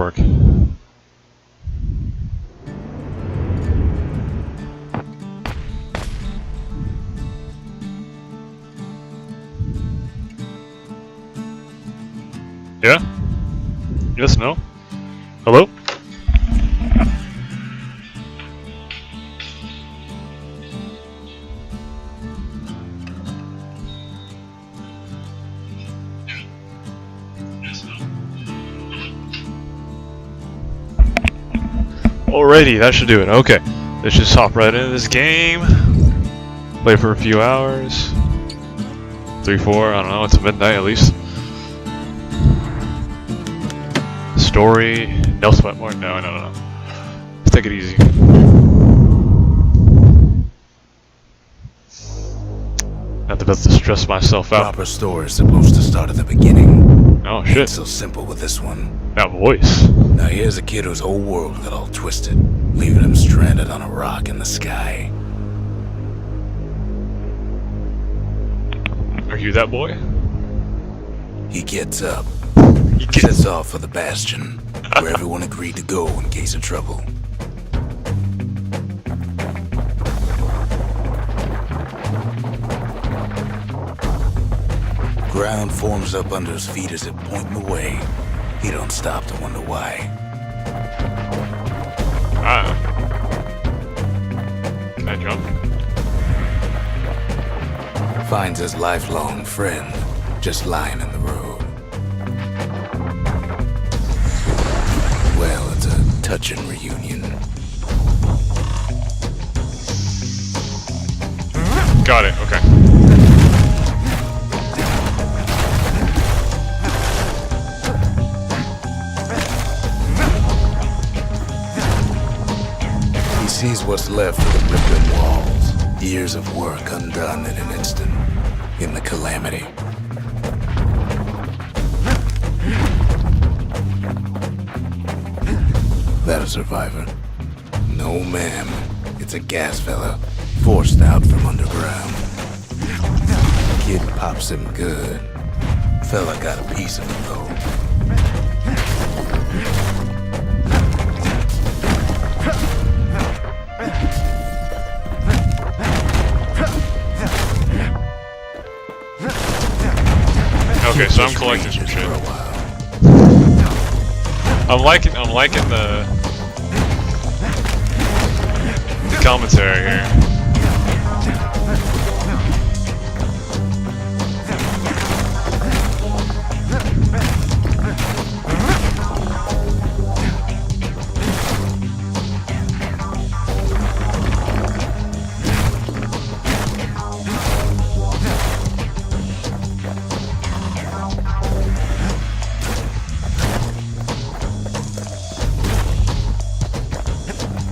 work. Yeah? Yes, no? Hello? Alrighty, that should do it. Okay, let's just hop right into this game. Play for a few hours. 3, 4, I don't know, it's midnight at least. Story, no sweat more. No. Let's take it easy. Not about to stress myself out. Proper story is supposed to start at the beginning. Oh shit. Ain't so simple with this one. That voice. Now here's a kid whose whole world got all twisted, leaving him stranded on a rock in the sky. Are you that boy? He gets up, He gets sets off for the Bastion, where everyone agreed to go in case of trouble. Ground forms up under his feet as it pointing the way. He don't stop to wonder why. Can I jump? Finds his lifelong friend just lying in the road. Well, it's a touching reunion. Got it, okay. He sees what's left of the ripping walls, years of work undone in an instant, in the calamity. That a survivor? No, ma'am. It's a gas fella, forced out from underground. Kid pops him good. Fella got a piece of him, though. Okay, so I'm collecting some shit. I'm liking the commentary here.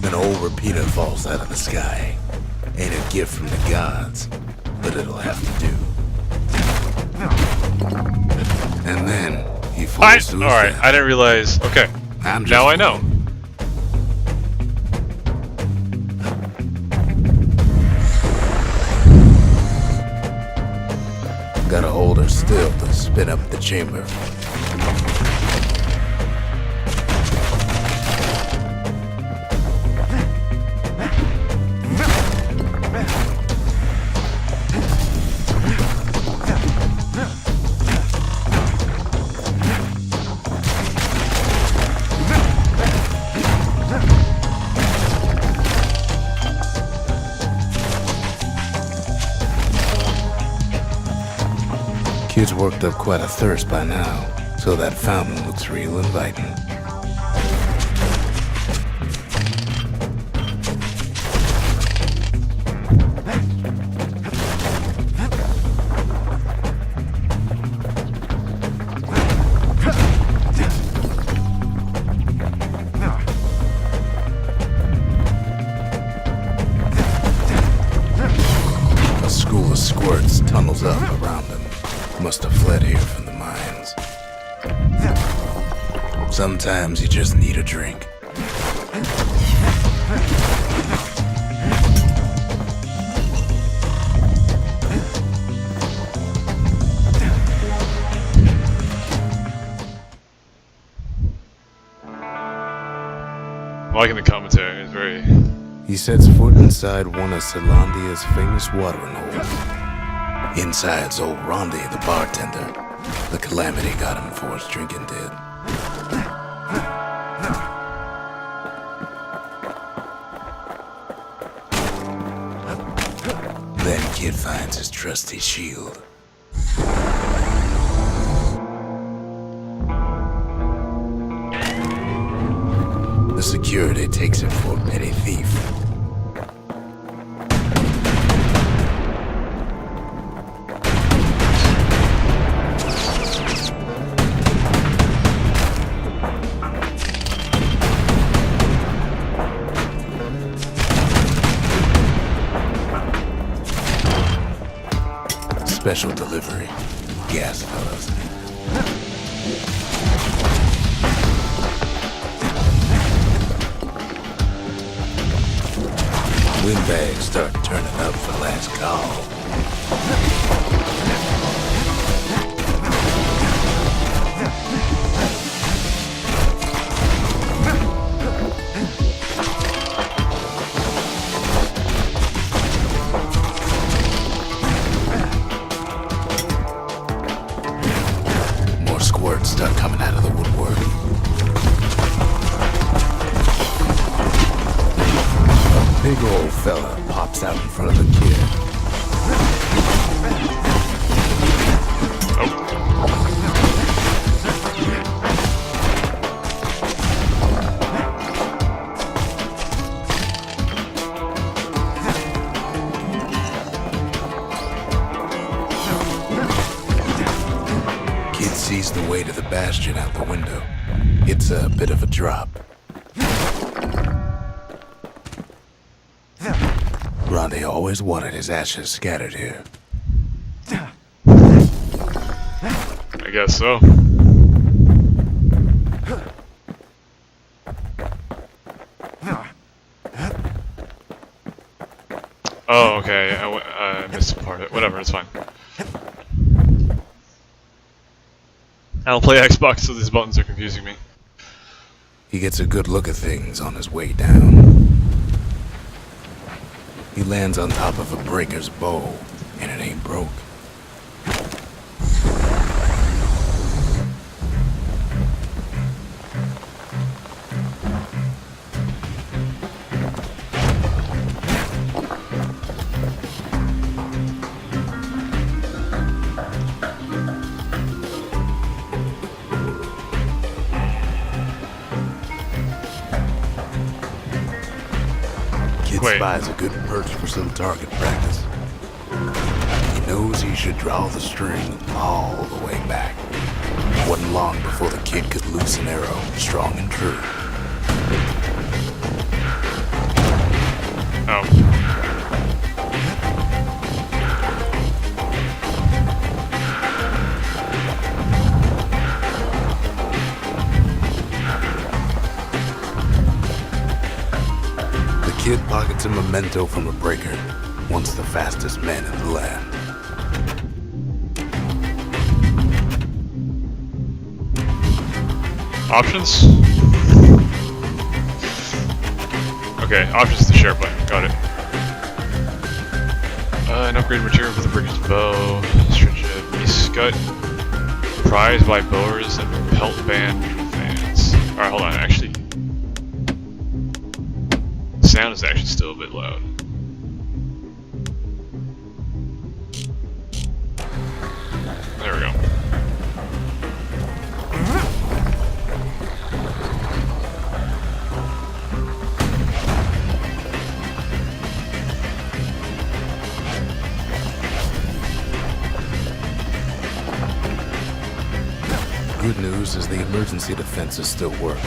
An old repeater falls out of the sky. Ain't a gift from the gods, but it'll have to do. And then he falls to his Alright, death. I didn't realize. Okay, I'm just now I know. Gotta hold her still to spin up the chamber. Kid's worked up quite a thirst by now, so that fountain looks real inviting. A school of squirts tunnels up around him. Must have fled here from the mines. Sometimes you just need a drink. liking the commentary. It's very. He sets foot inside one of Celandia's famous watering holes. Inside's old Rondi, the bartender. The calamity got him before his drinking did. Then Kid finds his trusty shield. The security takes him for a petty thief. Special delivery. Gas, fellas. Windbags start turning up for last call. More squirts start coming out of the woodwork. Big old fella pops out in front of the kid. Kid sees the way to the Bastion out the window. It's a bit of a drop. Ronnie always wanted his ashes scattered here. I guess so. Oh, okay. I missed a part of it. Whatever, it's fine. I don't play Xbox, so these buttons are confusing me. He gets a good look at things on his way down. He lands on top of a breaker's bow, and it ain't broke. Kid spies a good perch for some target practice. He knows he should draw the string all the way back. Wasn't long before the kid could loose an arrow, strong and true. Oh. Kid pockets a memento from a breaker, once the fastest man in the land. Options? Okay, options to share button. Got it. An upgrade material for the breaker's bow. Stringent miscut. Prized by bowers and pelt band fans. Alright, hold on. Actually, sound is actually still a bit loud. There we go. Good news is the emergency defenses still work.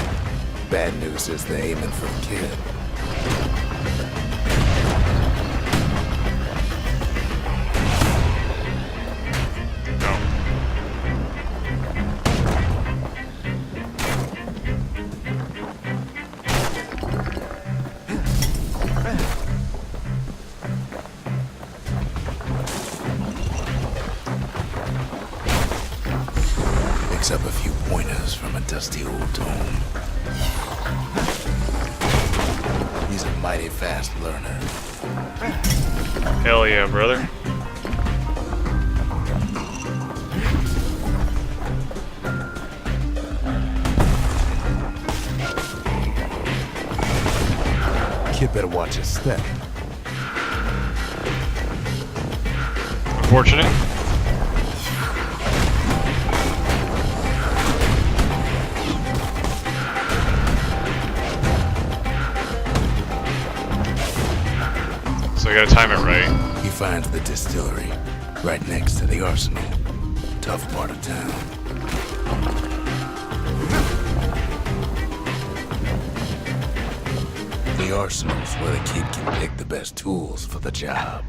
Bad news is they're aiming for the kid. Picks up a few pointers from a dusty old tome. mighty fast learner. Hell yeah, brother. Kid better watch his step. Unfortunate. So I gotta time it right. He finds the distillery right next to the arsenal. Tough part of town. The arsenal's where the kid can pick the best tools for the job.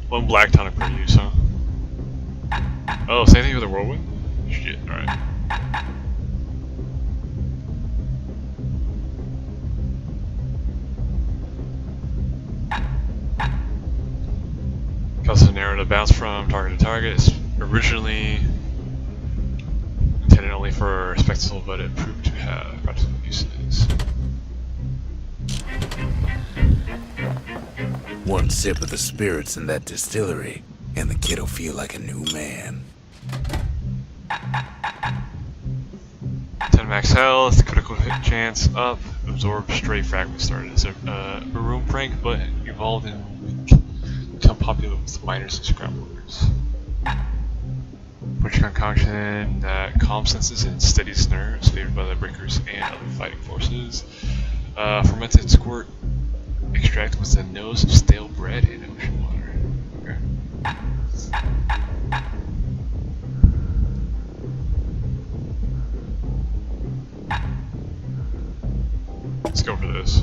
One black tonic per use, huh? Oh, same thing with the whirlwind? Shit, alright. Causes an arrow to bounce from target to target. It's originally intended only for spectacle, but it proved to have practical uses. One sip of the spirits in that distillery, and the kid'll feel like a new man. 10 max health, critical hit chance up, absorb stray fragments. Started as a room prank, but evolved and become popular with miners and scramblers. Butcher concoction that calm senses and steadies nerves, favored by the breakers and other fighting forces. Fermented squirt. Extract with the nose of stale bread and ocean water. Okay. Let's go for this.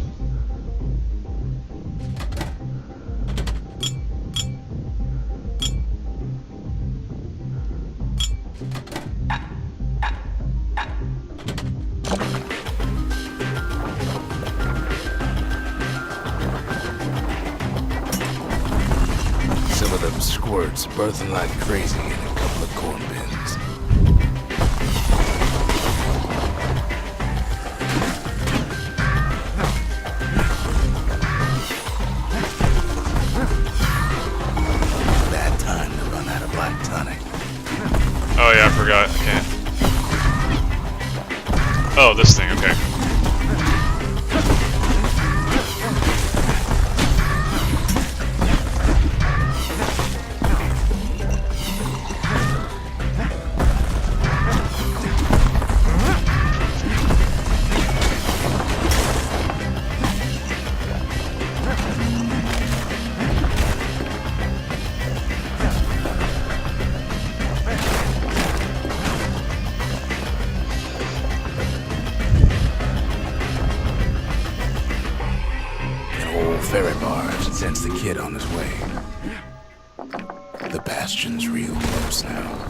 Some of them squirts birthing like crazy in a couple of corn bins. Bad time to run out of black tonic. Oh yeah, I forgot. I can't. Oh, this thing, okay. Ferry barge sends the kid on his way. The Bastion's real close now.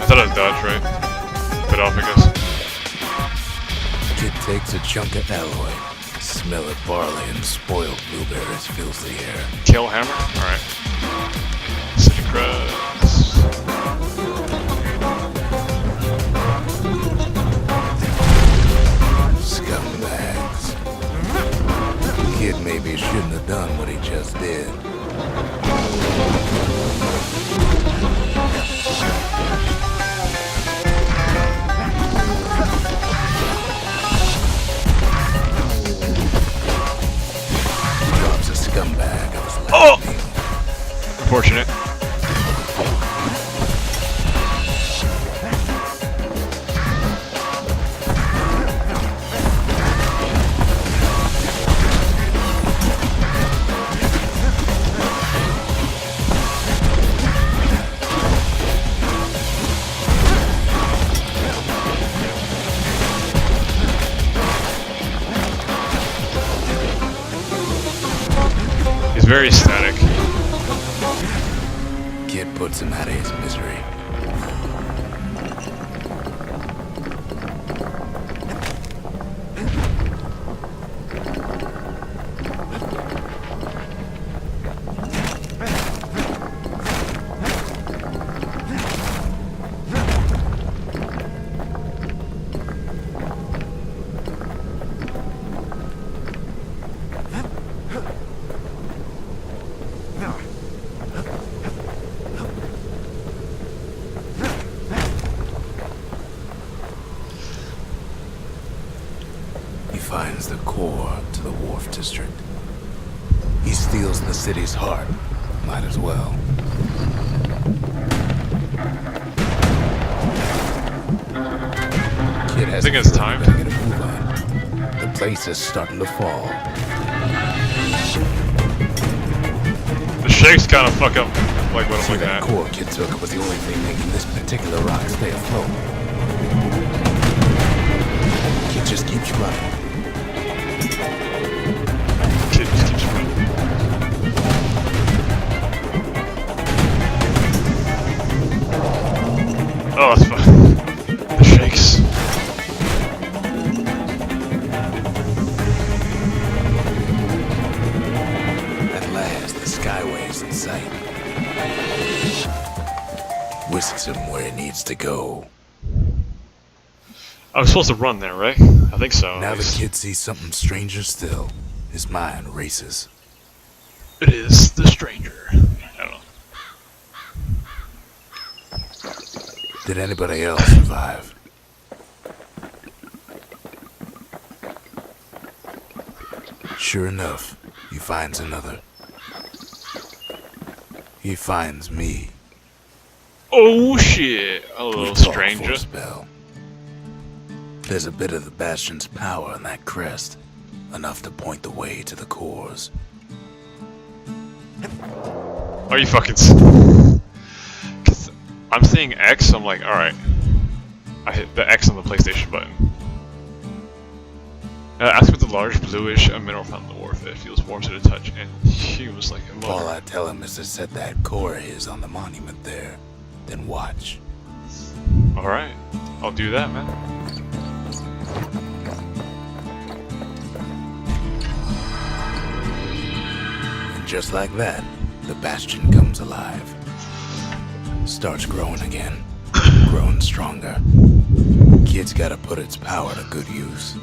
I thought I was dodge, right? Bit off, I guess. Kid takes a chunk of alloy. Smell of barley and spoiled blueberries fills the air. Kill hammer? Alright. City crust. Scumbags. Kid maybe shouldn't have done what he just did. very static. Kid puts him out of his misery. Finds the core to the Wharf District. He steals the city's heart. Might as well. Kid has I think it's time. to get a move on. The place is starting to fall. The shakes kind of fuck up like what I'm See, looking that at. core Kid took was the only thing making this particular rock stay afloat. Kid just keeps running. Kid just keeps running. Oh, that's fun. The shakes. At last, the skyway's in sight. Whisks him where he needs to go. I was supposed to run there, right? I think so. Now the kid sees something stranger still. His mind races. It is the stranger. I don't know. Did anybody else survive? Sure enough, he finds another. He finds me. Oh shit! Hello, We've talked stranger. for a spell. There's a bit of the Bastion's power in that crest. Enough to point the way to the cores. Are you fucking? Cause I'm seeing X. I'm like, all right. I hit the X on the PlayStation button. Ask with the large bluish mineral found in the wharf. It feels warm to the touch, and he was like a mother. All I tell him is to set that core of his on the monument there, then watch. All right, I'll do that, man. And just like that, the Bastion comes alive. Starts growing again. Growing stronger. Kid's gotta put its power to good use.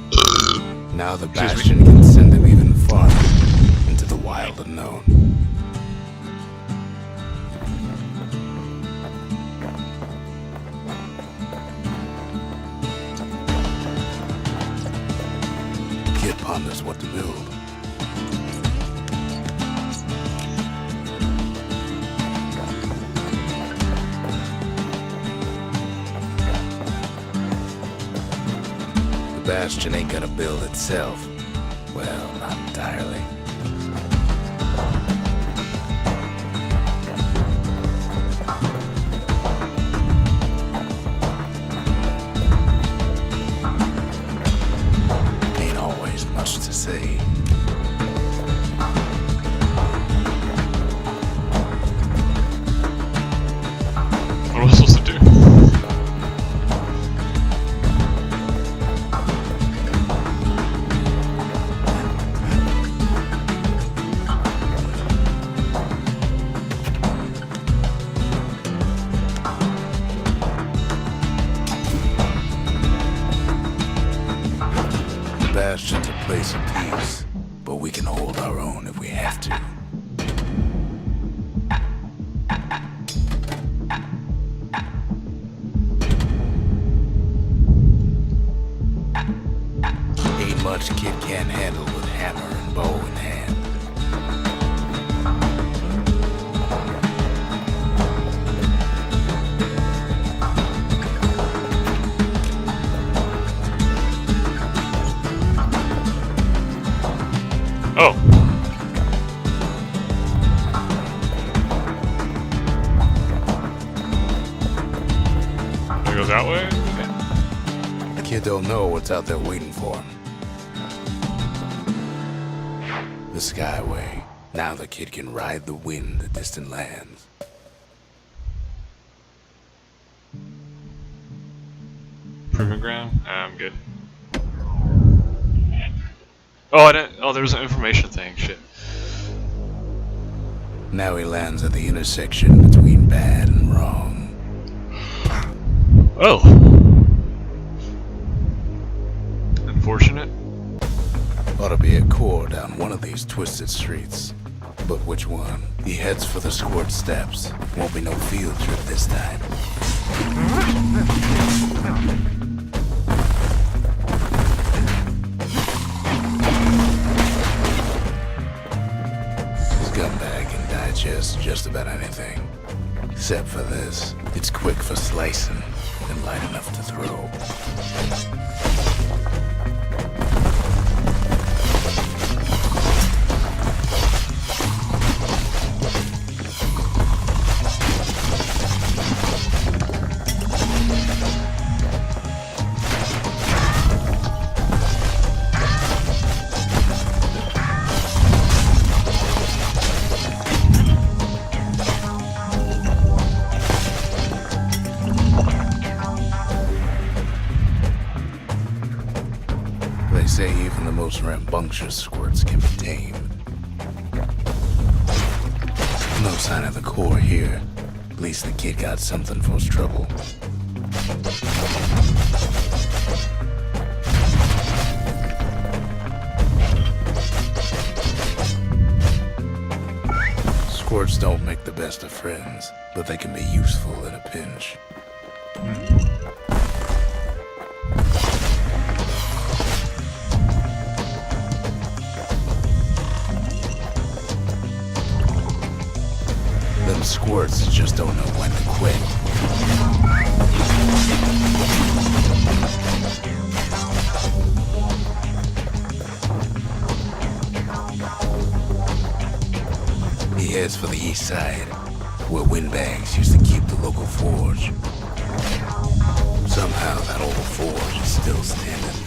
Now the Bastion can send him even farther into the wild unknown. Kid ponders what to build. The Bastion ain't gonna build itself. Well, not entirely. Ain't always much to say. What am I supposed to do? Bastion's a place of peace, but we can hold our own if we have to. Ain't much kid can't handle with hammer and bow in hand. Oh. It goes that way? Okay. Kid don't know what's out there waiting for him. The Skyway, Now the kid can ride the wind to distant lands. Proving ground? I'm good. Oh, I didn't. Oh, there was an information thing. Shit. Now he lands at the intersection between bad and wrong. Oh. Unfortunate. Ought to be a core down one of these twisted streets. But which one? He heads for the squirt steps. Won't be no field trip this time. Scumbag can digest just about anything. Except for this. It's quick for slicing and light enough to throw. They say even the most rambunctious squirts can be tamed. No sign of the core here. At least the kid got something for his trouble. Squirts don't make the best of friends, but they can be useful in a pinch. Them squirts just don't know when to quit. He heads for the east side, where windbags used to keep the local forge. Somehow that old forge is still standing.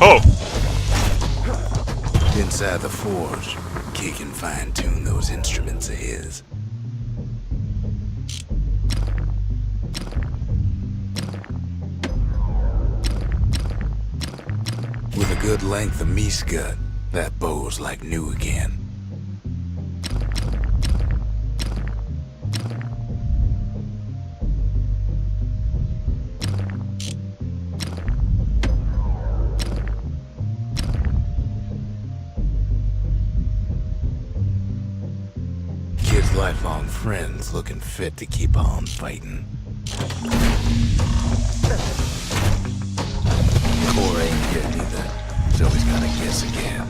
Oh! Inside the forge, Kid can fine-tune those instruments of his. With a good length of meat gut, that bow's like new again. Kid's lifelong friends looking fit to keep on fighting. Core ain't here neither, so he's gotta guess again.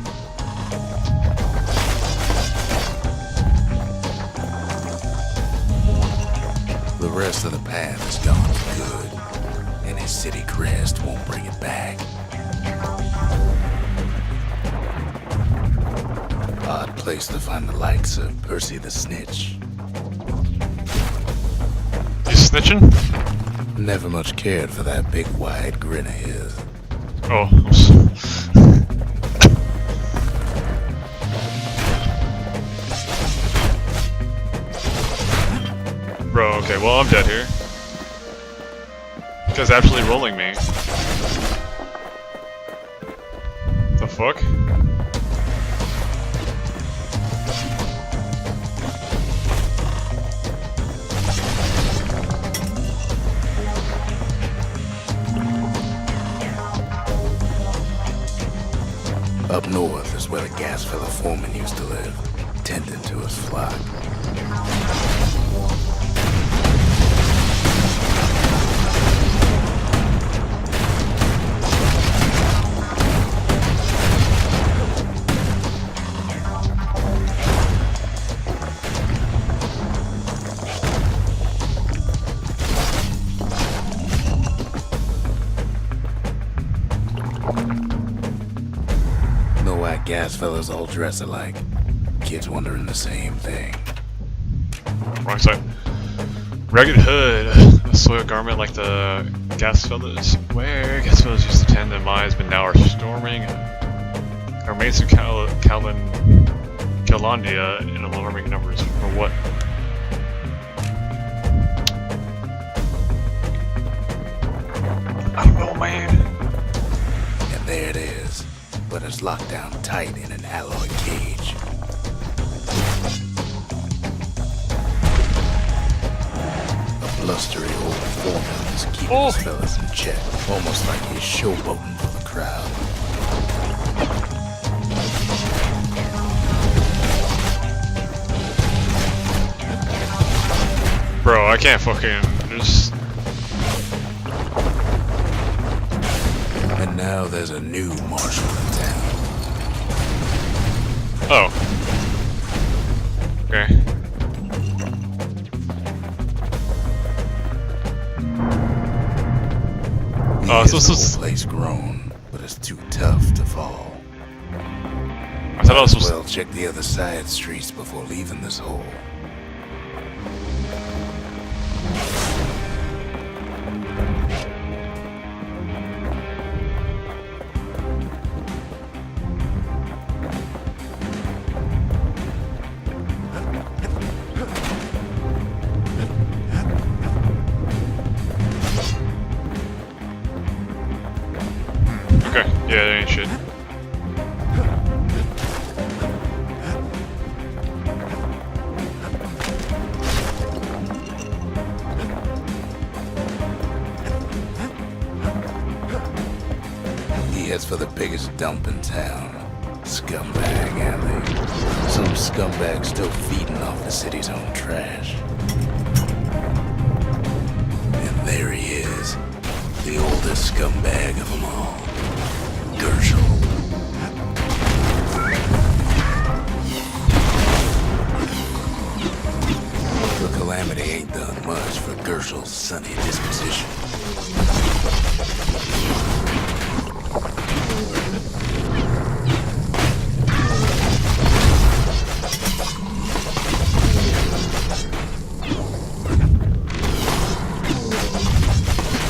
The rest of the path is gone for good, and his city crest won't bring it back. Odd place to find the likes of Percy the Snitch. You snitching? Never much cared for that big wide grin of his. Oh. Bro, okay, well I'm dead here. This guy's actually rolling me. The fuck? Up north is where the gas fella foreman used to live, tending to his flock. Gas fellas all dress alike. Kids wondering the same thing. Wrong side. Ragged hood, a soiled garment like the gas fellas. Where gas fellas used to tend the mines, but now are storming. remains of Calandia in alarming numbers. For what? I don't know, man. And there it is, but it's locked down tight in an alloy cage. A blustery old foreman is keeping his fellas in check, almost like he's showboating for the crowd. Bro, I can't fucking just. And now there's a new marshal in town. Oh. Okay. Oh, so this place grown, but it's too tough to fall. I thought I was supposed Well, check the other side streets before leaving this hole. Okay, yeah, that ain't shit. He heads for the biggest dump in town. Scumbag alley. Some scumbag still feeding off the city's own trash. And there he is. The oldest scumbag of them all. Gershel. The calamity ain't done much for Gershel's sunny disposition.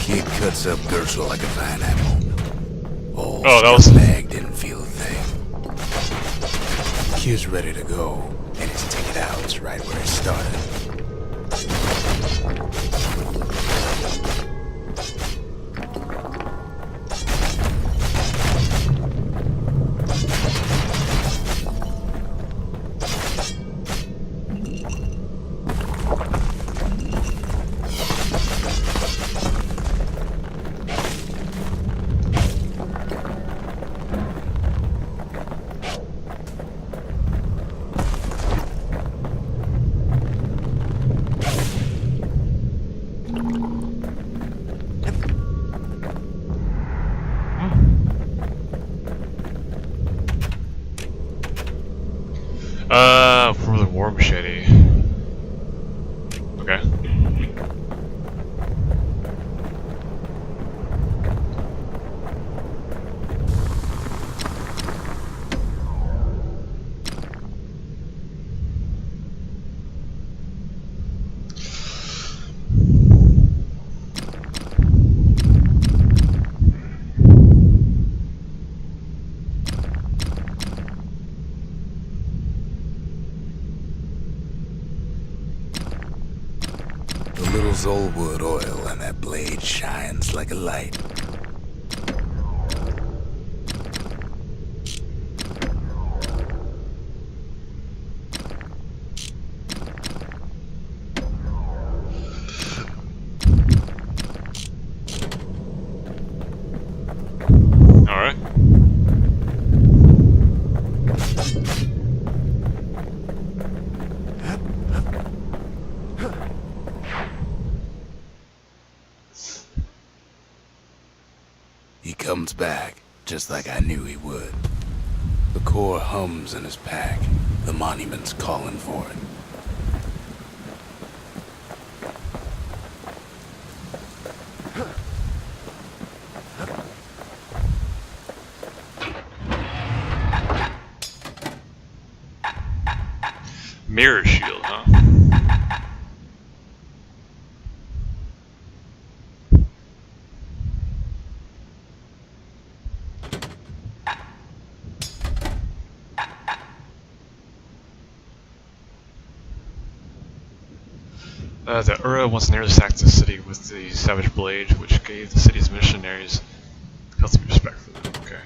Kid cuts up Gershel like a pineapple. Old that was. scumbag didn't feel a thing. Kid's ready to go, and his ticket out is right where it started. For the war machete. Okay. A little Zolwood oil and that blade shines like a light. Alright. He comes back, just like I knew he would. The core hums in his pack. The monument's calling for it. Mirror shield, huh? The Ura once nearly sacked the city with the Savage Blade, which gave the city's missionaries healthy respect for them. Okay.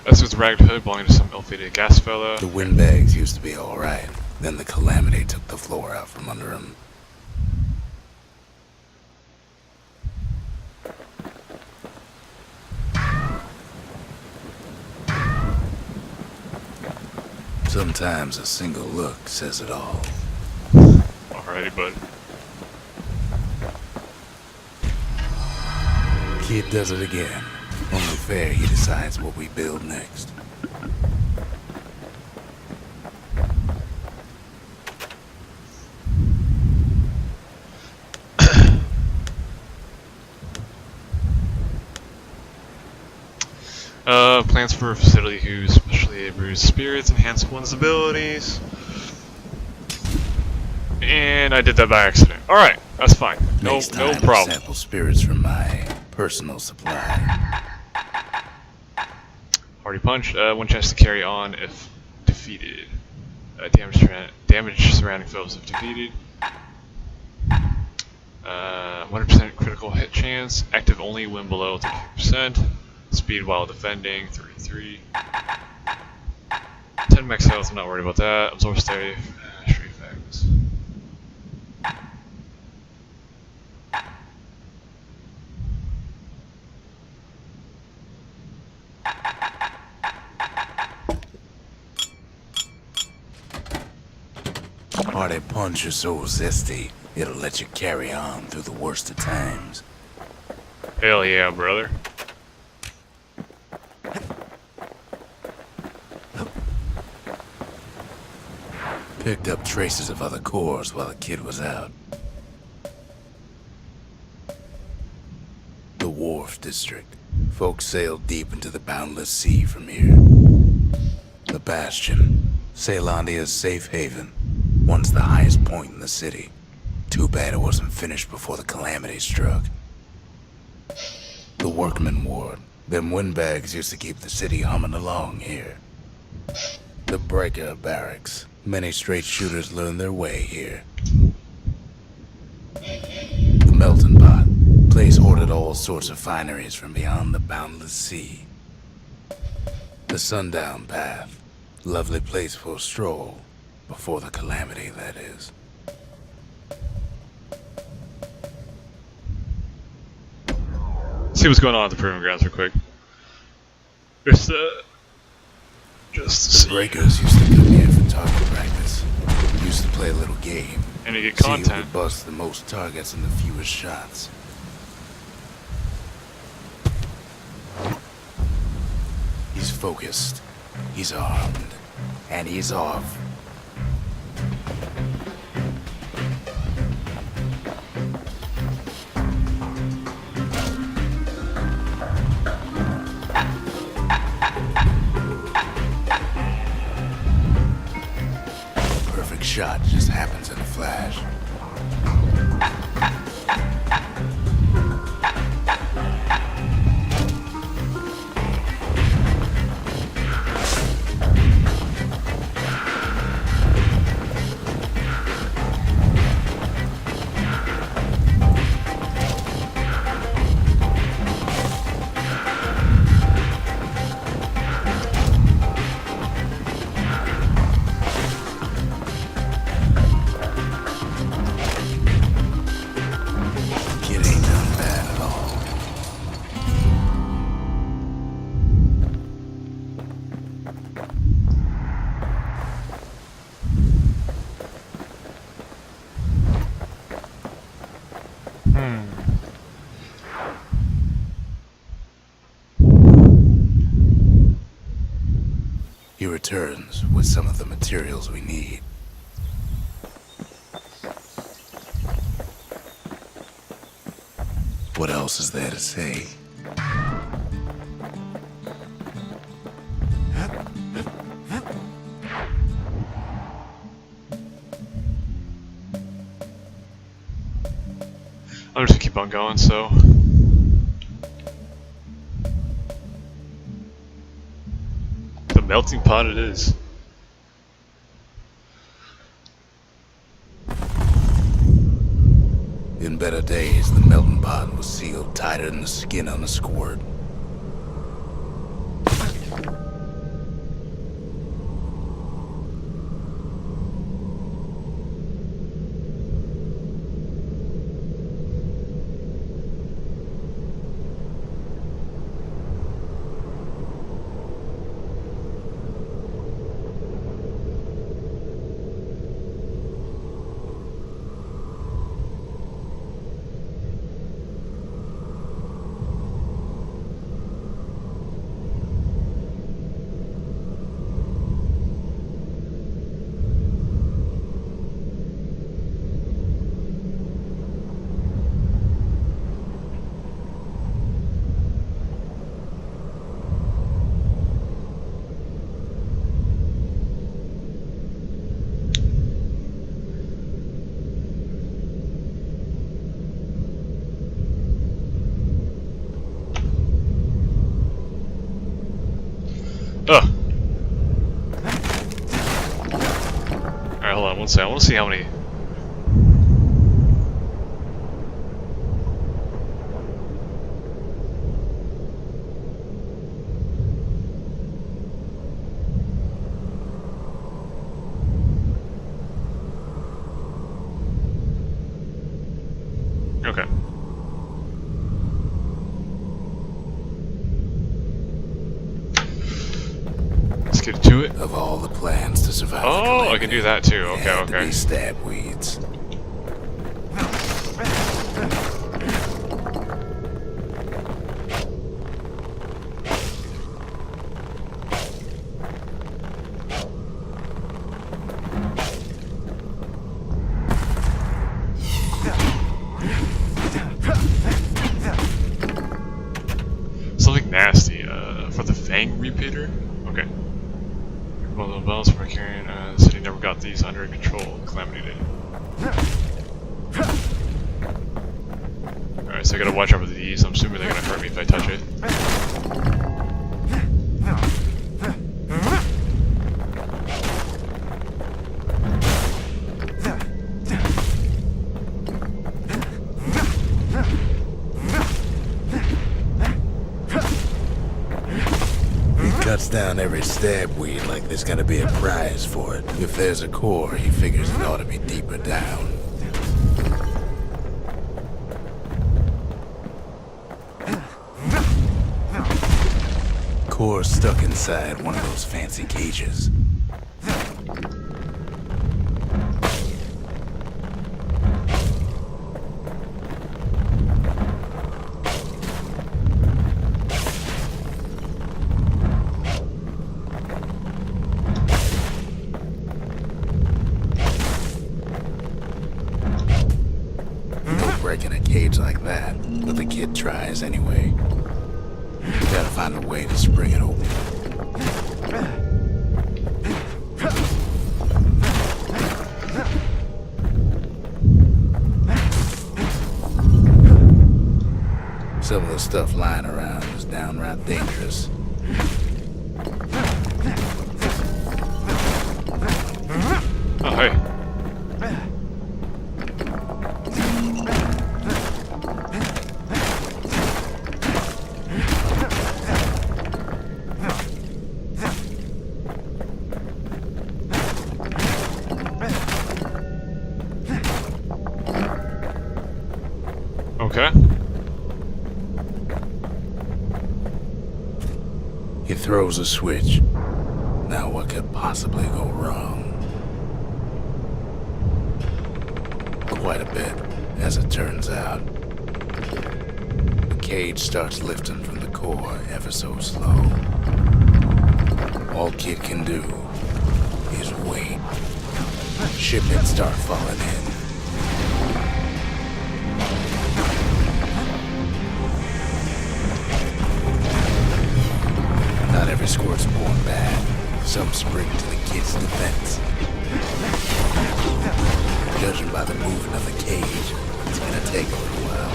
That's with Ragged Hood belonging to some ill-fated gas fella. The windbags used to be alright. Then the calamity took the floor out from under him. Sometimes a single look says it all. Alrighty, bud. Kid does it again. Only fair he decides what we build next. Plans for a facility whose specialty brews spirits, enhance one's abilities. And I did that by accident. Alright, that's fine. No problem. Sample spirits from my personal supply. Hardy Punch, one chance to carry on if defeated. Damage surrounding foes if defeated. 100% critical hit chance. Active only when below 30%. Speed while defending, 33. 10 max health, I'm not worried about that. Absorb stray effects. Hardy Punch is so zesty, it'll let you carry on through the worst of times. Hell yeah, brother. Picked up traces of other cores while the kid was out. The Wharf District. Folks sail deep into the boundless sea from here. The Bastion. Ceylondia's safe haven. Once the highest point in the city. Too bad it wasn't finished before the calamity struck. The Workman Ward. Them windbags used to keep the city humming along here. The Breaker Barracks. Many straight shooters learn their way here. The Melting Pot. Place hoarded all sorts of fineries from beyond the boundless sea. The Sundown Path. Lovely place for a stroll. Before the calamity, that is. See what's going on at the Proving Grounds real quick. There's just The Breakers used to come here for target practice. Used to play a little game. and you get See who content. could bust the most targets and the fewest shots. He's focused. He's armed. And he's off. Perfect shot just happens in a flash. He returns with some of the materials we need. What else is there to say? I'm just gonna keep on going, so. The melting pot it is. In better days, the melting pot was sealed tighter than the skin on a squirt. Ugh. Alright, hold on one second. I want to see how many. Okay. Let's get to it. Of all the plans to survive. Oh, I can do that too. Okay, okay. These stab weeds. Something nasty. For the Fang Repeater. Okay. One of the bells for carrying. The city never got these under control. Calamity did. Alright, so I gotta watch out for these. I'm assuming they're gonna hurt me if I touch it. Cuts down every stab weed like there's gonna be a prize for it. If there's a core, he figures it ought to be deeper down. Core stuck inside one of those fancy cages. Breaking a cage like that, but the kid tries anyway. You gotta find a way to spring it open. Some of the stuff lying around is downright dangerous. Oh, hey. Okay. He throws a switch. Now what could possibly go wrong? Quite a bit, as it turns out. The cage starts lifting from the core ever so slow. All Kid can do is wait. Shipments start falling in. Not every squirt's born bad. Some spring to the Kid's defense. Judging by the movement of the cage, it's gonna take a little while.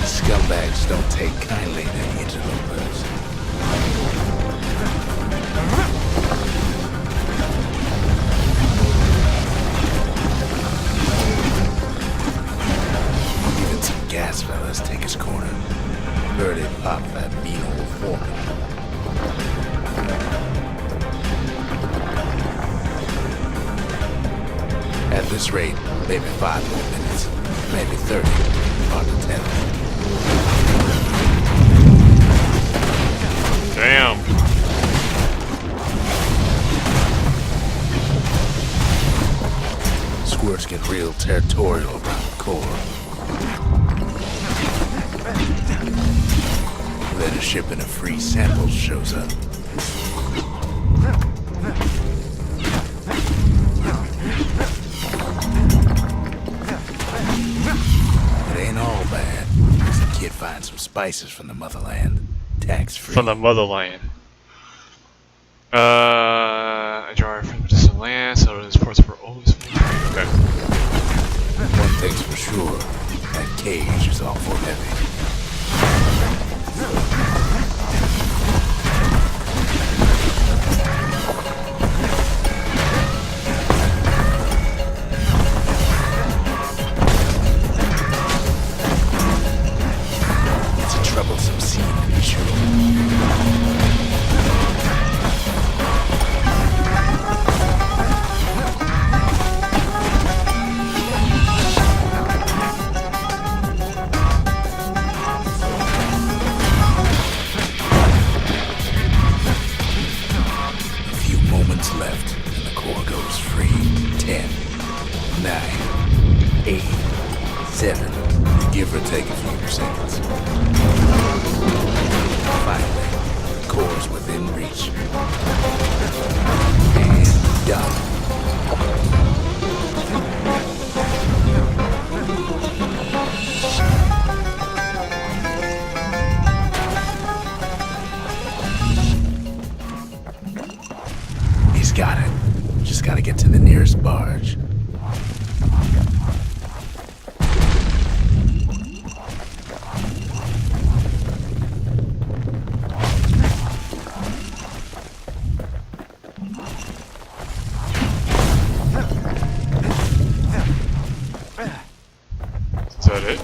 Scumbags don't take kindly to interlopers. Even some gas fellas take his corner. Heard it pop that mean old foreman. At this rate, maybe 5 more minutes, maybe 30, hard to tell. Damn. Squirts get real territorial around the core. Then a shipment of free samples shows up. It ain't all bad. The Kid finds some spices from the motherland. Tax-free. From the motherland. A jar of medicinal land, so those parts were always okay. One thing's for sure, that cage is awful heavy. It's a troublesome scene to be sure. Left, and the core goes free. 10, 9, 8, 7, give or take a few seconds. Finally, the core's within reach. And done. Got it. Just gotta get to the nearest barge. Is that it?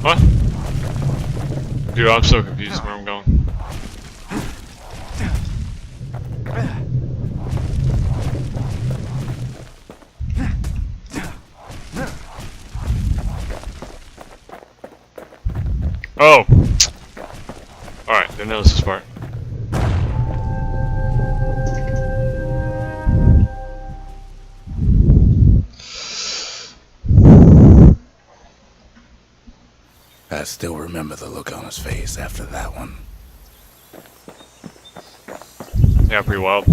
What? Dude, I'm so confused where I'm going. Oh! Alright, didn't notice this part. I still remember the look on his face after that one. Yeah, pretty wild.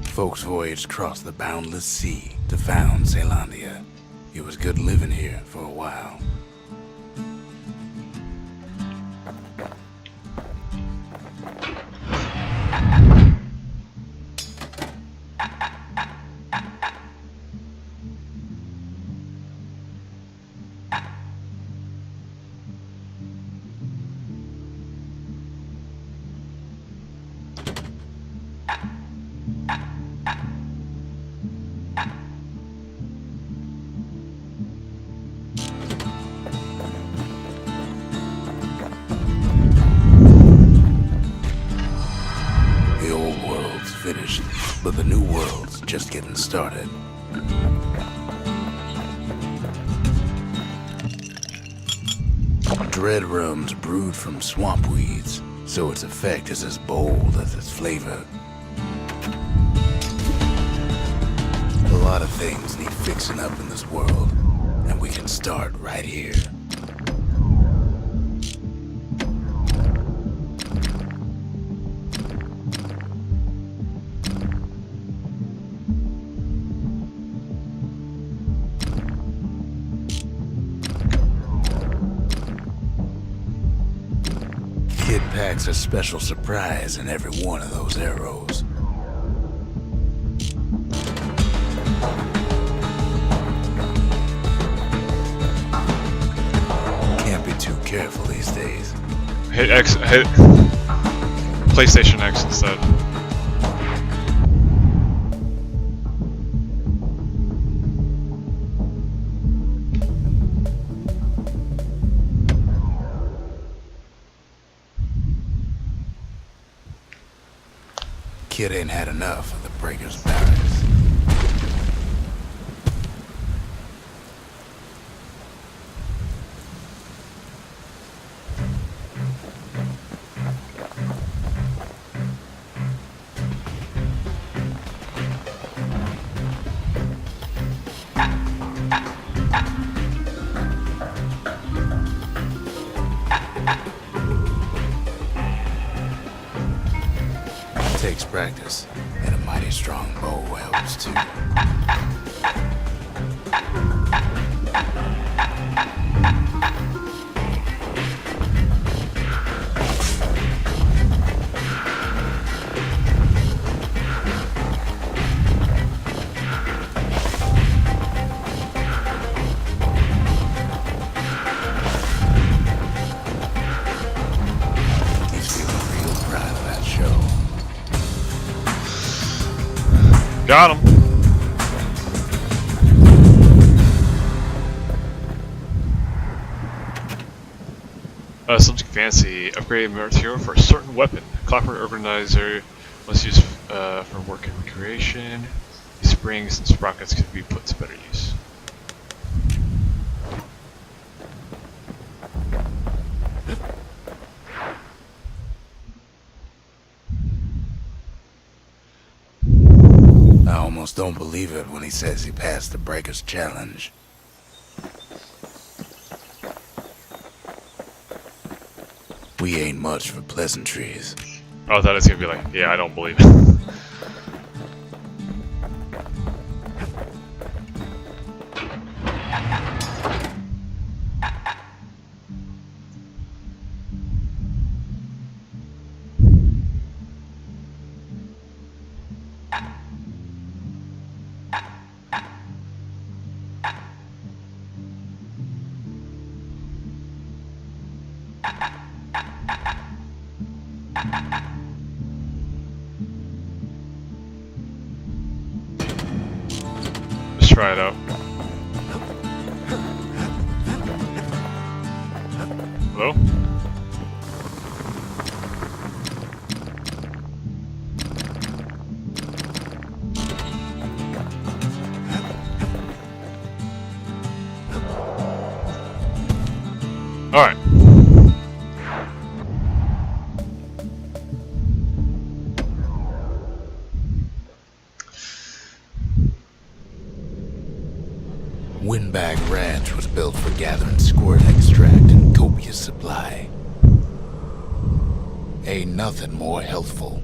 Folks voyaged across the boundless sea to found Zealandia. It was good living here for a while. but the new world's just getting started. Dread rum's brewed from swamp weeds, so its effect is as bold as its flavor. A lot of things need fixing up in this world, and we can start right here. Kid packs a special surprise in every one of those arrows. Can't be too careful these days. Hit X, hit PlayStation X instead. Kid ain't had enough of the Breaker's barracks. Takes practice, and a mighty strong bow helps too. He's feeling real proud of that show. Got him. Something fancy. Upgrade material for a certain weapon. Clockwork organizer must use for work and recreation. These springs and sprockets could be put to better use. I almost don't believe it when he says he passed the Breaker's challenge. We ain't much for pleasantries. Oh, I thought it was gonna be like, yeah, I don't believe it. Let's try it out. Hello? Alright. Windbag Ranch was built for gathering squirt extract in copious supply. Ain't nothing more healthful.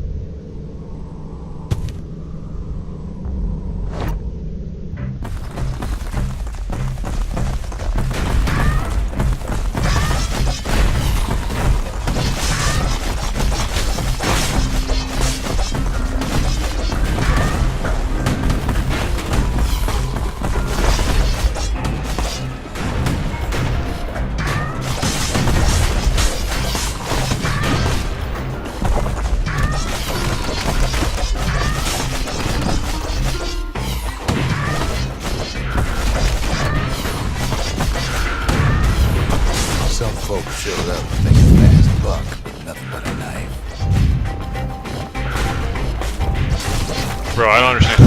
Some folks showed up to make a fast buck with nothing but a knife. Bro, I don't understand.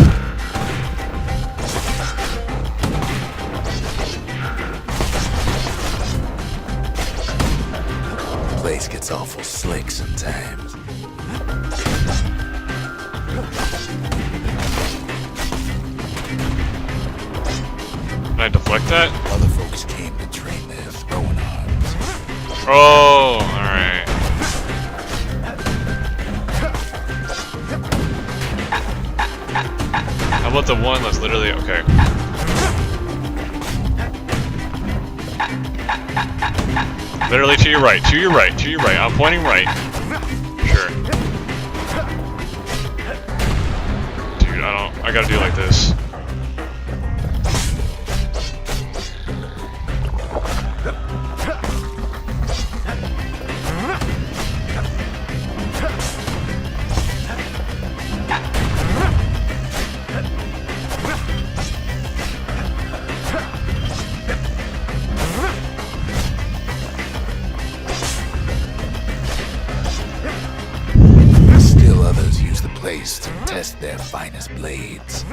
The place gets awful slick sometimes. Can I deflect that? Other folks came to train their throwing arms. Oh, alright. How about the one that's literally okay? Literally to your right, to your right, to your right. I'm pointing right. Sure. Dude, I gotta do it like this. Still others use the place to test their finest blades.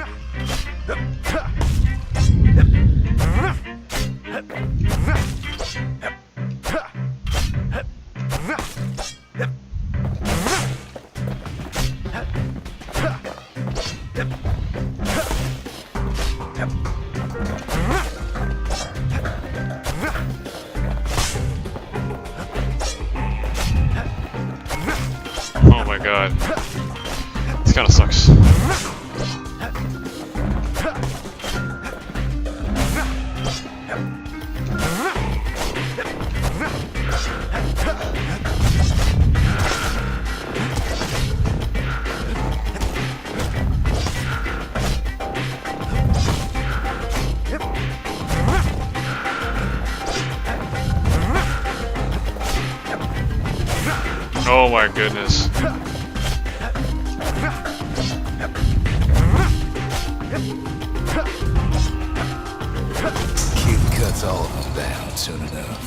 Oh my god. This kinda sucks. Oh my goodness. Kid cuts all of them down soon enough.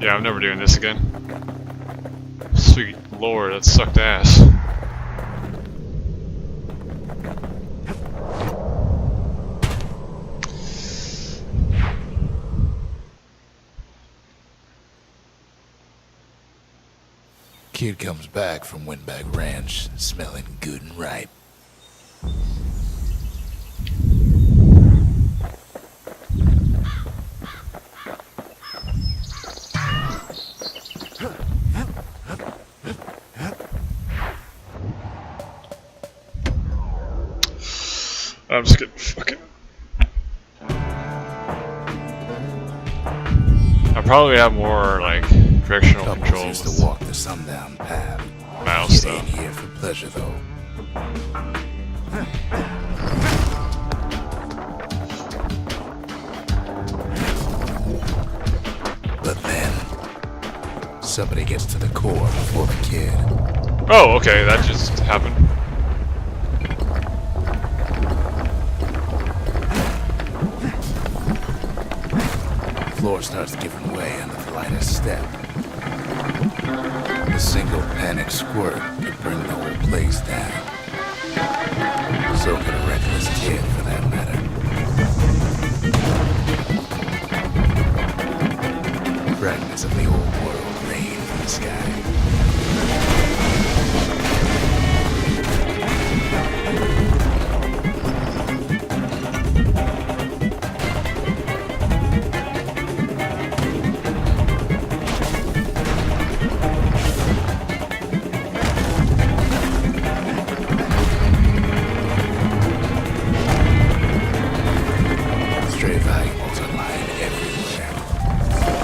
Yeah, I'm never doing this again. Sweet lord, that sucked ass. Kid comes back from Windbag Ranch smelling good and ripe. I'm just getting fucking. I probably have more like directional Couples control used with to walk the sundown path. mouse Kid though. ain't here for pleasure though. But then somebody gets to the core before the kid. Oh, okay, that just happened. Floor starts giving way under the lightest step. A single panic squirt could bring the whole place down. So could a reckless kid, for that matter. Fragments of the old world rain from the sky. Stray valuables are lying everywhere.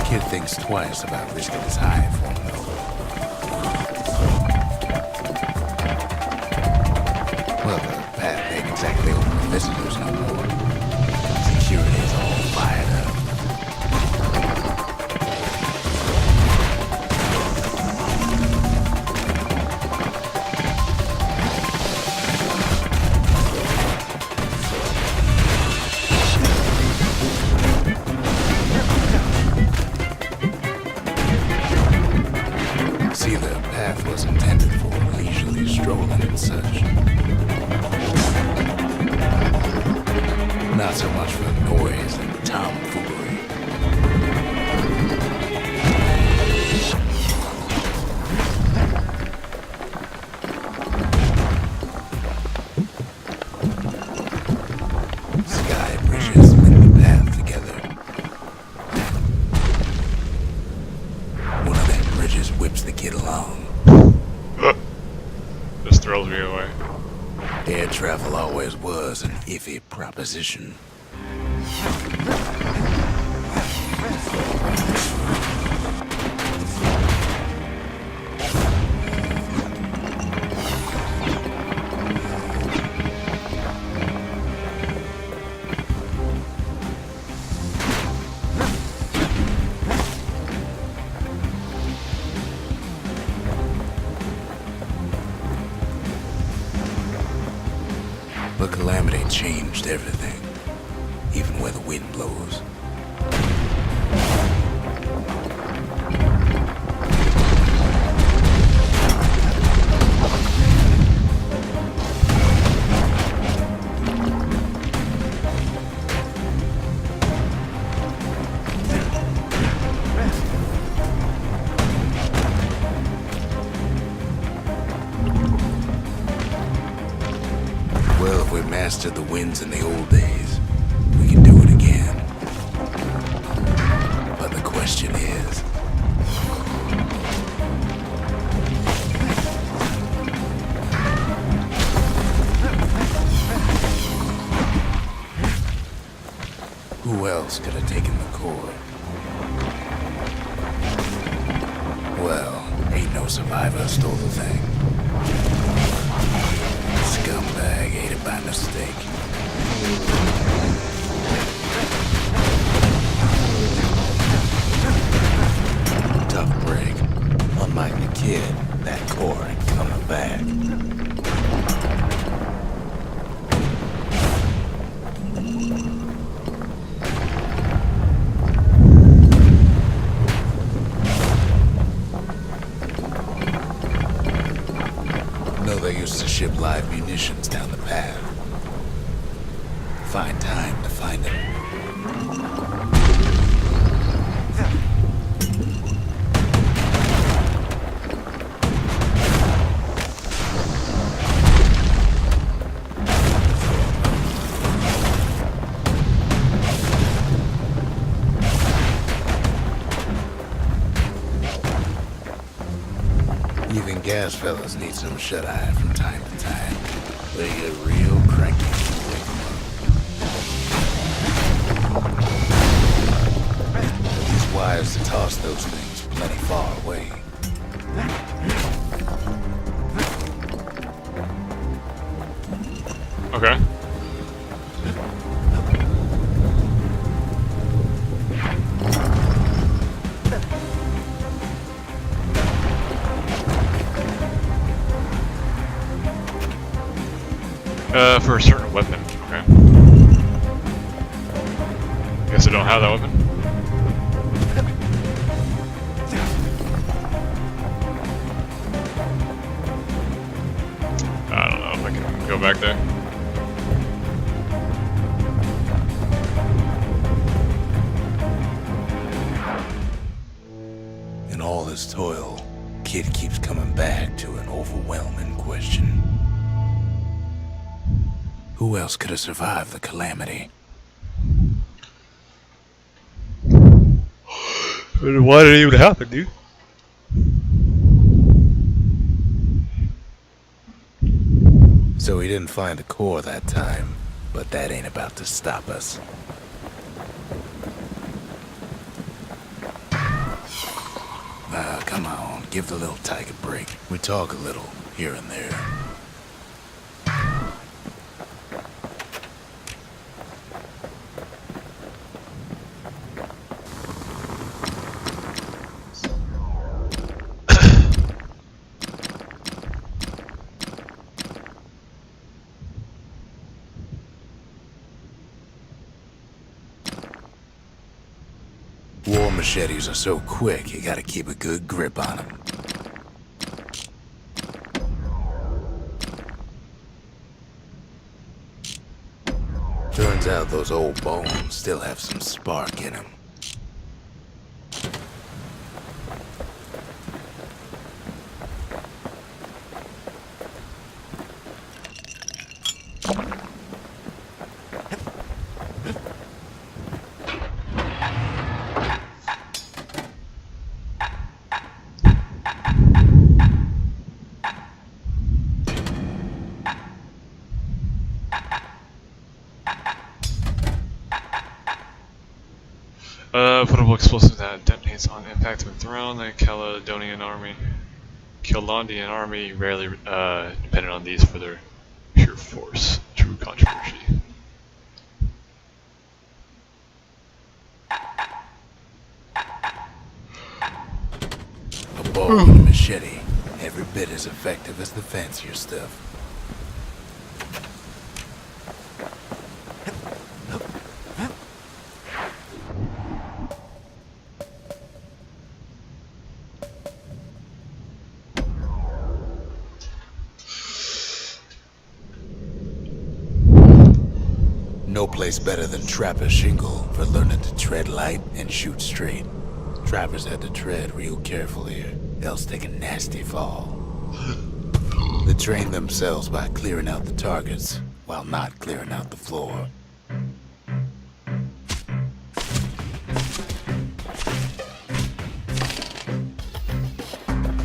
Kid thinks twice about risking his hide for him, though. Well, the path ain't exactly open to visitors no more. Security's all fired up. See, the path was intended for leisurely strolling and such. Not so much for the noise and the tomfoolery. Sky bridges link the path together. One of them bridges whips the kid along. This throws me away. Air travel always was an iffy proposition. But Calamity changed everything, even where the wind blows. Well, if we mastered the winds in the old days, we can do it again. But the question is, who else could have taken the core? Well, ain't no survivor stole the thing. Scumbag ate it by mistake. Tough break. Unlike the kid, that core ain't coming back. No, they used to ship live munitions down the path. Find time to find them. Even gas fellas need some shut-eye from time to time. They get real cranky when you wake 'em up. It's wise to toss those things plenty far away. Okay. For a certain weapon. Okay. Guess I don't have that weapon. I don't know if I can go back there. In all this toil, Kid keeps coming back to an overwhelming question. Who else could have survived the calamity? Why did it even happen, dude? So we didn't find the core that time, but that ain't about to stop us. Come on, give the little tyke a break. We talk a little, here and there. War machetes are so quick, you gotta keep a good grip on them. Turns Turns out those old bones still have some spark in them. Portable explosive that detonates on impact when thrown. The Caledonian army rarely depended on these for their pure force. True controversy. A bow and a machete, every bit as effective as the fancier stuff. No place better than Trapper's shingle for learning to tread light and shoot straight. Trappers had to tread real careful here, else take a nasty fall. They trained themselves by clearing out the targets, while not clearing out the floor.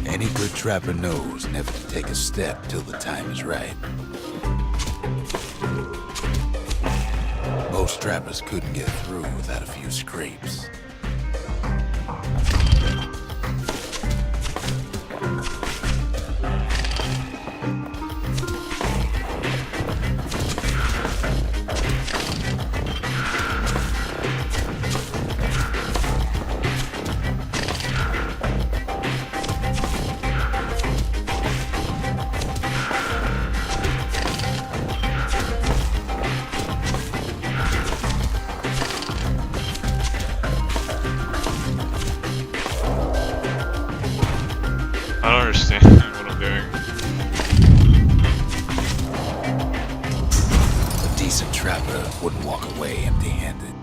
Any good trapper knows never to take a step till the time is right. Most trappers couldn't get through without a few scrapes. I don't understand what I'm doing. A decent trapper wouldn't walk away empty-handed.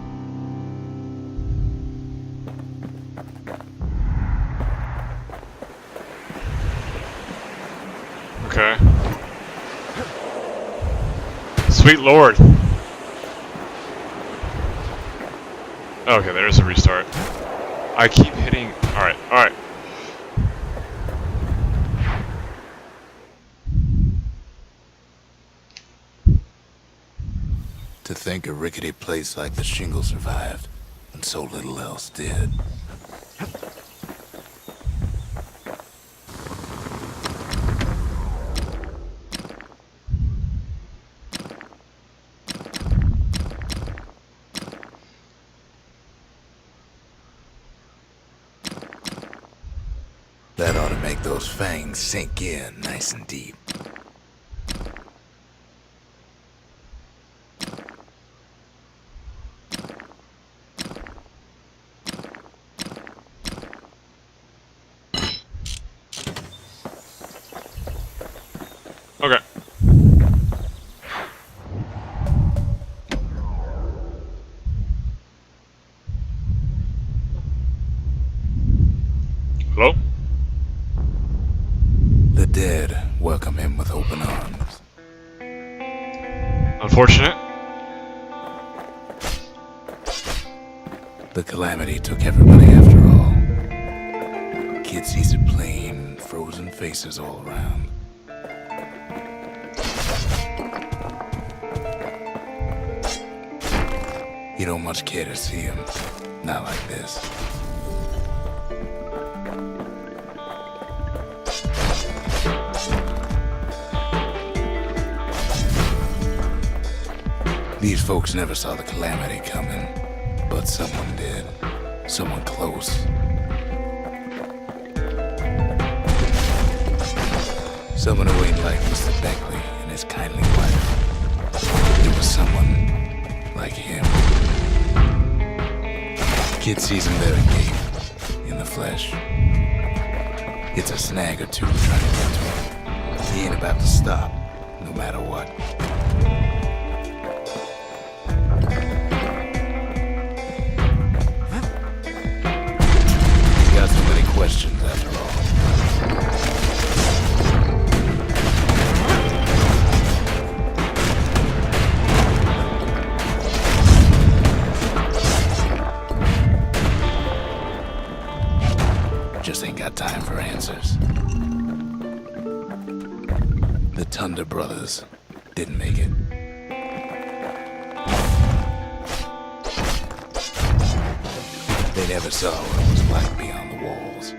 Okay. Sweet Lord. Okay, there's a restart. I keep hitting. Alright, alright. To think a rickety place like the shingle survived, and so little else did. That ought to make those fangs sink in nice and deep. Okay. Hello? The dead welcome him with open arms. Unfortunate. The calamity took everybody after all. Kid sees it plain, frozen faces all around. You don't much care to see him, not like this. These folks never saw the calamity coming, but someone did. Someone close. Someone who ain't like Mr. Beckley and his kindly wife. It was someone like him. Kid sees him there again, in the flesh. It's a snag or two trying to get to him. He ain't about to stop, no matter what. questions after all. Just ain't got time for answers. The Thunder brothers didn't make it. They never saw what it was like beyond the walls.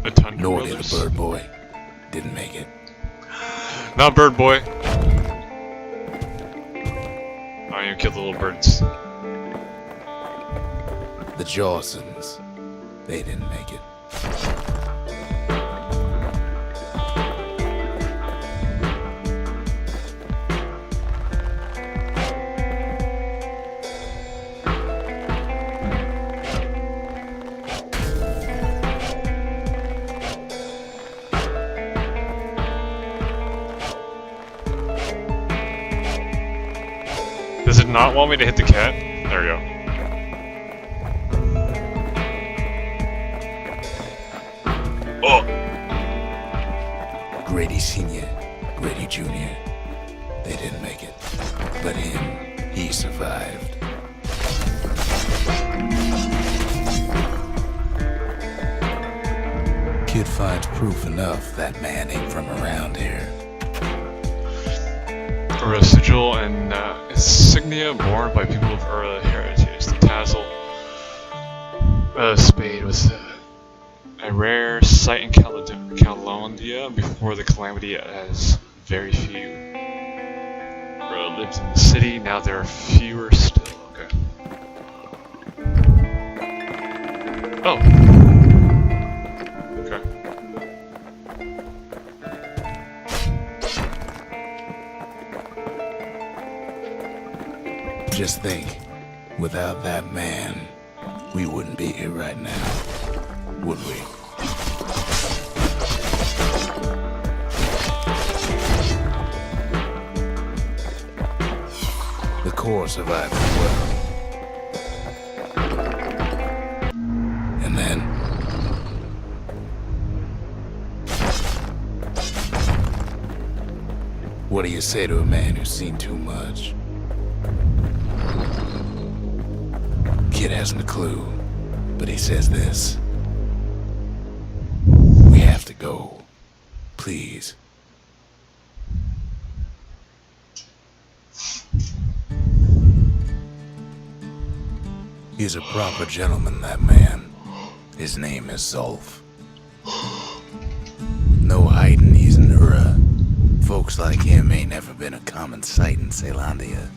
The Thunder Nor did Brothers? the Bird Boy. Didn't make it. Not Bird Boy. Oh, you killed the little birds. The Jawsons. They didn't make it. Does it not want me to hit the cat? There we go. Oh! Grady Sr., Grady Jr., they didn't make it. But him, he survived. Kid finds proof enough that man ain't from around here. A residual and insignia borne by people of early heritage. The tassel spade was a rare sight in Calonia before the calamity, as very few lived in the city. Now there are fewer still. Okay. Oh. Okay. Just think, without that man, we wouldn't be here right now, would we? The Corps survived as well. And then... what do you say to a man who's seen too much? Kid hasn't a clue, but he says this. We have to go. Please. He's a proper gentleman, that man. His name is Zolf. No hiding he's an Ura. Folks like him ain't never been a common sight in Caelondia.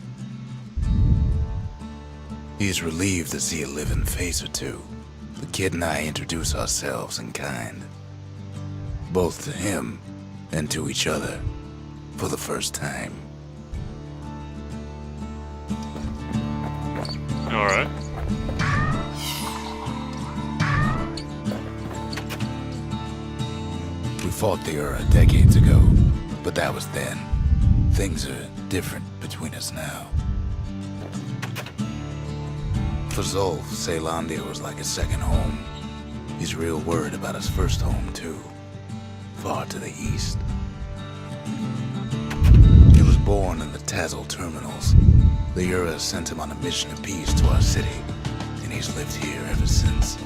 He's relieved to see a living face or two. The kid and I introduce ourselves in kind. Both to him and to each other for the first time. Alright. We fought the Ura decades ago, but that was then. Things are different between us now. For Zolf, Caelondia was like a second home. He's real worried about his first home, too. Far to the east. He was born in the Tazzle terminals. The Ura sent him on a mission of peace to our city, and he's lived here ever since.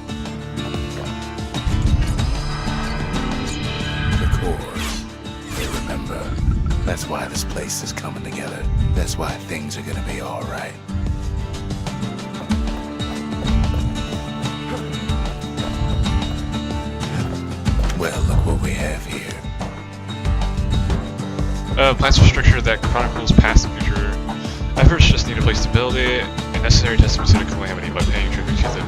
The Corps, they remember. That's why this place is coming together. That's why things are gonna be alright. Well, look what we have here. Plans for structure that chronicles past and future efforts. Just need a place to build it. A necessary testament to the calamity. By paying tribute to the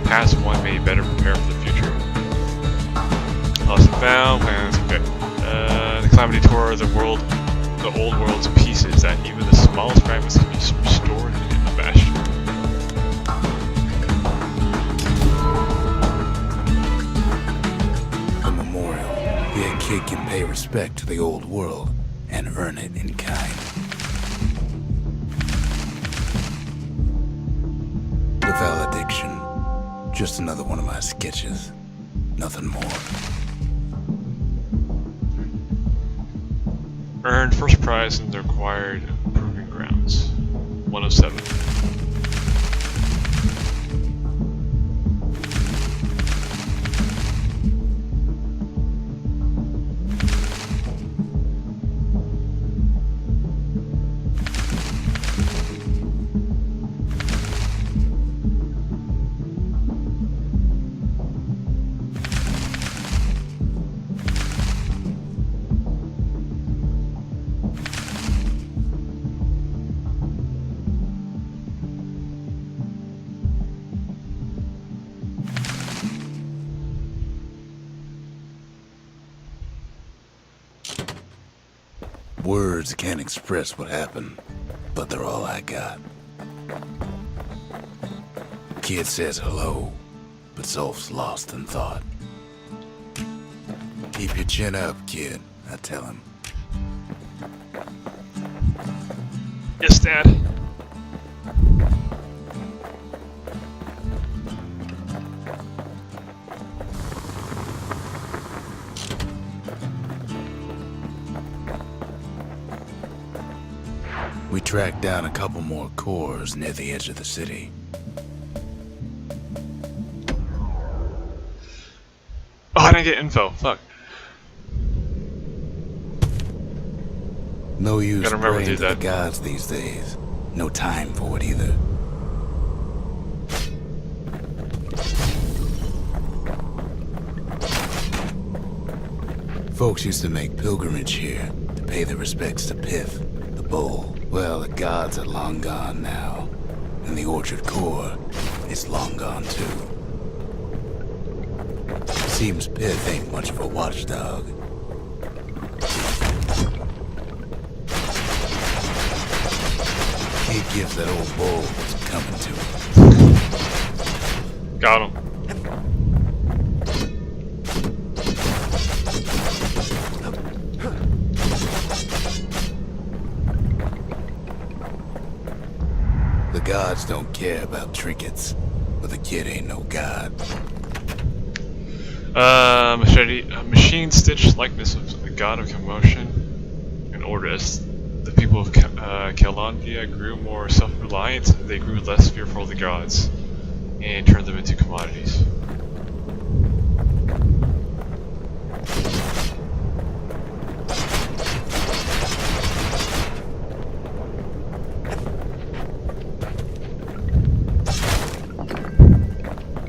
past, one may better prepare for the future. Lost and found plans. Okay. The calamity tore the old world to pieces. That even the smallest fragments can be restored in the Bastion. The kid can pay respect to the old world and earn it in kind. The valediction, Just another one of my sketches. Nothing more. Earned first prize in the required proving grounds. 107. Words can't express what happened, but they're all I got. Kid says hello, but Zolf's lost in thought. Keep your chin up, kid, I tell him. Yes, Dad. We tracked down a couple more cores near the edge of the city. Oh, I didn't get info. Fuck. No use Gotta remember to praying do to the that. gods these days. No time for it either. Folks used to make pilgrimage here to pay their respects to Pith, the bull. Well, the gods are long gone now, and the Orchard Core is long gone too. Seems Pith ain't much of a watchdog. Kid gives that old bull what's coming to him. Got him. The gods don't care about trinkets, but the kid ain't no god. Machine stitched likeness of the god of commotion in order as the people of Kalandia grew more self-reliant, they grew less fearful of the gods and turned them into commodities.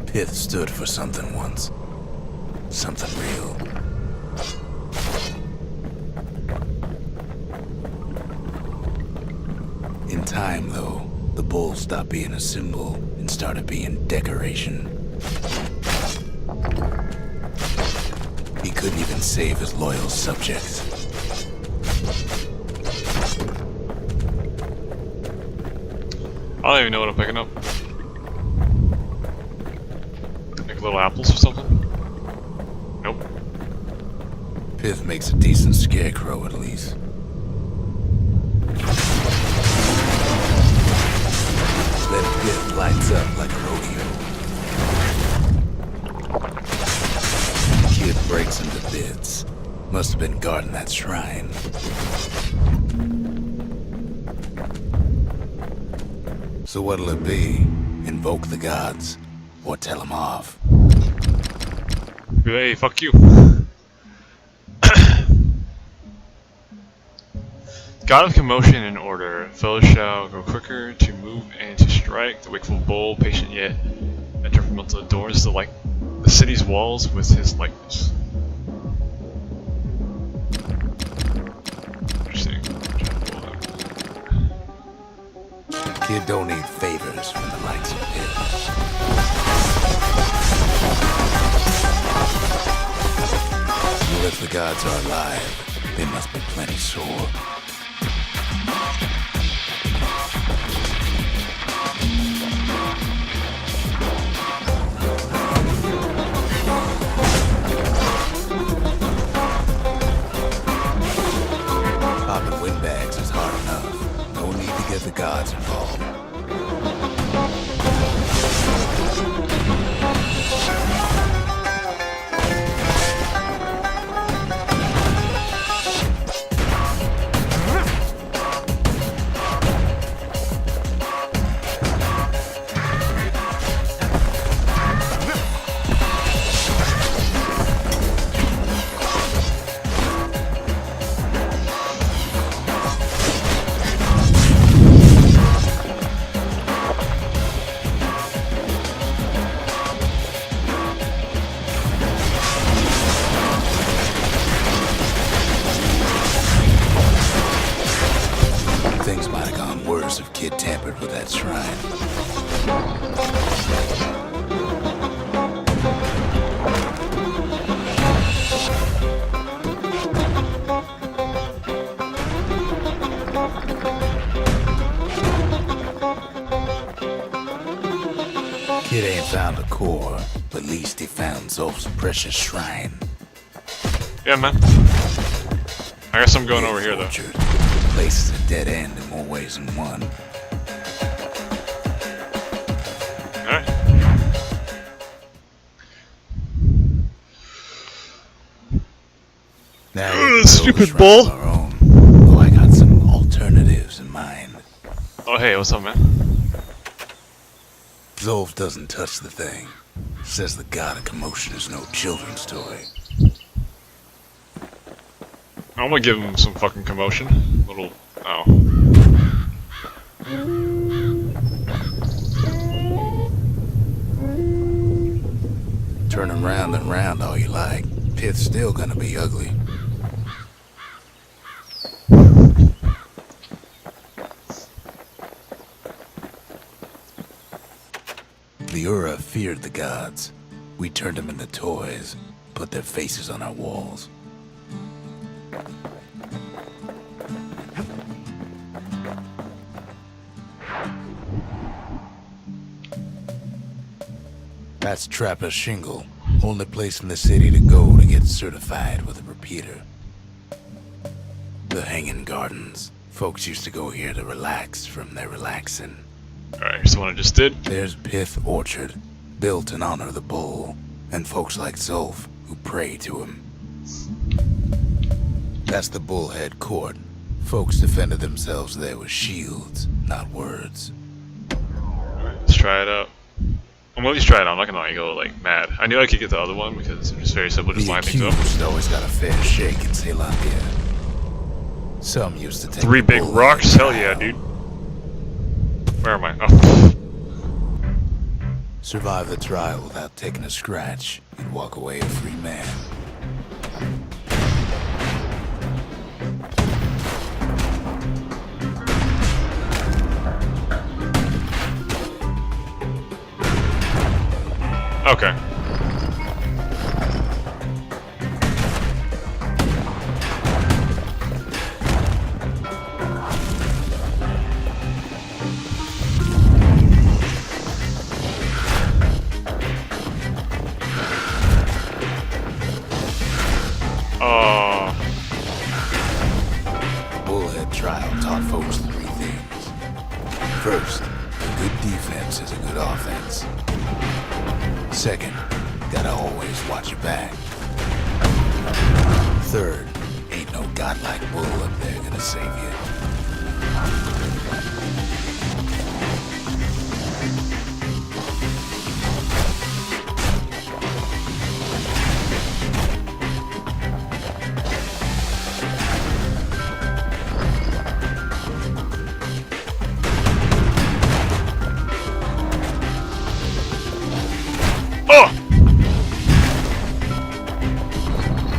Pith stood for something once. Something real. In time, though, the bull stopped being a symbol and started being decoration. He couldn't even save his loyal subjects. I don't even know what I'm picking up. Like little apples or something? Nope. Pith makes a decent scarecrow, at least. Then Pith lights up like a rodeo. Kid breaks him to bits. Must have been guarding that shrine. So what'll it be? Invoke the gods? Or tell them off? Hey, fuck you. God of commotion and order, fellows shall go quicker to move and to strike. The wakeful bull, patient yet temperamental, adorns the city's walls with his likeness. Interesting. Kid don't need favors from the likes of Pith. Well, if the gods are alive, they must be plenty sore. Popping windbags is hard enough. No need to get the gods involved. that shrine. Kid ain't found a core, but at least he found Zolf's precious shrine. Yeah, man. I got some going over here, though. Orchard. Place is a dead end in more ways than one. Alright. Now we can build a Stupid shrine bull. of our own. Though I got some alternatives in mind. Oh, hey, what's up, man? Zolf doesn't touch the thing. Says the god of commotion is no children's toy. I'm gonna give him some fucking commotion. Little. Oh. Turn him round and round all you like. Pith's still gonna be ugly. The Ura feared the gods. We turned them into toys, put their faces on our walls. That's Trapper's Shingle, only place in the city to go to get certified with a repeater. The Hanging Gardens. Folks used to go here to relax from their relaxing. Alright, here's the one I just did. There's Pith Orchard, built in honor of the bull, and folks like Zolf who pray to him. That's the Bullhead Court. Folks defended themselves there with shields, not words. Alright, let's try it out. I'm gonna at least try it out. I'm not gonna go like mad. I knew I could get the other one because it's very simple, just The line things up. accused always got a fair shake in Zealandia. Some used to take 3 the big bull rocks? head Hell yeah, trial. dude. Where am I? Oh. Survive the trial without taking a scratch, you'd walk away a free man. Okay. Bullhead trial taught folks 3 things. First, a good defense is a good offense. Second, gotta always watch your back. Third, ain't no godlike bull up there gonna save you. Oh!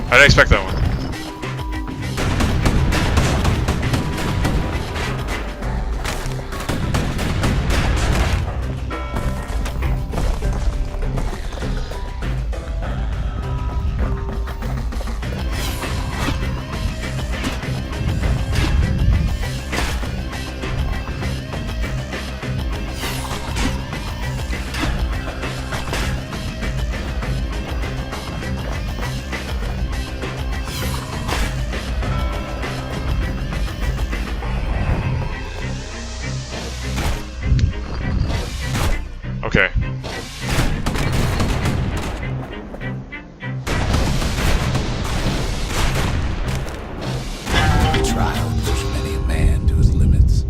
I didn't expect that one. Okay. The trial pushed many a man to his limits.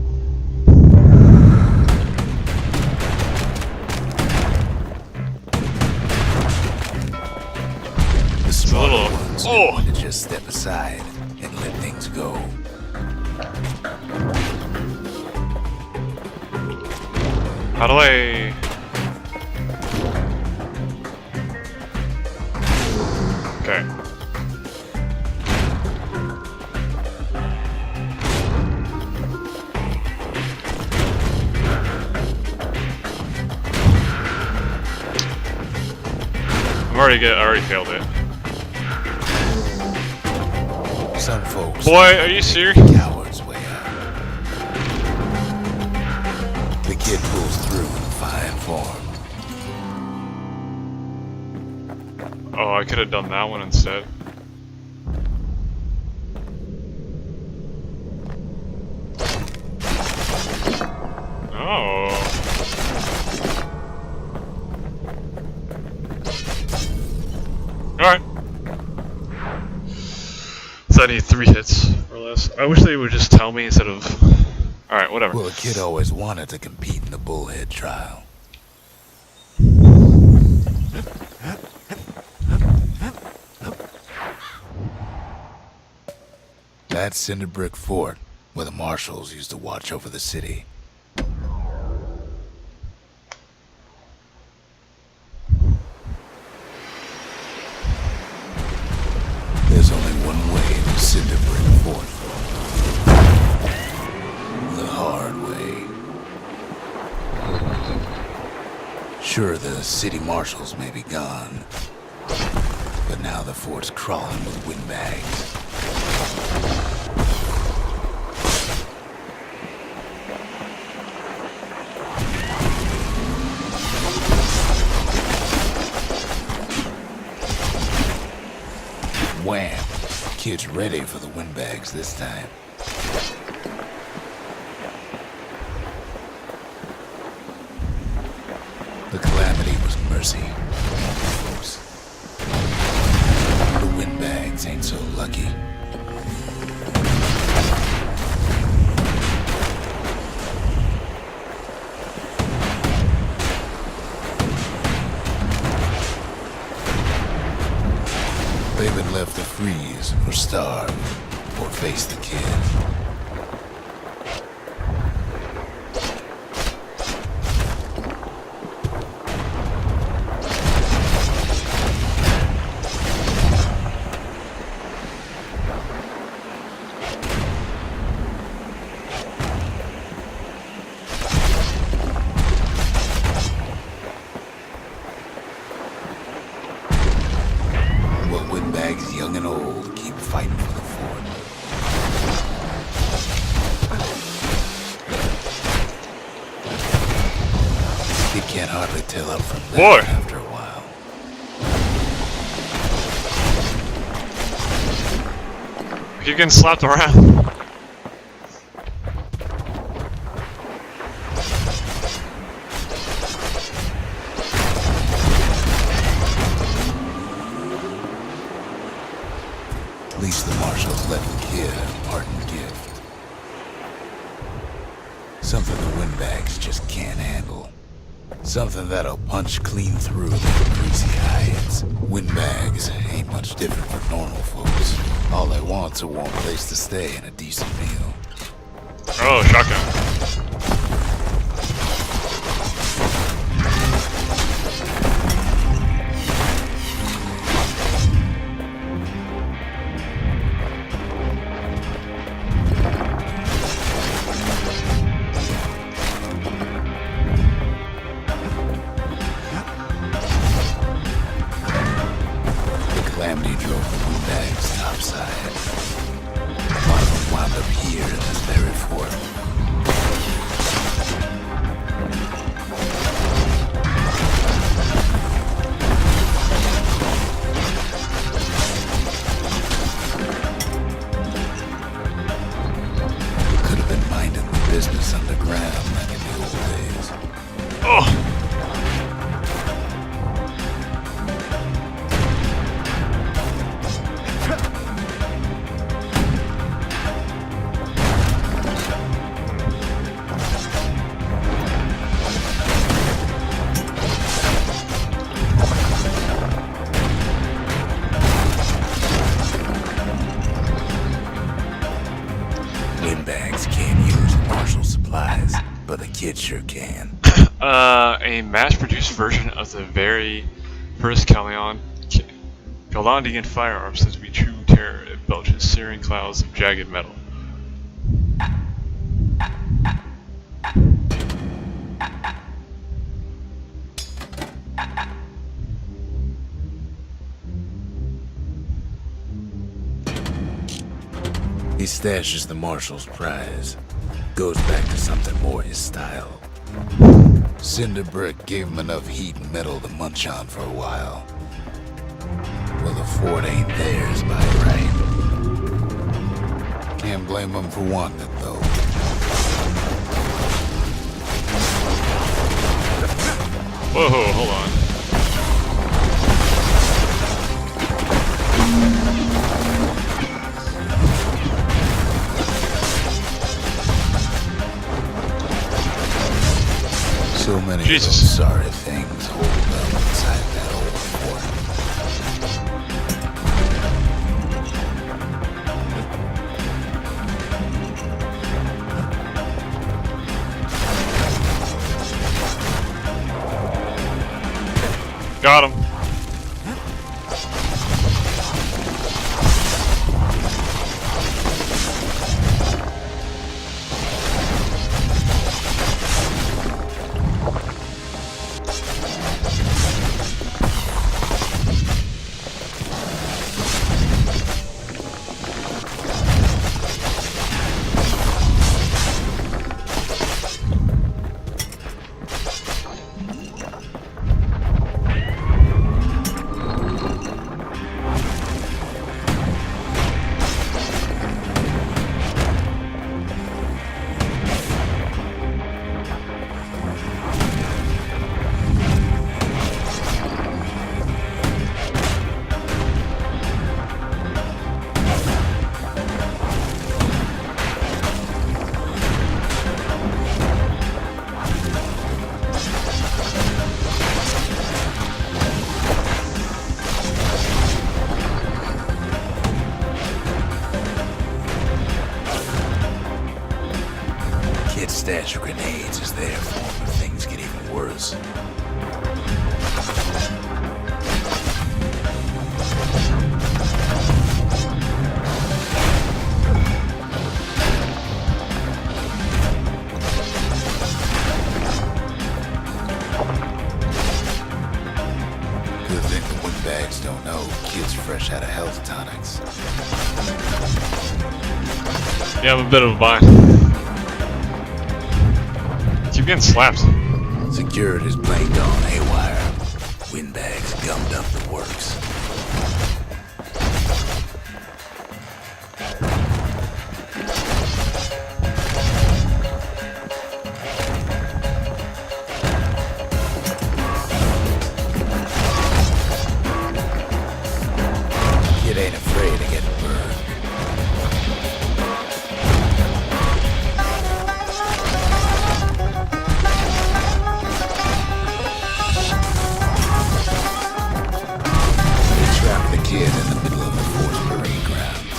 The smaller little- ones oh! wanted to just step aside and let things go. How do I... Okay. I already failed it. Some folks. Boy, are you serious? Cowards way out. The kid pulls through in fine form. Oh, I could have done that one instead. Oh. Alright. So I need 3 hits or less. I wish they would just tell me instead of... Alright, whatever. Well, the kid always wanted to compete in the bullhead trial. That's Cinder Brick Fort, where the marshals used to watch over the city. There's only one way to Cinder Brick Fort. The hard way. Sure, the city marshals may be gone, but now the fort's crawling with windbags. Wham! Kid's ready for the windbags this time. The calamity was mercy. Folks. The windbags ain't so lucky. They've been left to freeze or starve or face the kid. Windbags, young and old, keep fighting for the fort. You can't hardly tell up from that after a while. I keep getting slapped around. At least the marshals left the kid a parting gift. Something the windbags just can't handle. Something that'll punch clean through their greasy hides. Windbags ain't much different from normal folks. All they want's a warm place to stay and a decent meal. Oh, shotgun. Calamity drove the windbags topside. One of them wound up here in this very fort. Could have been minding the business underground like in the old days. Oh! Windbags can't use marshal supplies, but the kid sure can. A mass-produced version of the very first Calondian firearm says to be true terror. It belches searing clouds of jagged metal. He stashes the marshal's prize. Goes back to something more his style. Cinder Brick gave him enough heat and metal to munch on for a while. Well, the fort ain't theirs by right. Can't blame him for wanting it, though. Whoa, hold on. So many Jesus. of those sorry things hold up inside that old fort. Got him. Kid's stash of grenades is there for him if things get even worse. Good thing the windbags don't know Kid's fresh out of health tonics. Yeah, I'm a bit of a bind. Keep getting slapped. Security's blamed on haywire. Windbags gummed up the works. Kid ain't afraid of getting burned. Kid in the middle of the force parade grounds.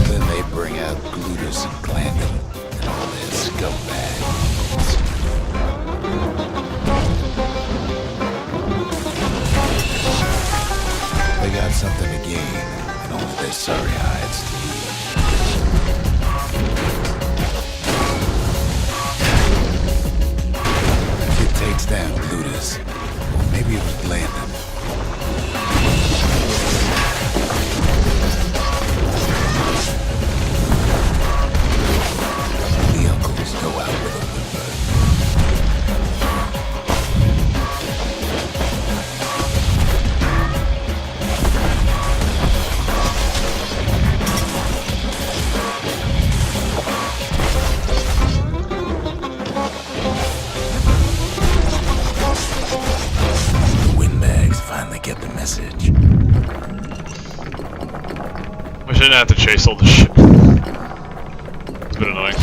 Then they bring out Glutus and Glandon and all their scumbags. They got something to gain, and only their sorry hides to lose. Kid takes down Glutus, or maybe it was Glandon. The uncles go out with a whimper. Get the message. I shouldn't have to chase all this shit. It's a bit annoying.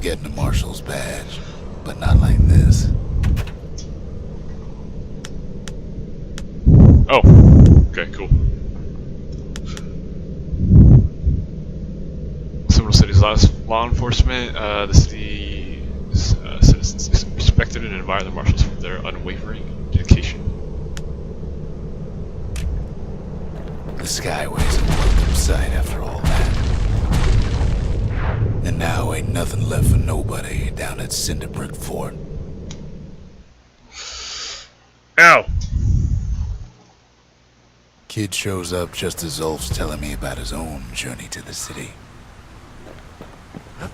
getting a marshal's badge, but not like this. Oh, okay, cool. Several cities lost law enforcement. The city's citizens respected and admired the marshals for their unwavering dedication. The Skyway's a welcome sight after all that. And now ain't nothing left for nobody down at Cinderbrick Fort. Ow! Kid shows up just as Zulf's telling me about his own journey to the city. The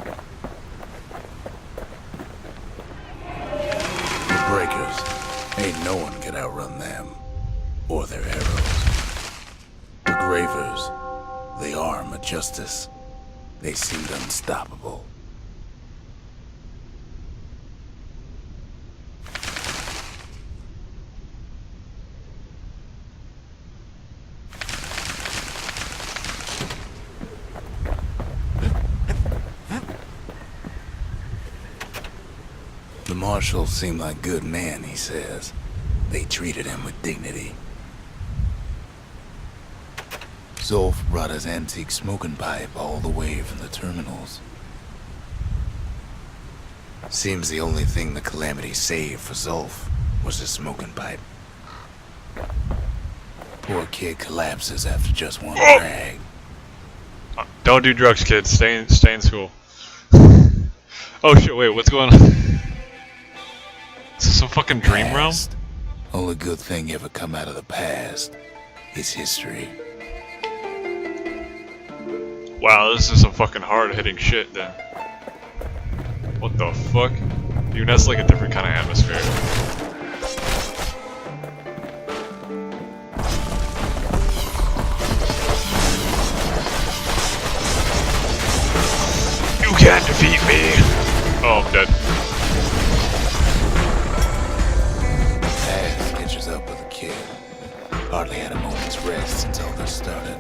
Breakers, ain't no one can outrun them, or their arrows. The Gravers, the arm of justice. They seemed unstoppable. The marshals seemed like good men, he says. They treated him with dignity. Zulf brought his antique smoking pipe all the way from the terminals. Seems the only thing the Calamity saved for Zulf was his smoking pipe. Poor kid collapses after just one drag. Don't do drugs, kids. Stay in school. Oh shit! Wait, what's going on? Is this some fucking dream realm? Past. Only good thing ever come out of the past is history. Wow, this is some fucking hard-hitting shit then. What the fuck? Dude, that's like a different kind of atmosphere. You can't defeat me! Oh, I'm dead. Past catches up with the kid. Hardly had a moment's rest since all this started.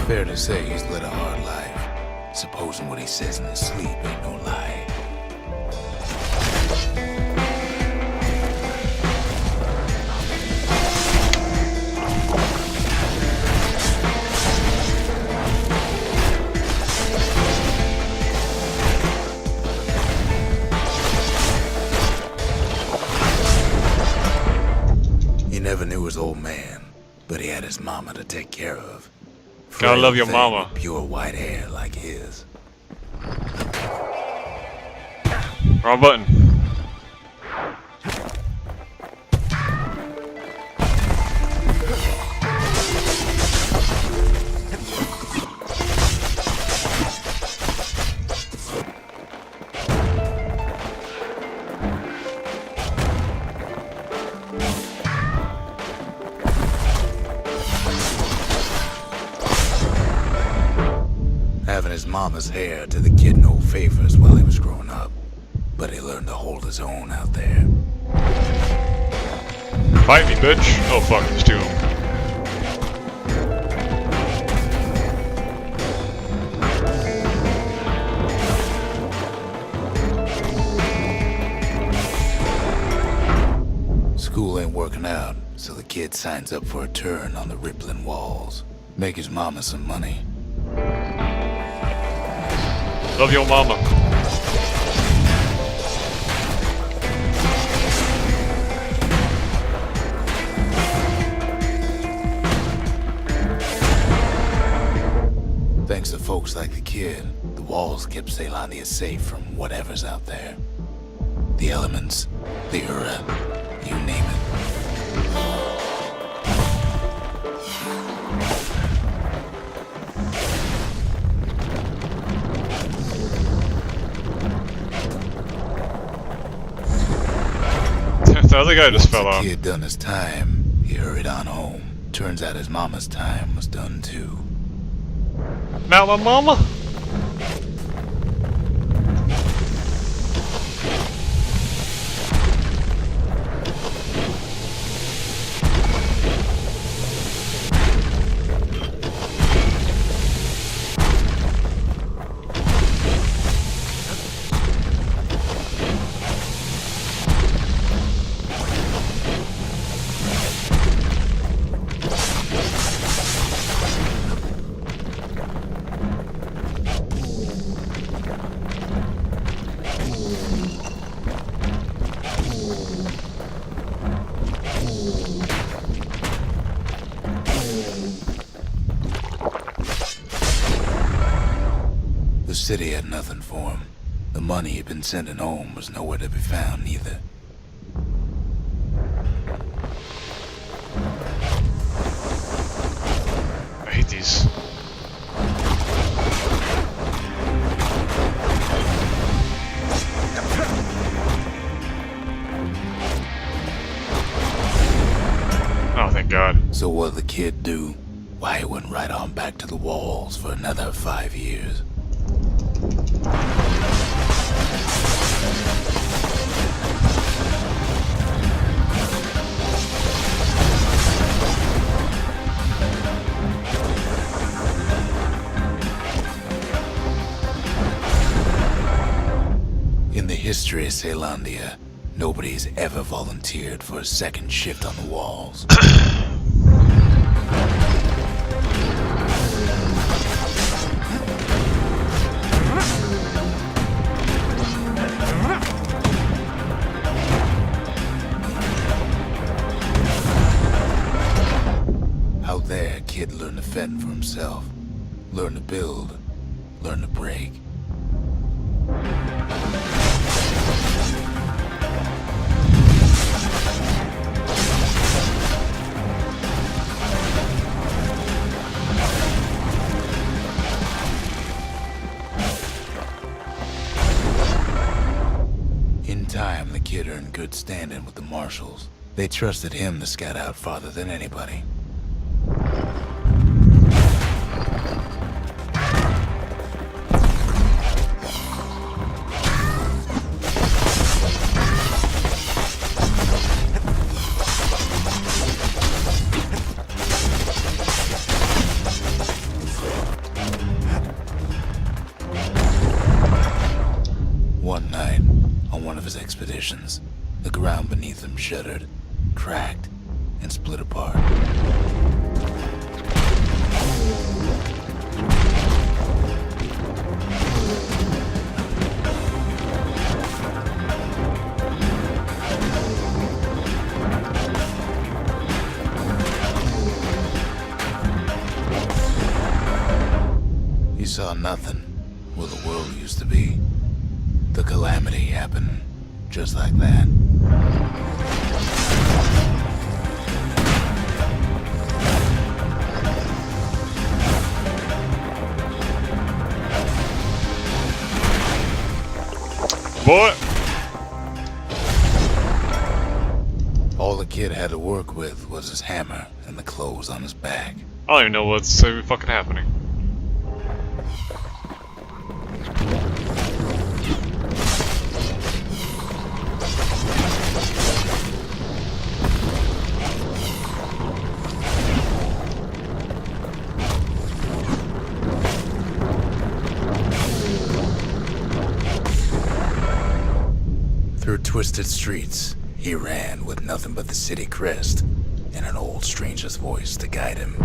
Fair to say he's led a hard life. Supposing what he says in his sleep ain't no lie. He never knew his old man, but he had his mama to take care of. Gotta love your Thing mama. with pure white hair like his. Wrong button. Having his mama's hair did the kid no favors while he was growing up, but he learned to hold his own out there. Fight me, bitch! Oh fuck, there's two of them. School ain't working out, so the kid signs up for a turn on the rippling walls. Make his mama some money. Love your mama. Thanks to folks like the kid, the walls kept Ceylania safe from whatever's out there. The elements, the Ura, you name it. The other guy just fell Once off. the kid done his time, he hurried on home. Turns out his mama's time was done too. Now my mama? city had nothing for him. The money he'd been sending home was nowhere to be found either. I hate these. Oh, thank God. So what'd the kid do? Why, he went right on back to the walls for another 5 years. In the history of Caelondia, nobody's ever volunteered for a second shift on the walls. Out there, kid learned to fend for himself, learn to build, learn to break. In time, the kid earned good standing with the marshals. They trusted him to scout out farther than anybody. One night, on one of his expeditions, the ground beneath him shuddered, cracked, and split apart. He saw nothing where the world used to be. The calamity happened just like that. Boy! All the kid had to work with was his hammer and the clothes on his back. I don't even know what's fucking happening. Through twisted streets, he ran with nothing but the city crest and an old stranger's voice to guide him.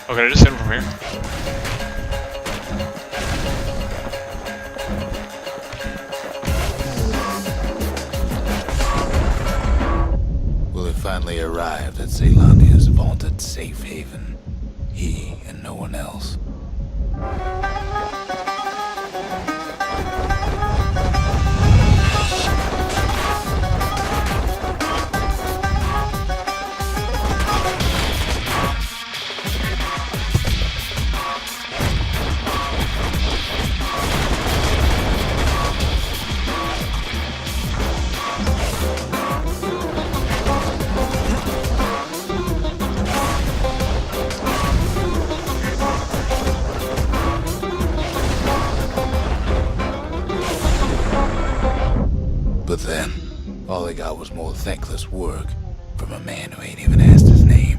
Okay, I just hit him from here. Well, he finally arrived at Caelondia's vaunted safe haven. He and no one else. more thankless work from a man who ain't even asked his name.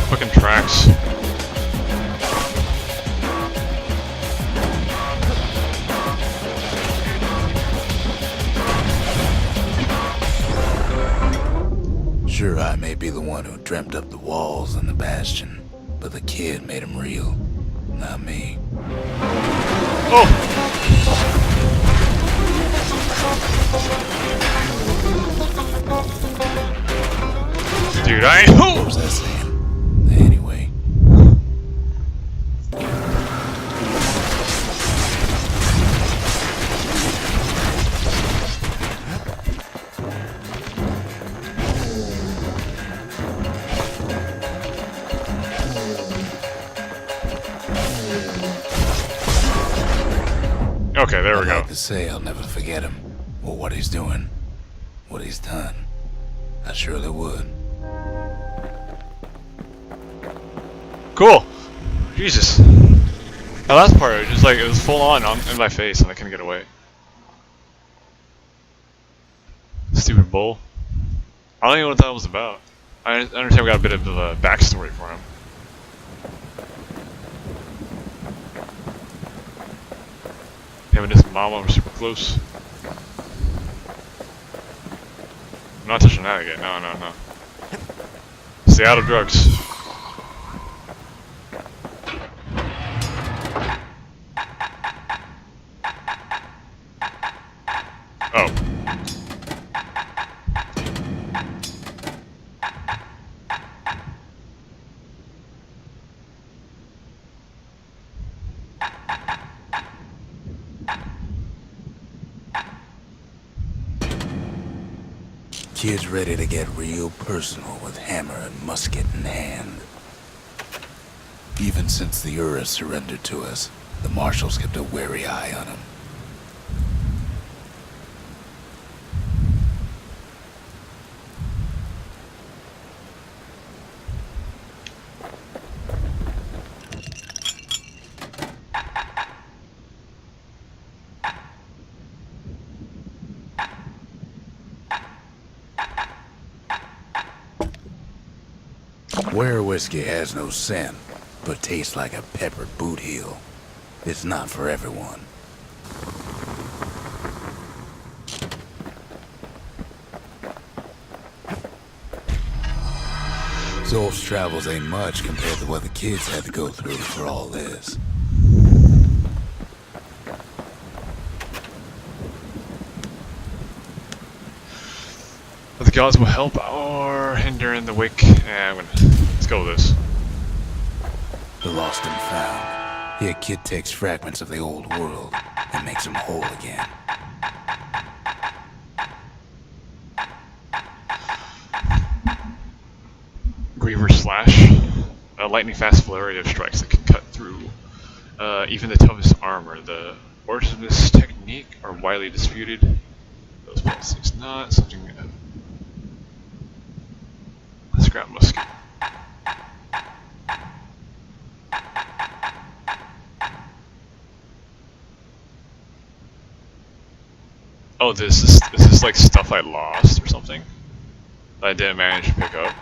Fucking tracks. Sure, I may be the one who dreamt up the walls and the Bastion, but the kid made them real, not me. Oh! Dude, I What was that saying? Anyway. Okay, there we I'd go. like to say I'll never forget him, or what he's doing, what he's done. I surely would. Cool. Jesus. That last part, it was just like, it was full on in my face and I couldn't get away. Stupid bull. I don't even know what that was about. I understand we got a bit of a backstory for him. Him and his mama were super close. I'm not touching that again. No, no, no. Stay out of drugs. Oh. Kid's ready to get real personal with hammer and musket in hand. Even since the Ura surrendered to us, the marshals kept a wary eye on him. Ware whiskey has no scent, but tastes like a peppered boot heel. It's not for everyone. Zolf's travels ain't much compared to what the kids had to go through for all this. But the gods will help or hinder in the wake. Let's go with this. The lost and found. Here, kid takes fragments of the old world and makes them whole again. Griever slash. A lightning fast flurry of strikes that can cut through even the toughest armor. The origins of this technique are widely disputed. Those policies not something. Scrap musket. Oh, is this like stuff I lost or something that I didn't manage to pick up?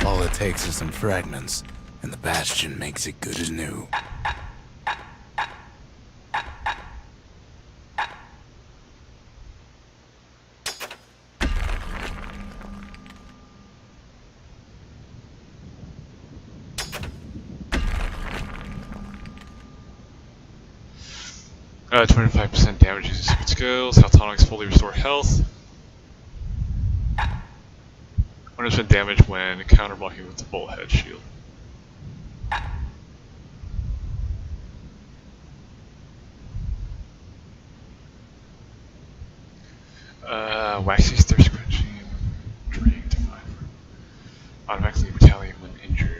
All it takes is some fragments, and the Bastion makes it good as new. 25% damage using secret skills. Haltonics fully restore health. 100% damage when counter-blocking with the bullhead shield. Waxy's thirst quenching. Drink to 5. Automatically retaliate when injured.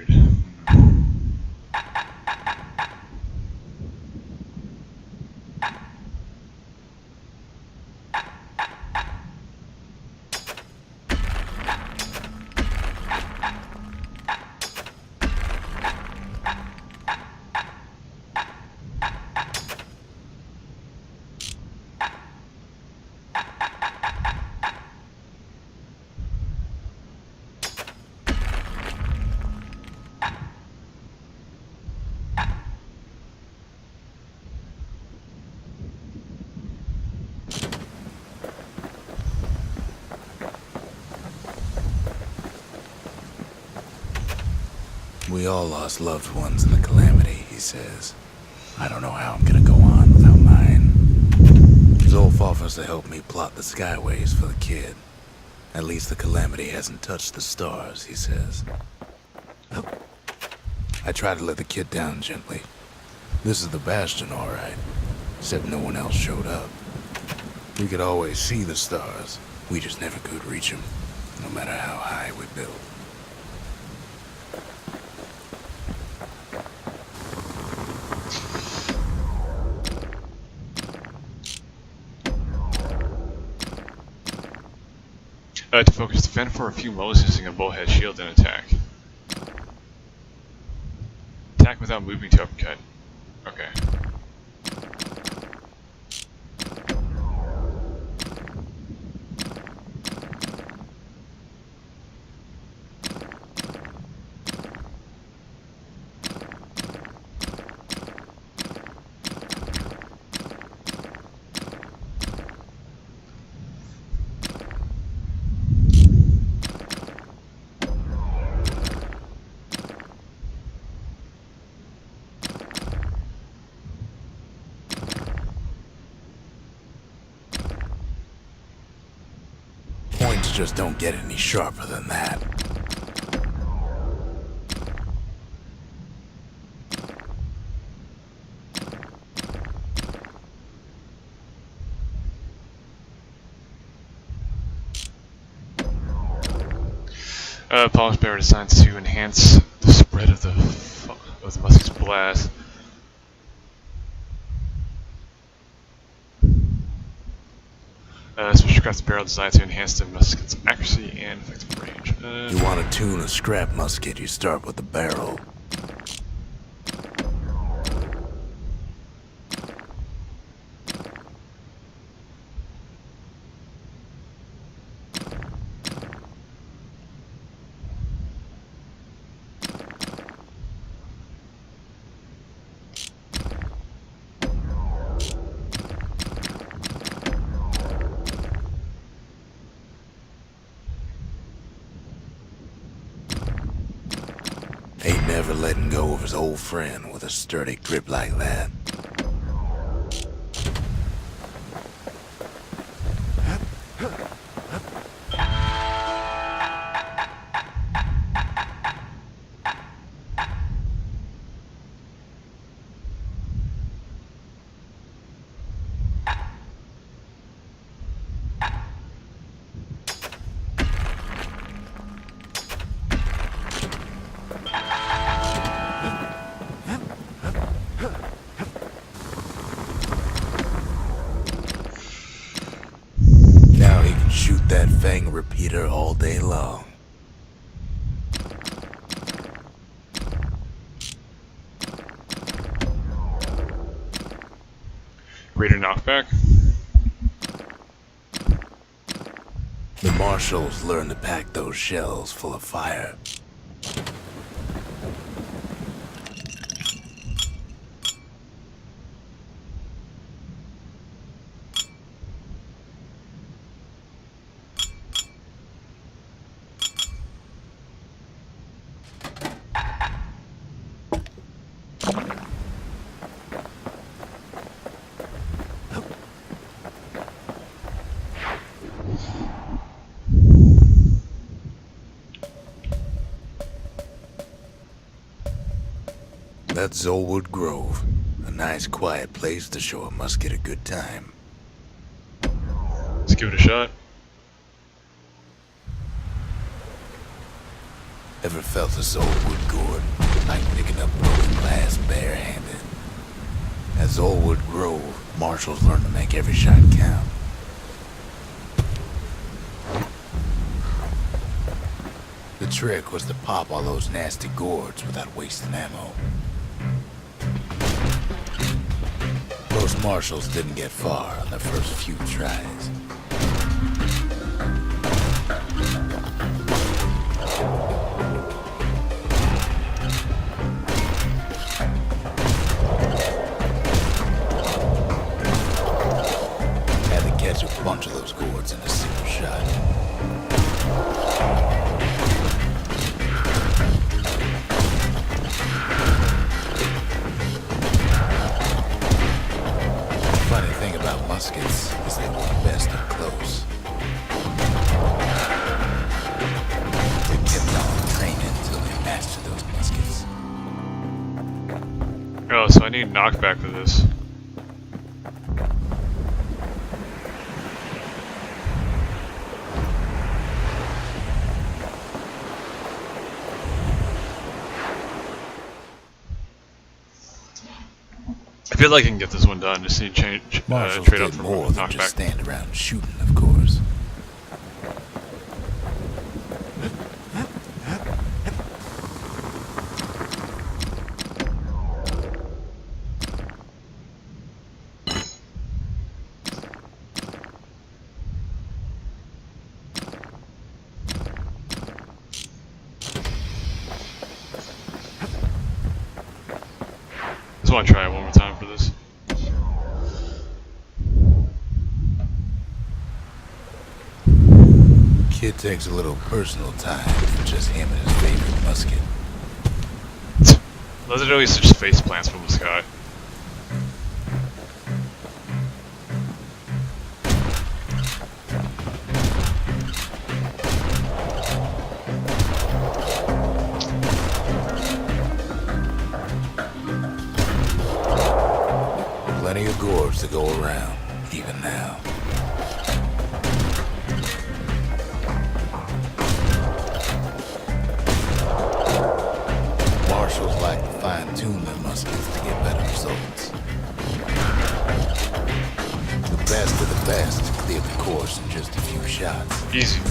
We all lost loved ones in the calamity, he says. I don't know how I'm gonna go on without mine. Zolf offers to help me plot the skyways for the kid. At least the calamity hasn't touched the stars, he says. I try to let the kid down gently. This is the Bastion, all right. Except no one else showed up. We could always see the stars. We just never could reach them, no matter how high we built. To focus, defend for a few moments using a bullhead shield and attack. Attack without moving to uppercut. Okay. Points just don't get any sharper than that. Polished barrel designed to enhance the spread of the musket's blast. Special crafted barrel designed to enhance the musket's accuracy and effective range. You want to tune a scrap musket, you start with the barrel. Ain't never letting go of his old friend with a sturdy grip like that. Now he can shoot that fang repeater all day long. Raider knockback. The marshals learn to pack those shells full of fire. That's Zolwood Grove. A nice, quiet place to show a musket a good time. Let's give it a shot. Ever felt a Zolwood gourd? Like picking up broken glass barehanded. At Zolwood Grove, marshals learn to make every shot count. The trick was to pop all those nasty gourds without wasting ammo. Most marshals didn't get far on their first few tries. Had to catch a bunch of those gourds in a single shot. Funny thing about muskets is they work best up close. They kept on training until they mastered those muskets. Oh, so I need knockback for this. I feel like I can get this one done. Just need to change, Marshals trade out did for more than knockback. just stand around shooting, of course. Just want to try it one more time for this. Kid takes a little personal time for just him and his favorite musket. Those are always just face plants from the sky. Plenty of gourds to go around, even now. Marshals like to fine-tune their muskets to get better results. The best of the best cleared the course in just a few shots. Easy.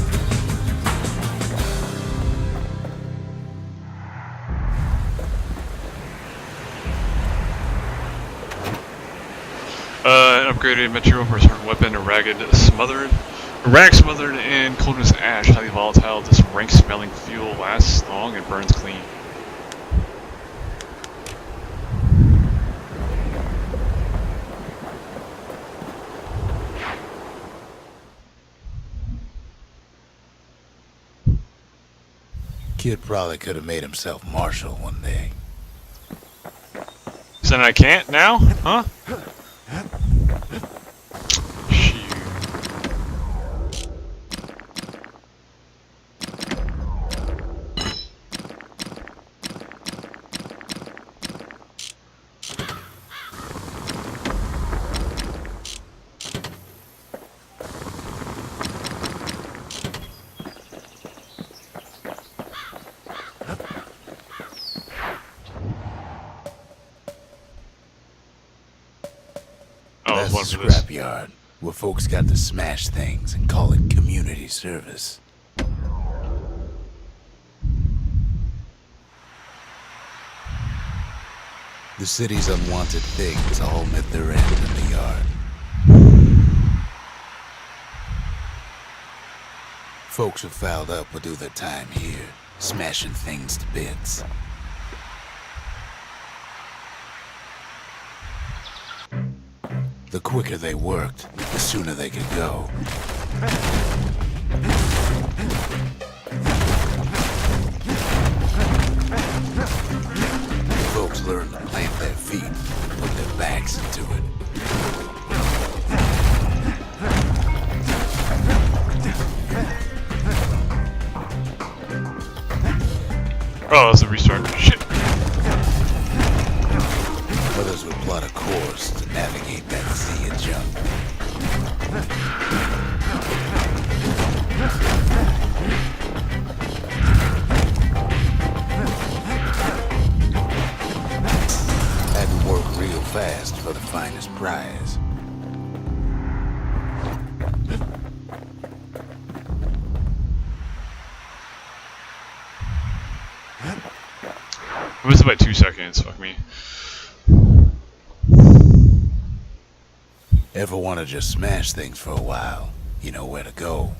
An upgraded material for a certain weapon, a rag smothered in coldness ash, highly volatile. This rank-smelling fuel lasts long and burns clean. Kid probably could have made himself marshal one day. So I can't now? Huh? Shoot. Oh, That's one a for this. scrapyard, where folks got to smash things and call it community service. The city's unwanted things all met their end in the yard. Folks who fouled up would do their time here, smashing things to bits. The quicker they worked, the sooner they could go. Folks learned to plant their feet and put their backs into it. Oh, that's a restart. Shit. plot a course to navigate that sea of junk. Had to work real fast for the finest prize. It was about 2 seconds, fuck me. Ever want to just smash things for a while? You know where to go.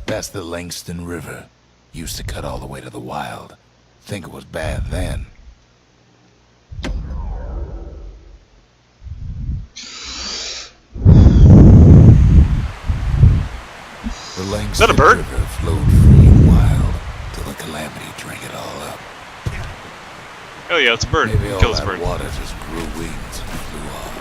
That's the Langston River. Used to cut all the way to the wild. Think it was bad then. The Langston Is that a bird? River flowed free and wild till the calamity drank it all up. Hell yeah, it's a bird. Maybe all Kill this that bird. water just grew wings and flew off.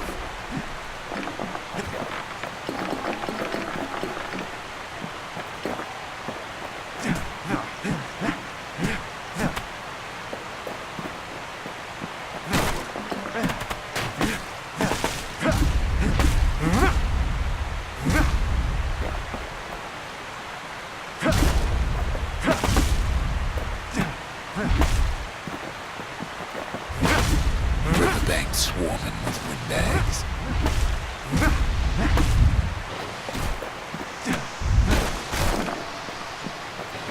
Riverbank swarming with windbags.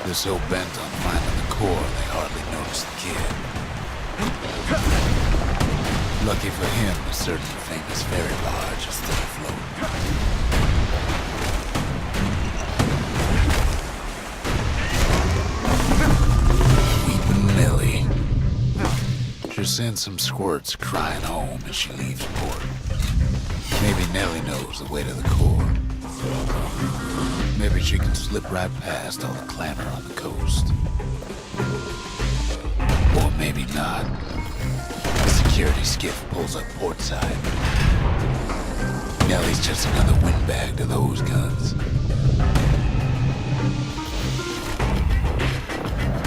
They're so bent on finding the core, they hardly notice the kid. Lucky for him, a certain famous ferry barge is still afloat. Weeping Nellie. She sends some squirts crying home as she leaves port. Maybe Nellie knows the way to the core. Maybe she can slip right past all the clamor on the coast. Or maybe not. The security skiff pulls up portside. Nellie's just another windbag to those guns.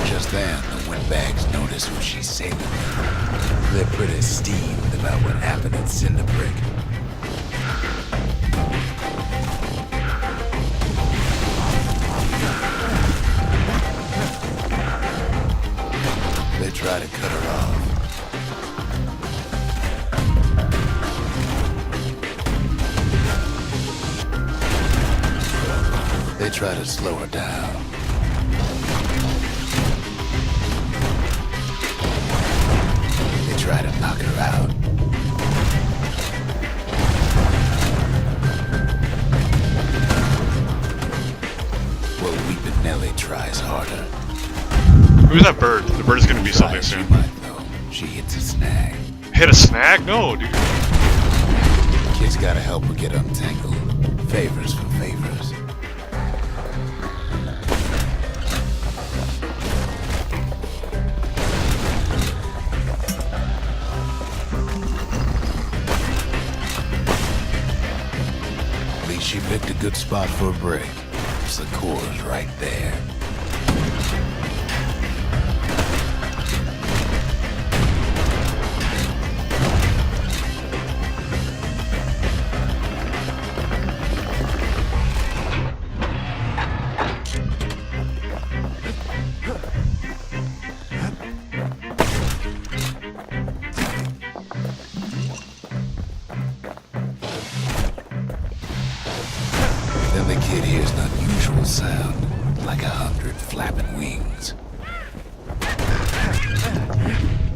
Just then, the windbags notice who she's sailing with. They're pretty steamed about what happened at Cinderbrick. They try to cut her off. They try to slow her down. They try to knock her out. Well, Weeping Nellie tries harder. Who's that bird? The bird is gonna be something Tries, soon. She might, though. She hits a snag. Hit a snag? No, dude. Kid's gotta help her get untangled. Favors for favors. At least she picked a good spot for a break. The core's right there. Then the kid hears an unusual sound, like 100 flapping wings.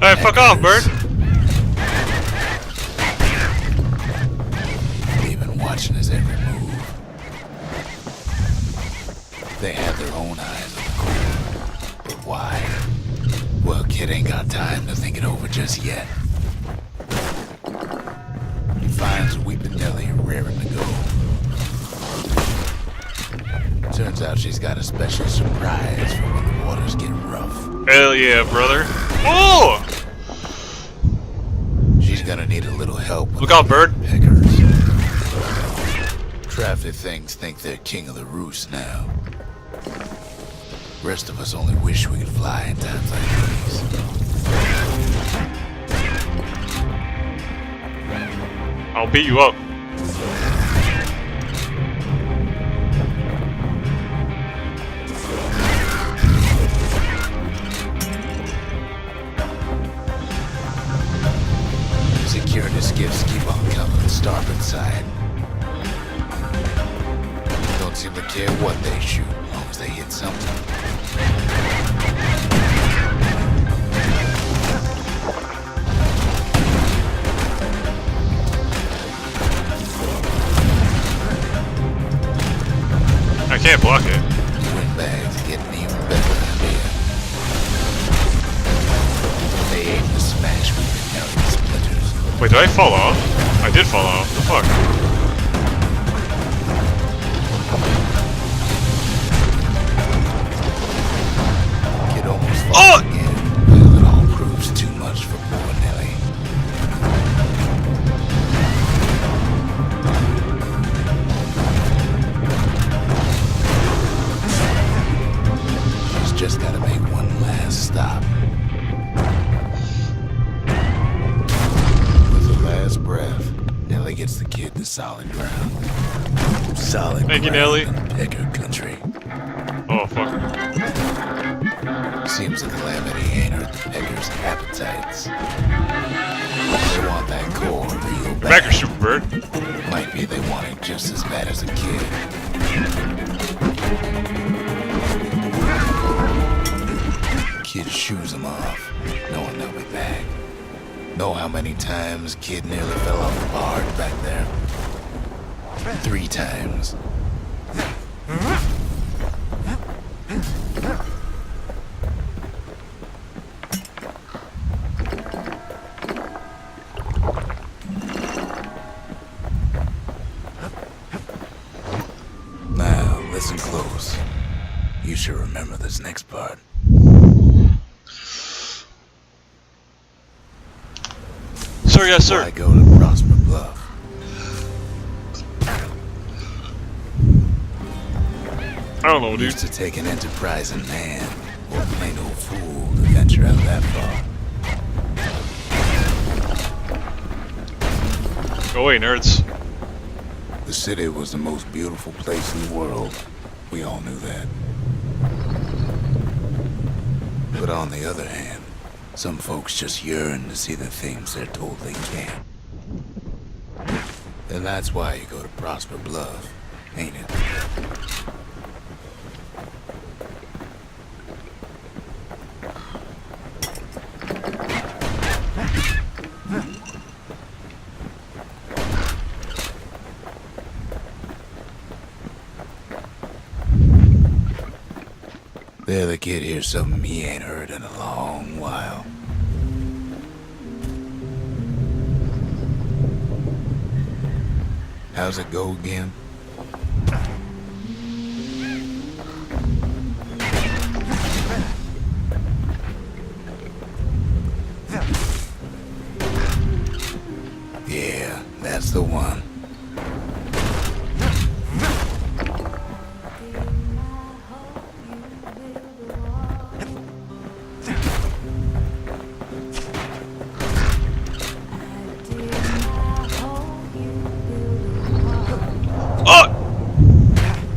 Hey, fuck off, bird! They've been watching his every move. They have their own eyes on the core. But why? Well, kid ain't got time to think it over just yet. He finds Weeping Nellie raring to go. Turns out she's got a special surprise for when the waters get rough. Hell yeah, brother. Oh! She's gonna need a little help with Look out, bird. peckers. Traffic things think they're king of the roost now. Rest of us only wish we could fly in times like these. I'll beat you up. Security skiffs keep on coming the starboard side. Don't seem to care what they shoot, as long as they hit something. I can't block it. Windbags getting even better than me. They aim to smash me out in splinters. Wait, did I fall off? I did fall off. The fuck? Kid almost falls again. Well, it all proves too much for poor Nelly. She's just gotta make one last stop. With her last breath, Nelly gets the kid to solid ground. Solid Thank you, ground Nelly. in Pecker country. Oh, fuck. Seems the calamity ain't hurt the Peckers' appetites. They want that core real bad. Back your super bird. Might be they want it just as bad as a kid. Kid shoos him off, knowing they'll be back. Know how many times Kid nearly fell off the barge back there? 3 times. Now, listen close. You should remember this next part. Sir, yes, sir. I go to Prosper Bluff. I don't know, dude. Used to take an enterprising man or a plain old fool to venture out that far. Go away, nerds. The city was the most beautiful place in the world. We all knew that. But on the other hand, some folks just yearn to see the things they're told they can't. And that's why you go to Prosper Bluff, ain't it? There, the kid hears something he ain't heard in a long while. How's it go again? Yeah, that's the one.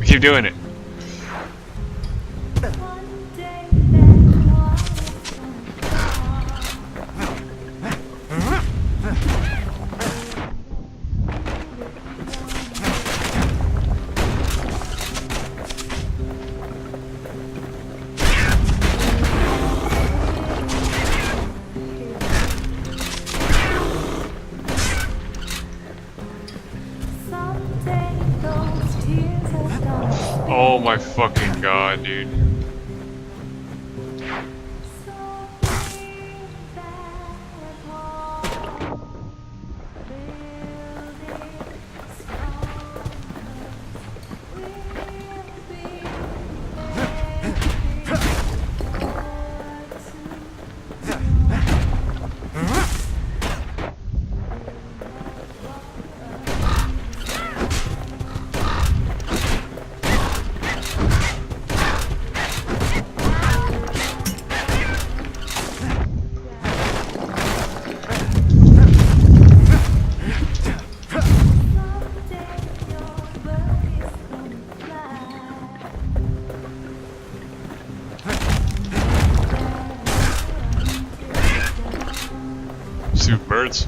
Keep doing it. Oh my fucking god, dude. nerds.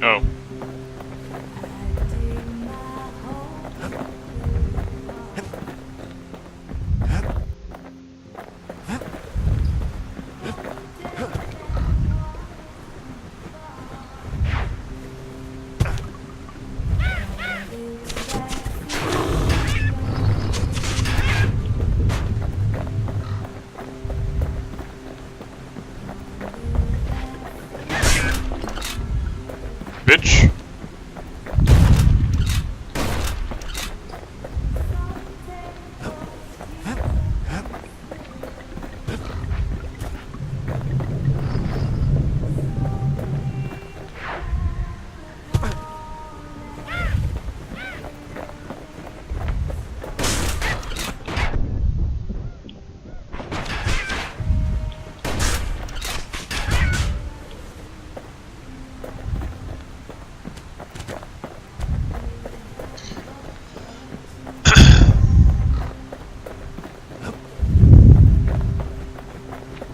Oh. Bitch.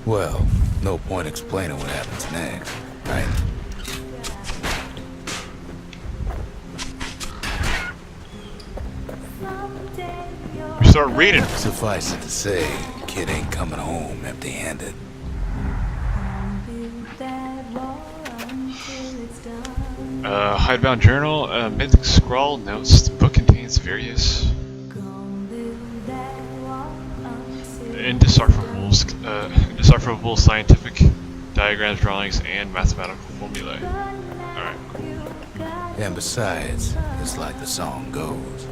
Well, no point explaining what happens next, right? We start reading. Suffice it to say, kid ain't coming home empty-handed. Hidebound journal. Mythic scrawl notes. The book contains various indecipherable scientific diagrams, drawings, and mathematical formulae. Alright, cool. And besides, it's like the song goes.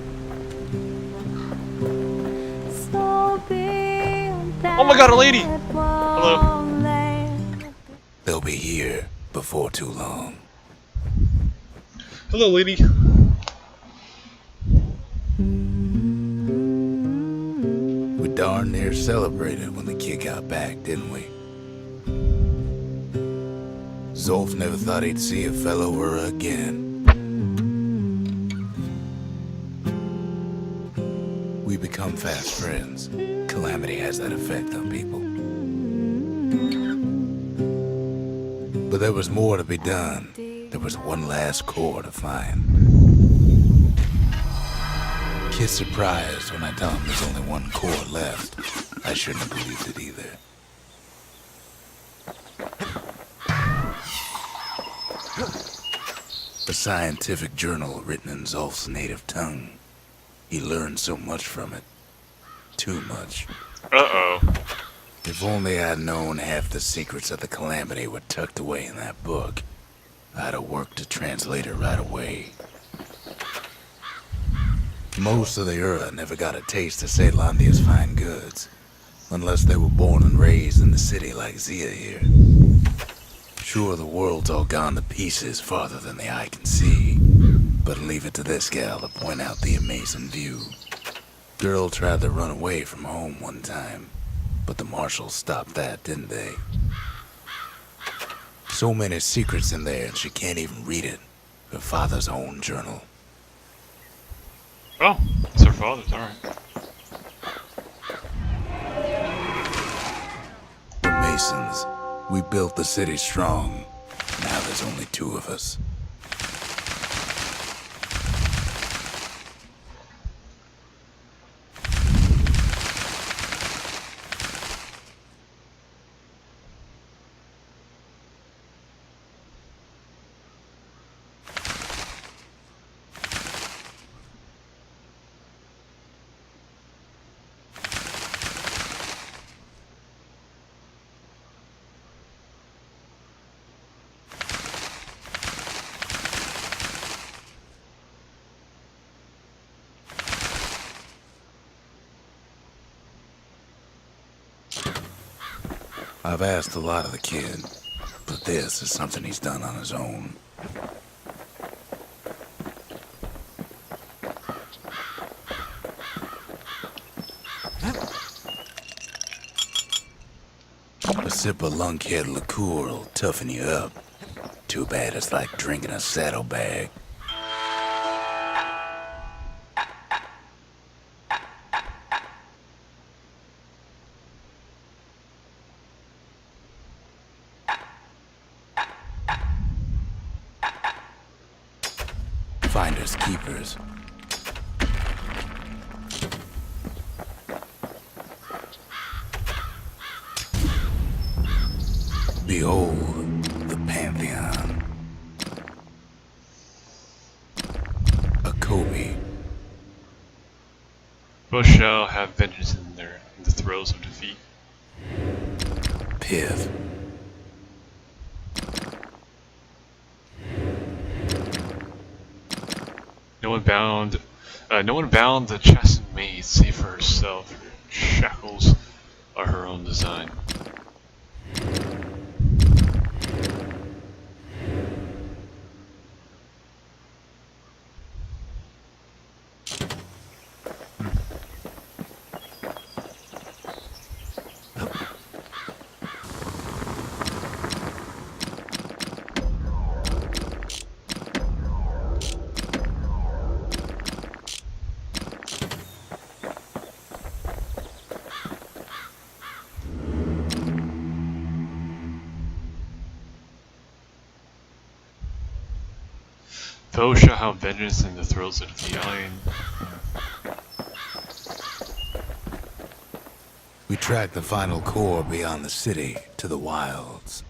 Oh my god, a lady! Hello. They'll be here before too long. Hello, lady. We darn near celebrated when the kid got back, didn't we? Zolf never thought he'd see a fellow or again. We become fast friends. Calamity has that effect on people. But there was more to be done. There was one last core to find. Kid's surprised when I tell him there's only one core left. I shouldn't have believed it either. A scientific journal written in Zolf's native tongue. He learned so much from it. Too much. Uh-oh. If only I'd known half the secrets of the Calamity were tucked away in that book, I'd have worked to translate it right away. Most of the Ura never got a taste of Ceylondia's fine goods, unless they were born and raised in the city like Zia here. Sure, the world's all gone to pieces farther than the eye can see, but leave it to this gal to point out the amazing view. Girl tried to run away from home one time, but the marshals stopped that, didn't they? So many secrets in there, and she can't even read it. Her father's own journal. Oh, it's her father's, alright. The Masons, we built the city strong. Now there's only two of us. I've asked a lot of the kid, but this is something he's done on his own. A sip of lunkhead liqueur will toughen you up. Too bad it's like drinking a saddlebag. Finders keepers. Behold the Pantheon. A Kobe. Both shall have vengeance in the throes of defeat. Pith. No one bound the chastened maid save for herself. Her shackles are her own design. Foe shall have vengeance in the throes of the iron. We tracked the final core beyond the city to the wilds.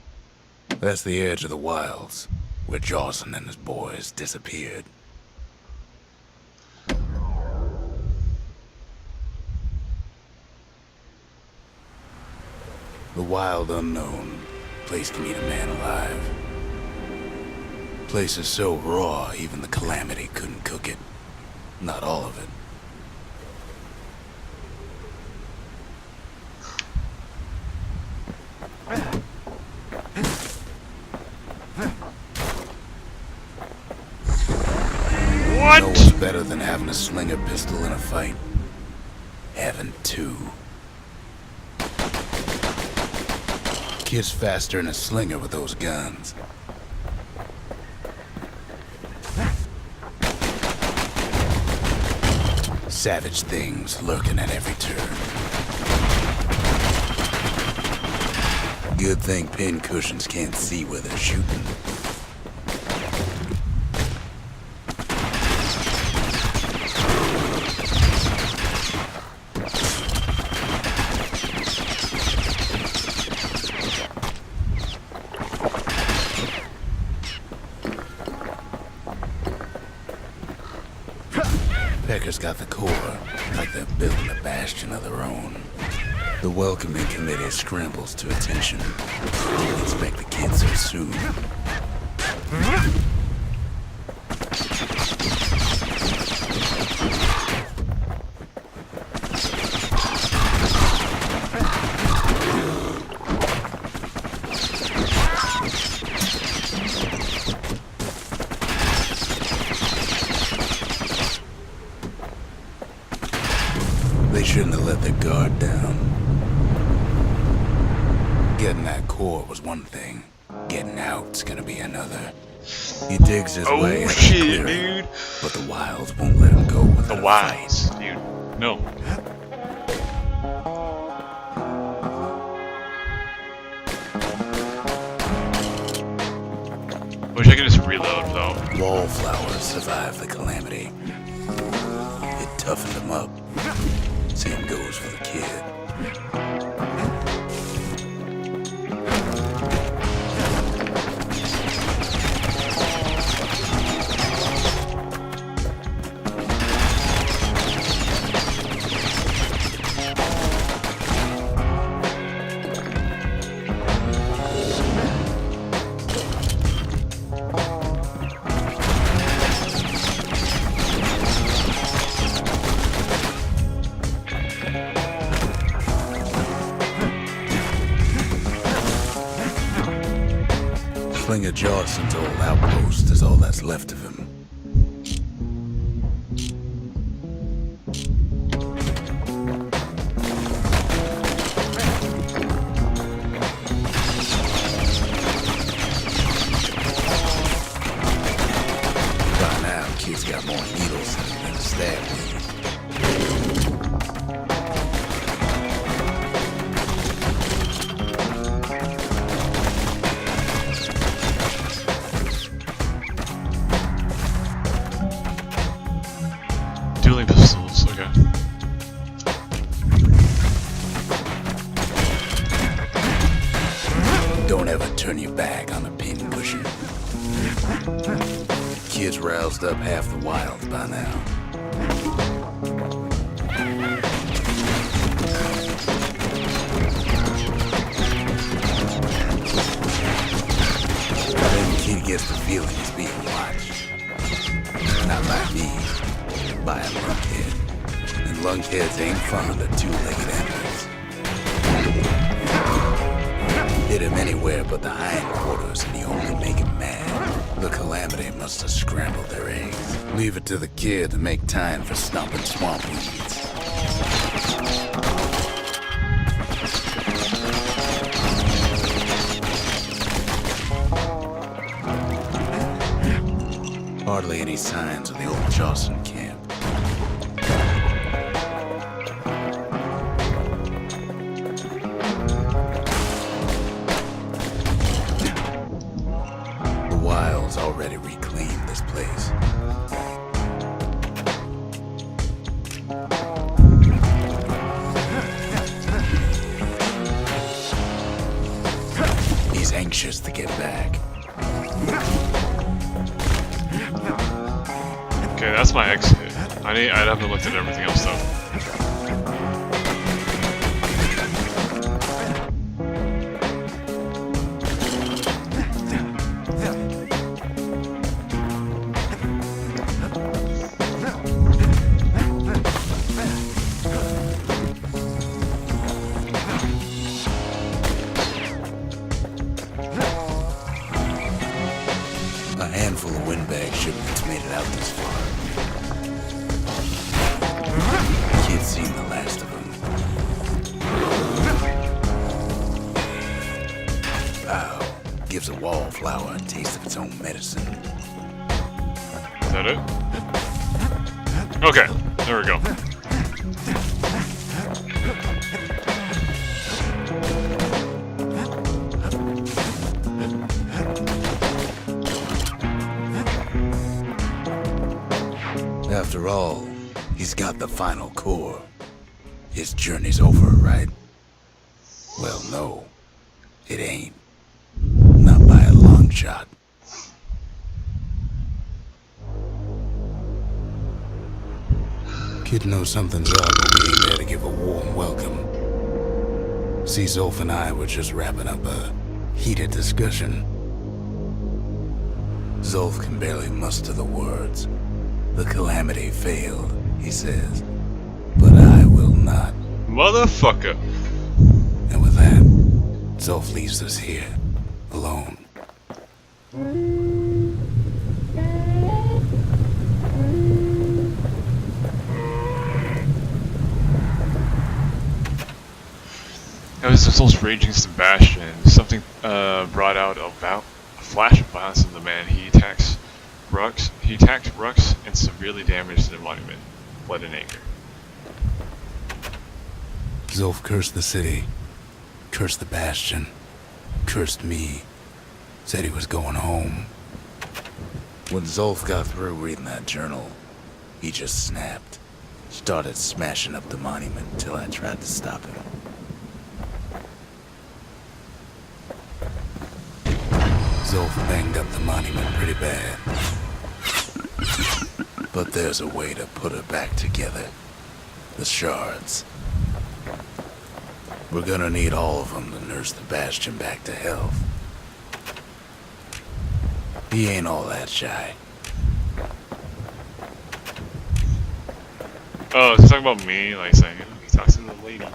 That's the edge of the wilds, where Jawson and his boys disappeared. The wild unknown, place to meet a man alive. Place is so raw, even the Calamity couldn't cook it. Not all of it. What? You know what's better than having a slinger pistol in a fight? Having two. Kid's faster than a slinger with those guns. Savage things lurking at every turn. Good thing pin cushions can't see where they're shooting. Pecker's got the core, like they're building a bastion of their own. The welcoming committee scrambles to attention. Didn't expect the kid so soon. They shouldn't have let their guard down. Getting that core was one thing. Getting out's gonna be another. He digs his way Oh out of the shit, clearing, dude. but the wilds won't let him go without The a fight. wilds, dude. No. Wish I could just reload though. Wallflowers survived the Calamity. It toughened him up. Same goes for the kid. Klinger Jawson's old outpost is all that's left of him. By now, kid's got more needles than a stab wound. Dueling pistols, okay. Don't ever turn your back on a pincushion. Kid's roused up half the wilds by now. Then kid gets the feeling he's being watched. Not by me, by a lunkhead. And lunkheads ain't fond of two-legged animals. Hit him anywhere but the hindquarters and you only make him mad. The Calamity must have scrambled their eggs. Leave it to the kid to make time for stomping swamp weeds. Hardly any signs of the old Jawson camp. The wild's already reclaimed this place. He's anxious to get back. Okay, that's my exit. I haven't looked at everything else though. A handful of windbag shipments made it out this far. Kid's seen the last of them. Wow. Gives a wallflower a taste of its own medicine. Is that it? Okay, there we go. After all, he's got the final core. His journey's over, right? Well, no. It ain't. Not by a long shot. Kid knows something's up, but we ain't there to give a warm welcome. See, Zolf and I were just wrapping up a heated discussion. Zolf can barely muster the words. The Calamity failed, he says. But I will not. Motherfucker. And with that, Zolf leaves us here, alone. As the Zolf's raging against the Bastion, something brought out about a flash of violence in the man. He attacked Rux and severely damaged the monument. Blood and anger. Zolf cursed the city, cursed the Bastion, cursed me, said he was going home. When Zolf got through reading that journal, he just snapped, started smashing up the monument until I tried to stop him. Zolf banged up the monument pretty bad. But there's a way to put it back together. The shards. We're gonna need all of them to nurse the Bastion back to health. He ain't all that shy. Oh, he's talking about me, like saying, oh, he talks to the lady.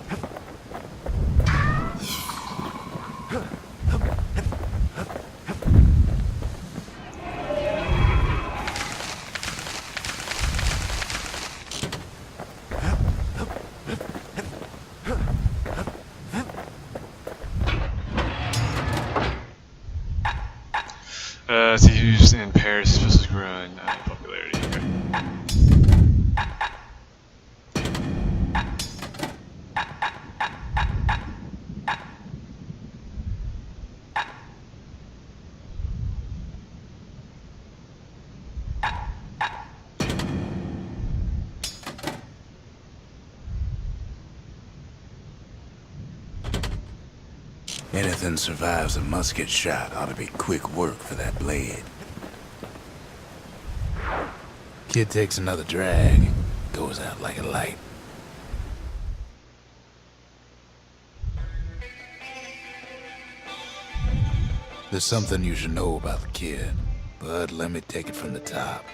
Issues in Paris, supposed to grow in popularity. Okay. Anything survives a musket shot ought to be quick work for that blade. Kid takes another drag, goes out like a light. There's something you should know about the kid, but let me take it from the top.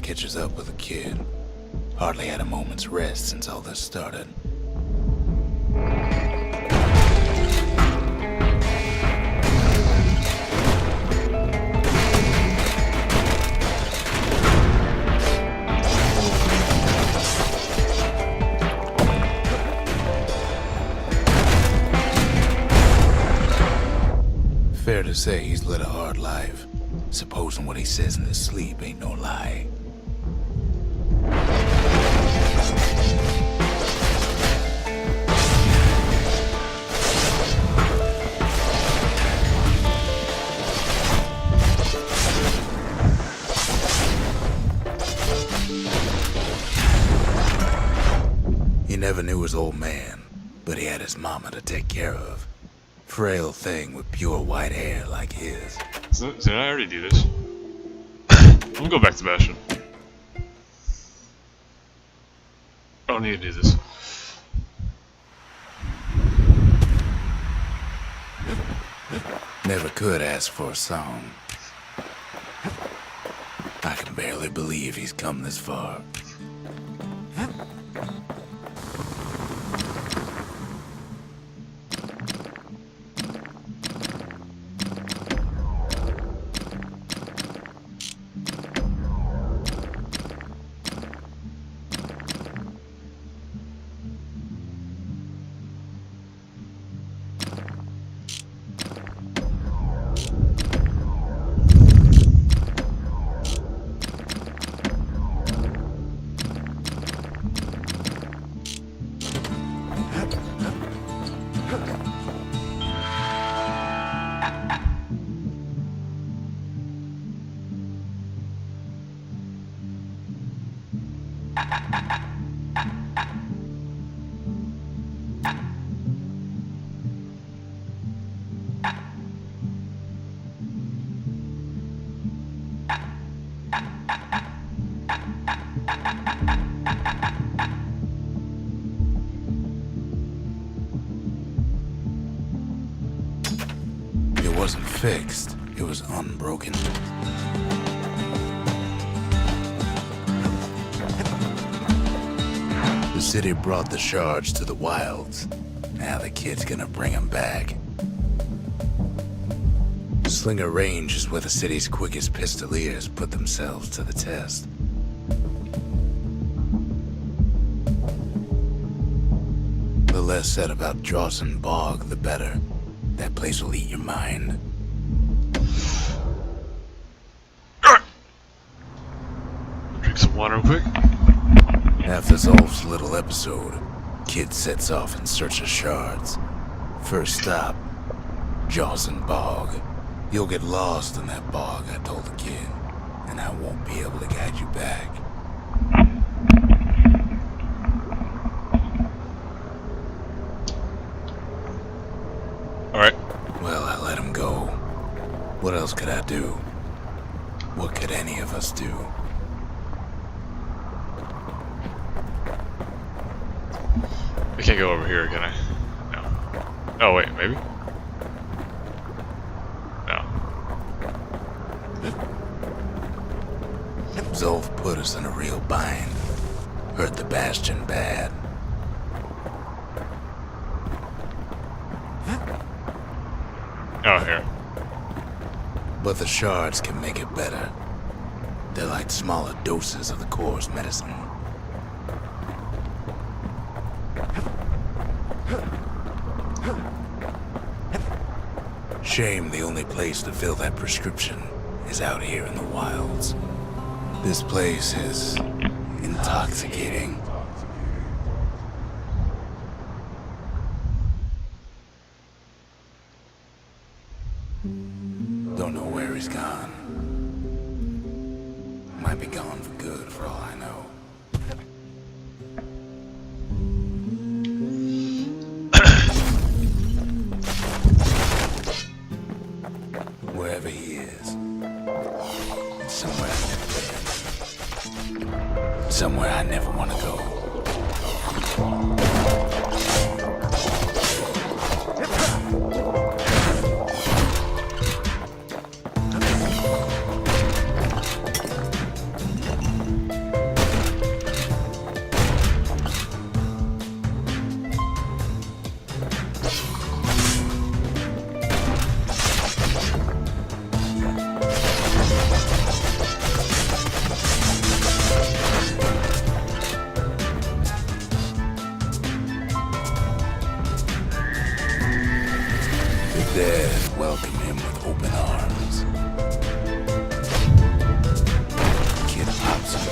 Catches up with the kid. Hardly had a moment's rest since all this started. Fair to say he's led a hard life, supposing what he says in his sleep ain't no lie. He never knew his old man, but he had his mama to take care of. Frail thing with pure white hair like his. So, did I already do this? I'm gonna go back to Bastion. I don't need to do this. Never could ask for a song. I can barely believe he's come this far. It wasn't fixed, it was unbroken. The city brought the shards to the wilds. Now the kid's gonna bring them back. Slinger Range is where the city's quickest pistoliers put themselves to the test. The less said about Drawson Bog, the better. That place will eat your mind. Drink some water real quick. After Zolf's little episode, Kid sets off in search of shards. First stop, Drawson Bog. You'll get lost in that bog, I told the kid, and I won't be able to guide you back. Alright. Well, I let him go. What else could I do? What could any of us do? I can't go over here, can I? No. Oh, wait, maybe? Zolf put us in a real bind. Hurt the Bastion bad. Oh, here. But the shards can make it better. They're like smaller doses of the core's medicine. Shame the only place to fill that prescription is out here in the wilds. This place is intoxicating. Don't know where he's gone. Might be gone for good for all I know. Wherever he is, it's somewhere I've never been. Somewhere I never want to go. The dead welcome him with open arms. Kid pops him.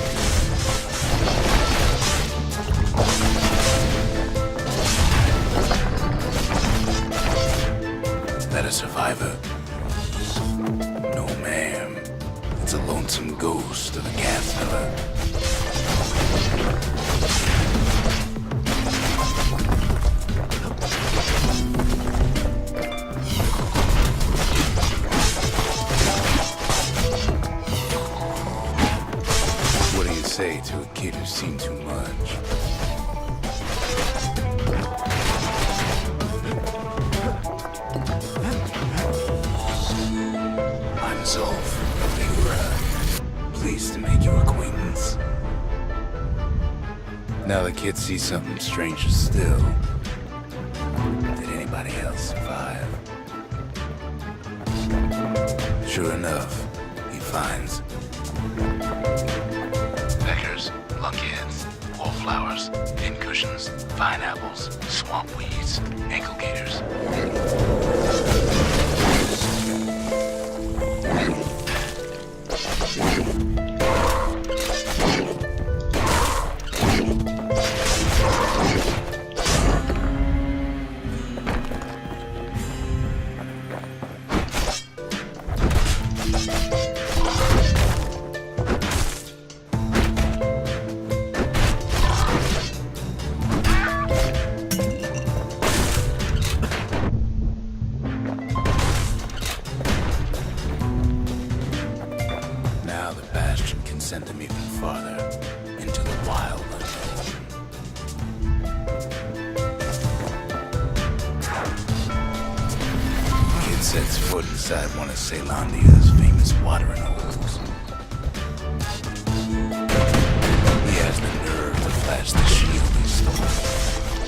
That a survivor? No, ma'am. It's a lonesome ghost of a gas fella. What do you say to a kid who's seen too much? I'm Zolf. Pleased to make your acquaintance. Now the kid sees something stranger still. Did anybody else survive? Sure enough, he finds peckers, lunkheads, wallflowers, pincushions, pineapples, swamp weeds, ankle gators. Now the Bastion can send him even farther into the wild unknown. Kid sets foot inside one of Ceylondia's famous watering holes. He has the nerve to flash the shield he stole.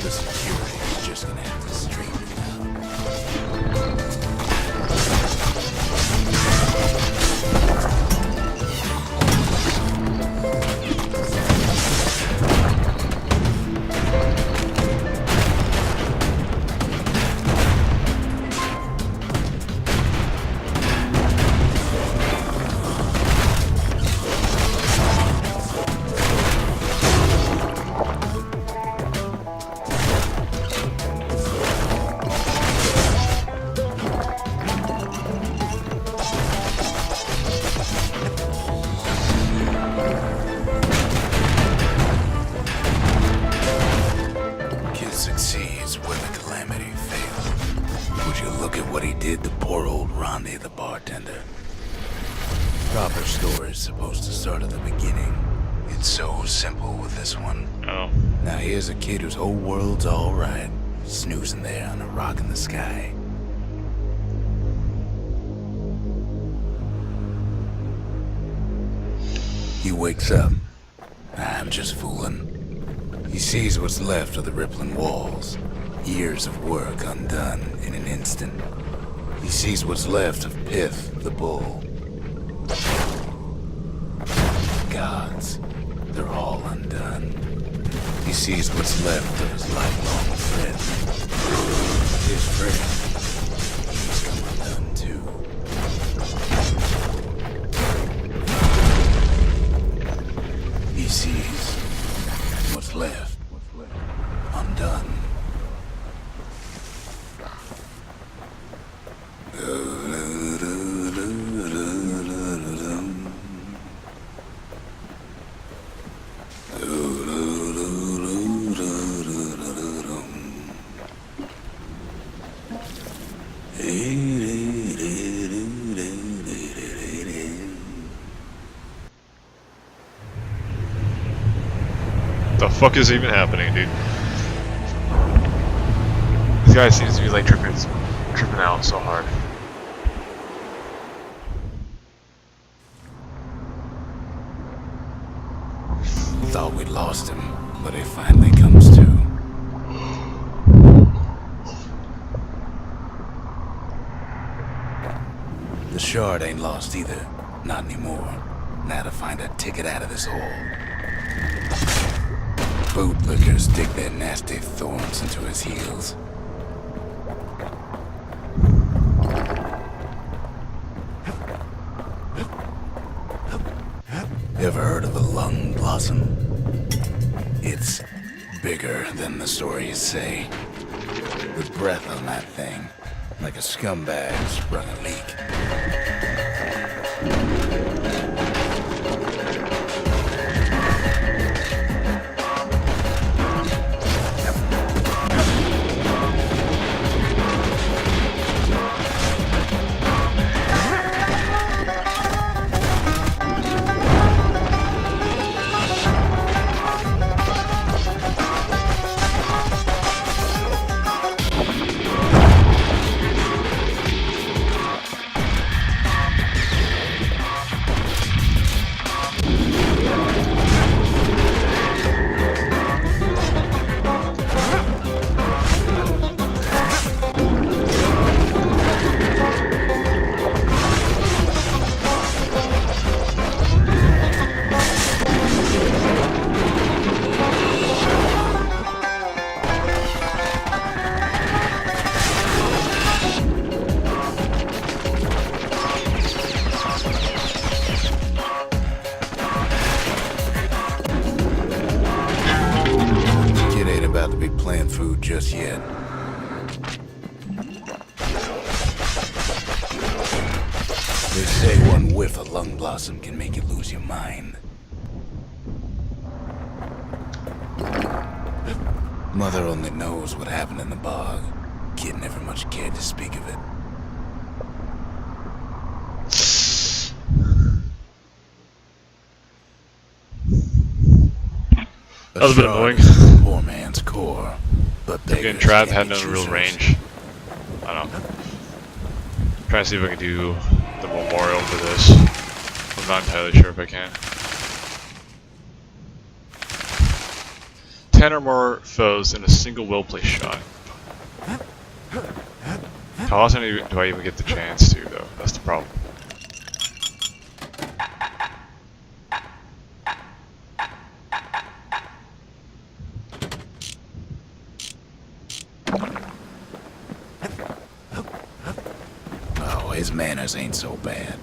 The security is just gonna have to straighten him out. Succeeds where the calamity failed. Would you look at what he did to poor old Ronde the bartender? Proper story's supposed to start at the beginning. It's so simple with this one. Oh. Now here's a kid whose whole world's alright, snoozing there on a rock in the sky. He wakes up. I'm just fooling. He sees what's left of the rippling walls. Years of work undone in an instant. He sees what's left of Pith, the bull. Gods, they're all undone. He sees what's left of his lifelong friend. His friend, he's come undone too. He sees what's left undone. The fuck is even happening, dude? This guy seems to be like tripping out so hard. Thought we'd lost him, but he finally comes to. The shard ain't lost either. Not anymore. Now to find a ticket out of this hole. Bootlickers dig their nasty thorns into his heels. Ever heard of the lung blossom? It's bigger than the stories say. The breath on that thing, like a scumbag sprung a leak. Plant food just yet. They say one whiff of lung blossom can make you lose your mind. Mother only knows what happened in the bog. Kid never much cared to speak of it. That was a bit annoying. Poor man's core, but Again, Trav had no real range. I don't know. Trying to see if I can do the memorial for this. I'm not entirely sure if I can. 10 or more foes in a single well-placed shot. How often do I even get the chance to, though? That's the problem. Oh, his manners ain't so bad.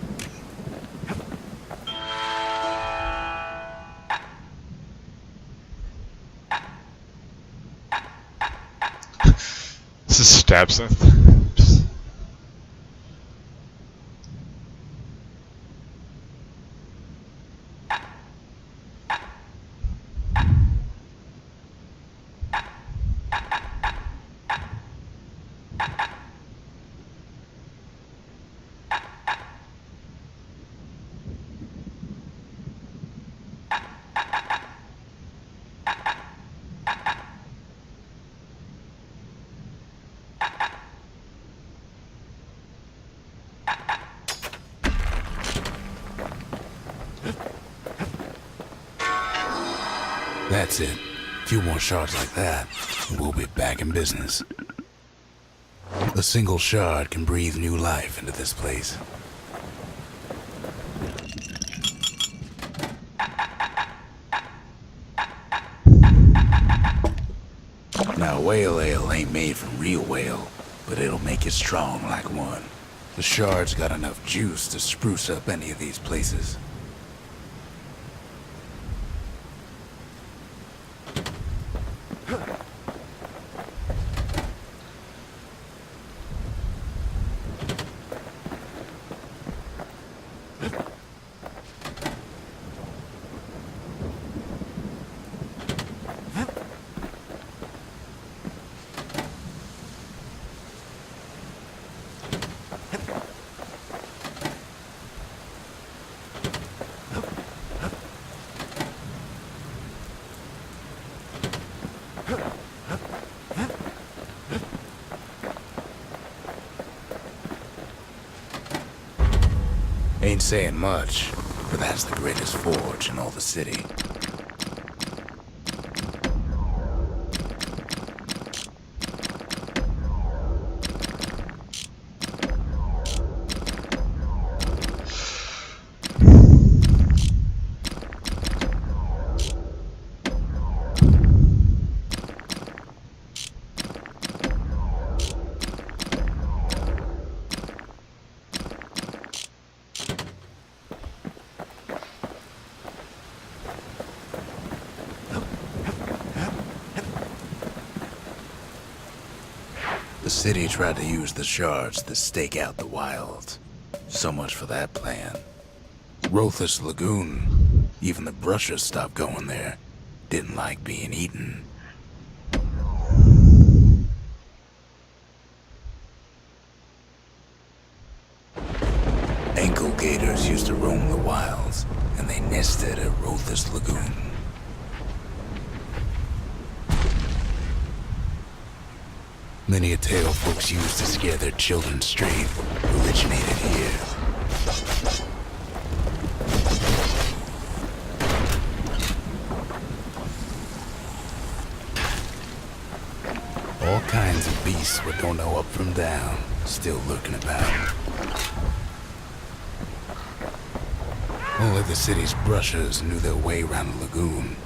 This is Stabsynth. That's it. A few more shards like that, and we'll be back in business. A single shard can breathe new life into this place. Now, whale ale ain't made from real whale, but it'll make you strong like one. The shard's got enough juice to spruce up any of these places. Ain't saying much, but that's the greatest forge in all the city. The city tried to use the shards to stake out the wilds. So much for that plan. Rothless Lagoon, even the brushers stopped going there. Didn't like being eaten. Ankle gators used to roam the wilds, and they nested at Rothless Lagoon. Many a tale folks used to scare their children straight originated here. All kinds of beasts we don't know up from down, still lurking about. Only the city's brushers knew their way around the lagoon.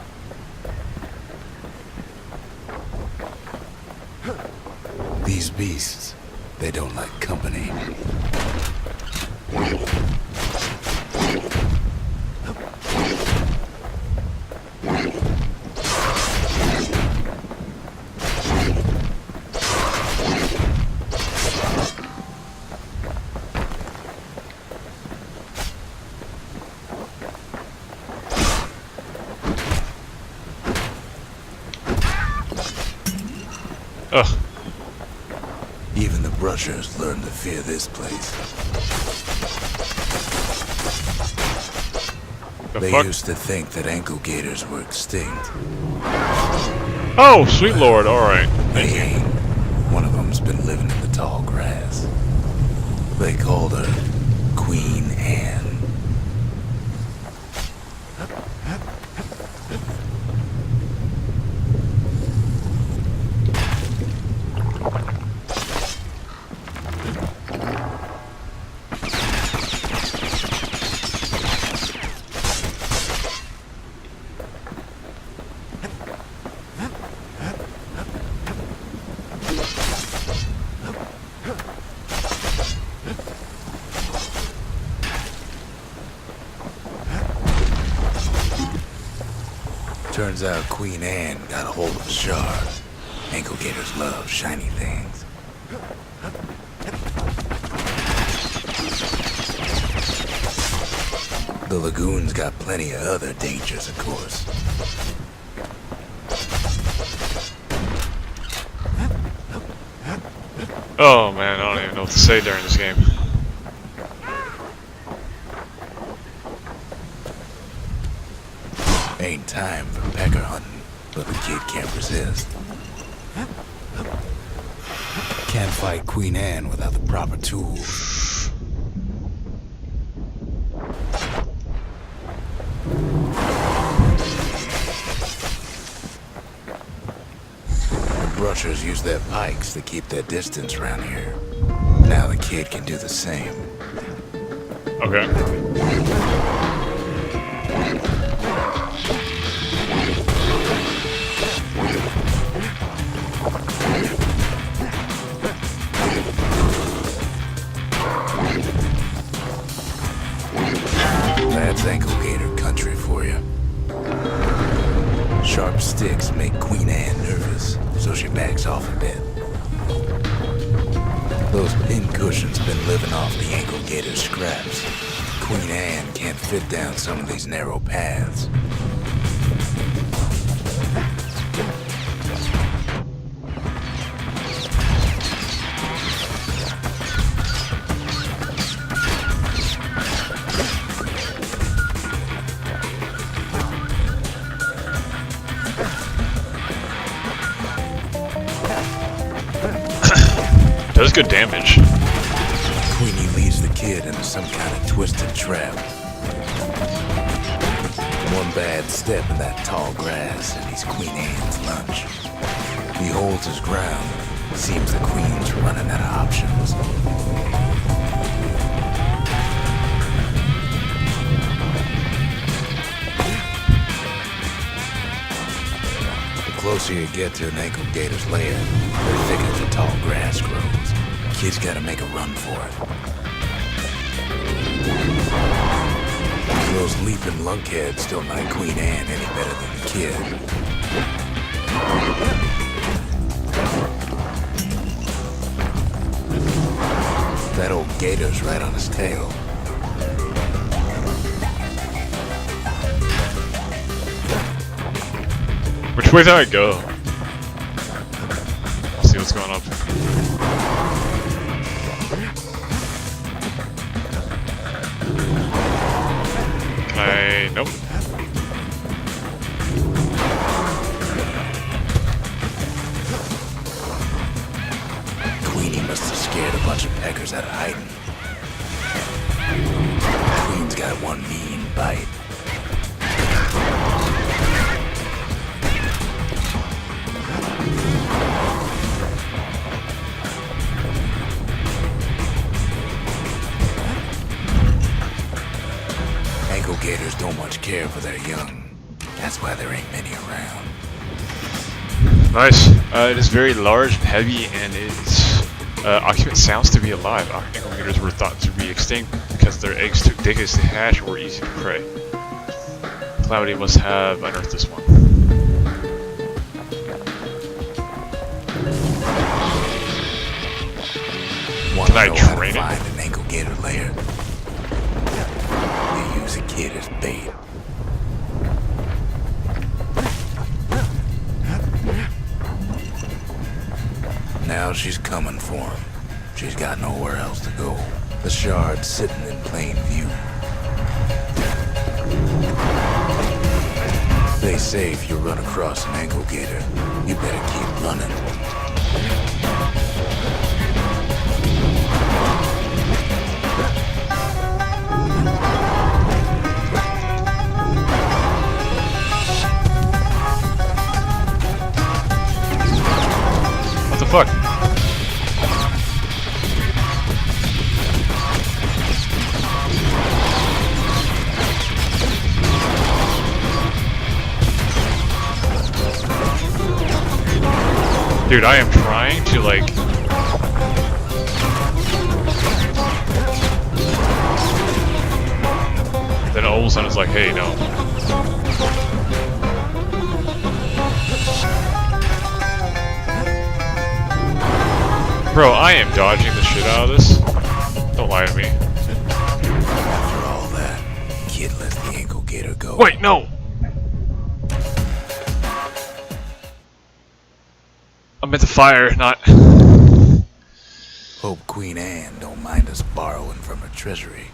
These beasts, they don't like company. Ugh. Even the brushers learned to fear this place. They used to think that ankle gators were extinct. Oh, sweet lord, alright. They ain't. One of them's been living in the tall grass. They called her Queen Anne. Turns out Queen Anne got a hold of the shard. Ankle gators love shiny things. The lagoon's got plenty of other dangers, of course. Oh man, I don't even know what to say during this game. Ain't time for pecker hunting, but the kid can't resist. Can't fight Queen Anne without the proper tools. Rushers use their pikes to keep their distance around here. Now the kid can do the same. Okay. That's ankle gator country for you. Sharp sticks make Queen Anne nervous, so she backs off a bit. Those pin cushions been living off the ankle gator scraps. Queen Anne can't fit down some of these narrow paths. Does good damage. Queenie leads the kid into some kind of twisted trap. One bad step in that tall grass and he's Queen Anne's lunch. He holds his ground. Seems the queen's running out of options. The closer you get to an ankle gator's lair, the thicker the tall grass grows. Kid's gotta make a run for it. Those leaping lunkheads don't like Queen Anne any better than the kid. That old gator's right on his tail. Which way do I go? Let's see what's going up. Nope. Queenie must have scared a bunch of peckers out of hiding. Queen's got one mean bite. Ankle gators don't much care for their young. That's why there ain't many around. Nice. It is very large and heavy, and its occupant sounds to be alive. Ankle gators were thought to be extinct because their eggs took decades to hatch or were easy to prey. Cloudy must have unearthed this one. Can I train it? Find an ankle gator lair. They use a kid as bait. Now she's coming for him. She's got nowhere else to go. The shard's sitting in plain view. They say if you run across an ankle gator, you better keep running. What the fuck? Dude, I am trying to like... Then all of a sudden it's like, hey, no. Bro, I am dodging the shit out of this. Don't lie to me. After all that, kid lets the ankle gator go. Wait, no! I meant to fire, not... Hope Queen Anne don't mind us borrowing from her treasury.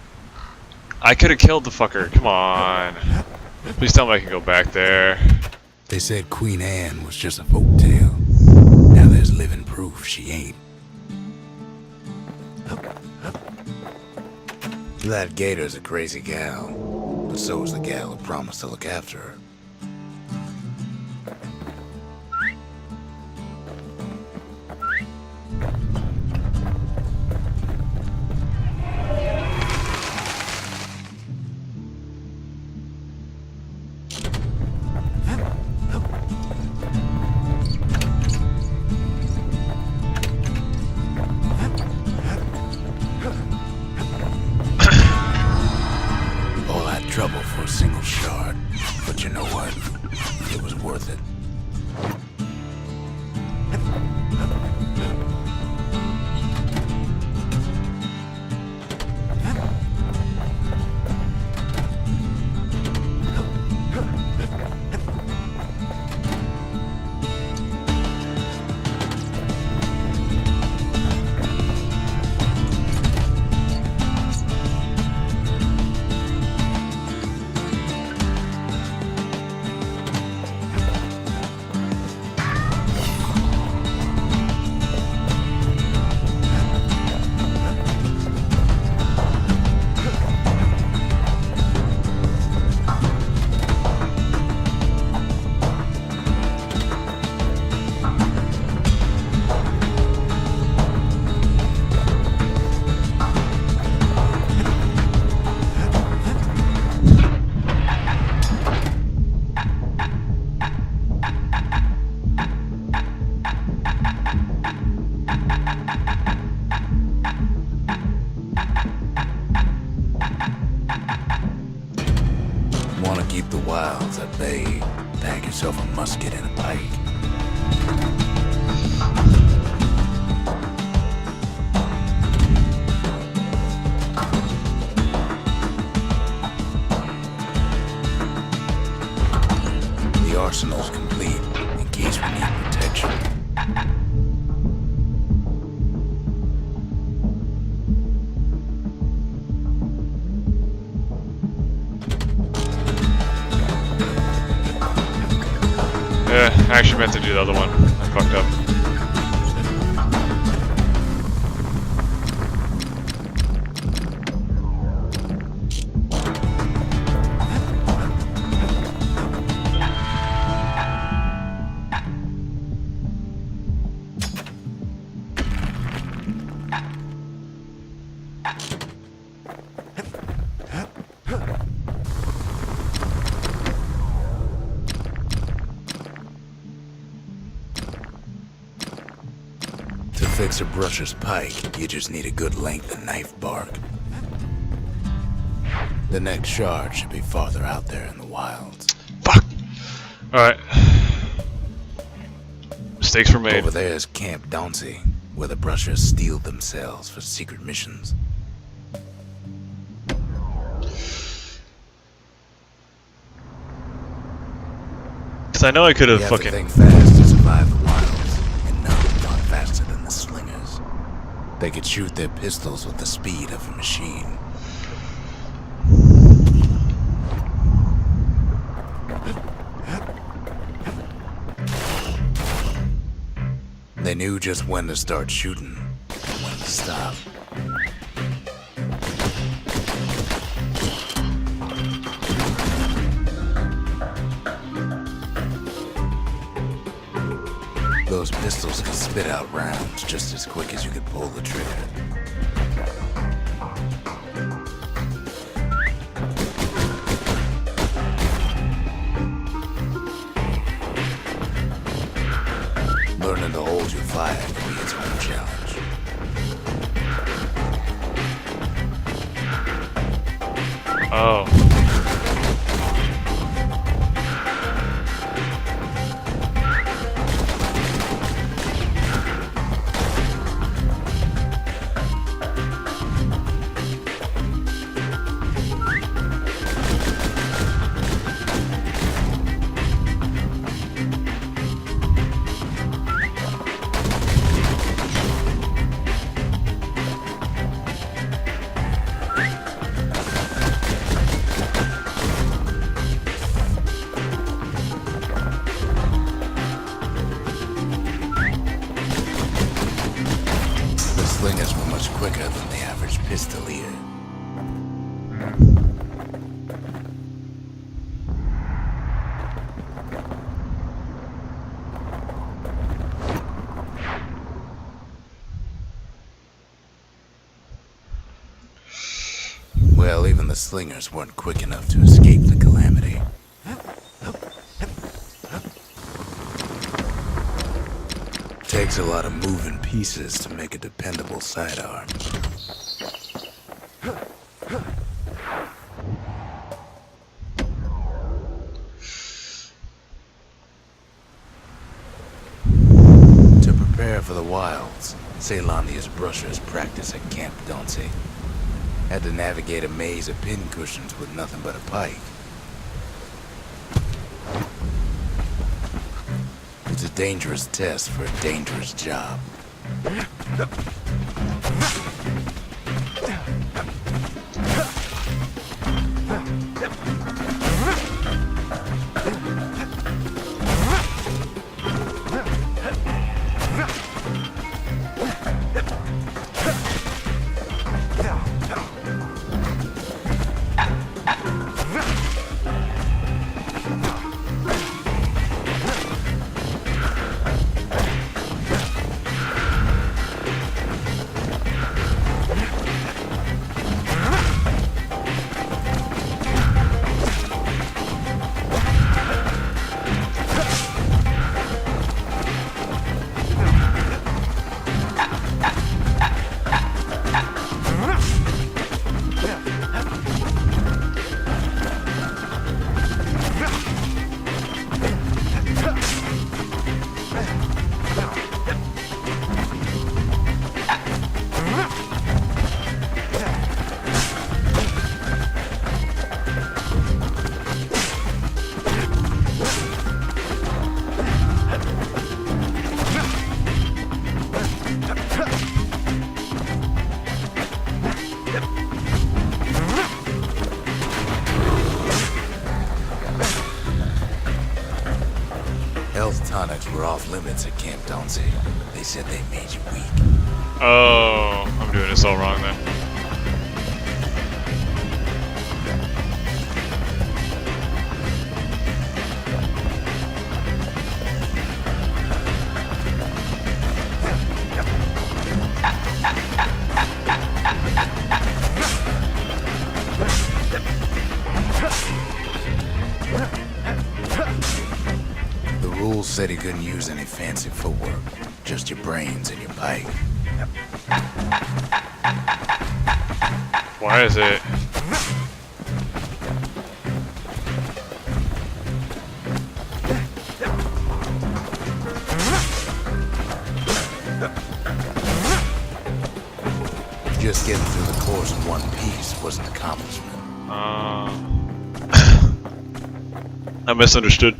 I could have killed the fucker, come on. Please tell me I can go back there. They said Queen Anne was just a folktale. Now there's living proof she ain't. That gator's a crazy gal, but so is the gal who promised to look after her. yourself a musket and a pike. The arsenal's complete in case we need protection. Yeah, I actually meant to do the other one. I fucked up. To fix a brusher's pike, you just need a good length of knife bark. The next shard should be farther out there in the wilds. Fuck! Alright. Mistakes were made. Over there is Camp Dauncey, where the brushers steel themselves for secret missions. Cause I know I could have You have to fucking... think fast to survive the wilds, and none not faster than the slingers. They could shoot their pistols with the speed of a machine. They knew just when to start shooting and when to stop. Those pistols could spit out rounds just as quick as you could pull the trigger. Learning to hold your fire can be its own challenge. Oh. The slingers were much quicker than the average pistolier. Well, even the slingers weren't quick enough to escape the calamity. Takes a lot of moving pieces to make a dependable sidearm. To prepare for the wilds, Ceylonia's brushers practice at Camp Dauncey. Had to navigate a maze of pincushions with nothing but a pike. It's a dangerous test for a dangerous job. were off limits at Camp Dauncey. They said they made you weak. Oh, I'm doing this all wrong then. The rules said he couldn't use any fancy footwork, just your brains and your pike. Why is it? Just getting through the course in one piece was an accomplishment. I misunderstood.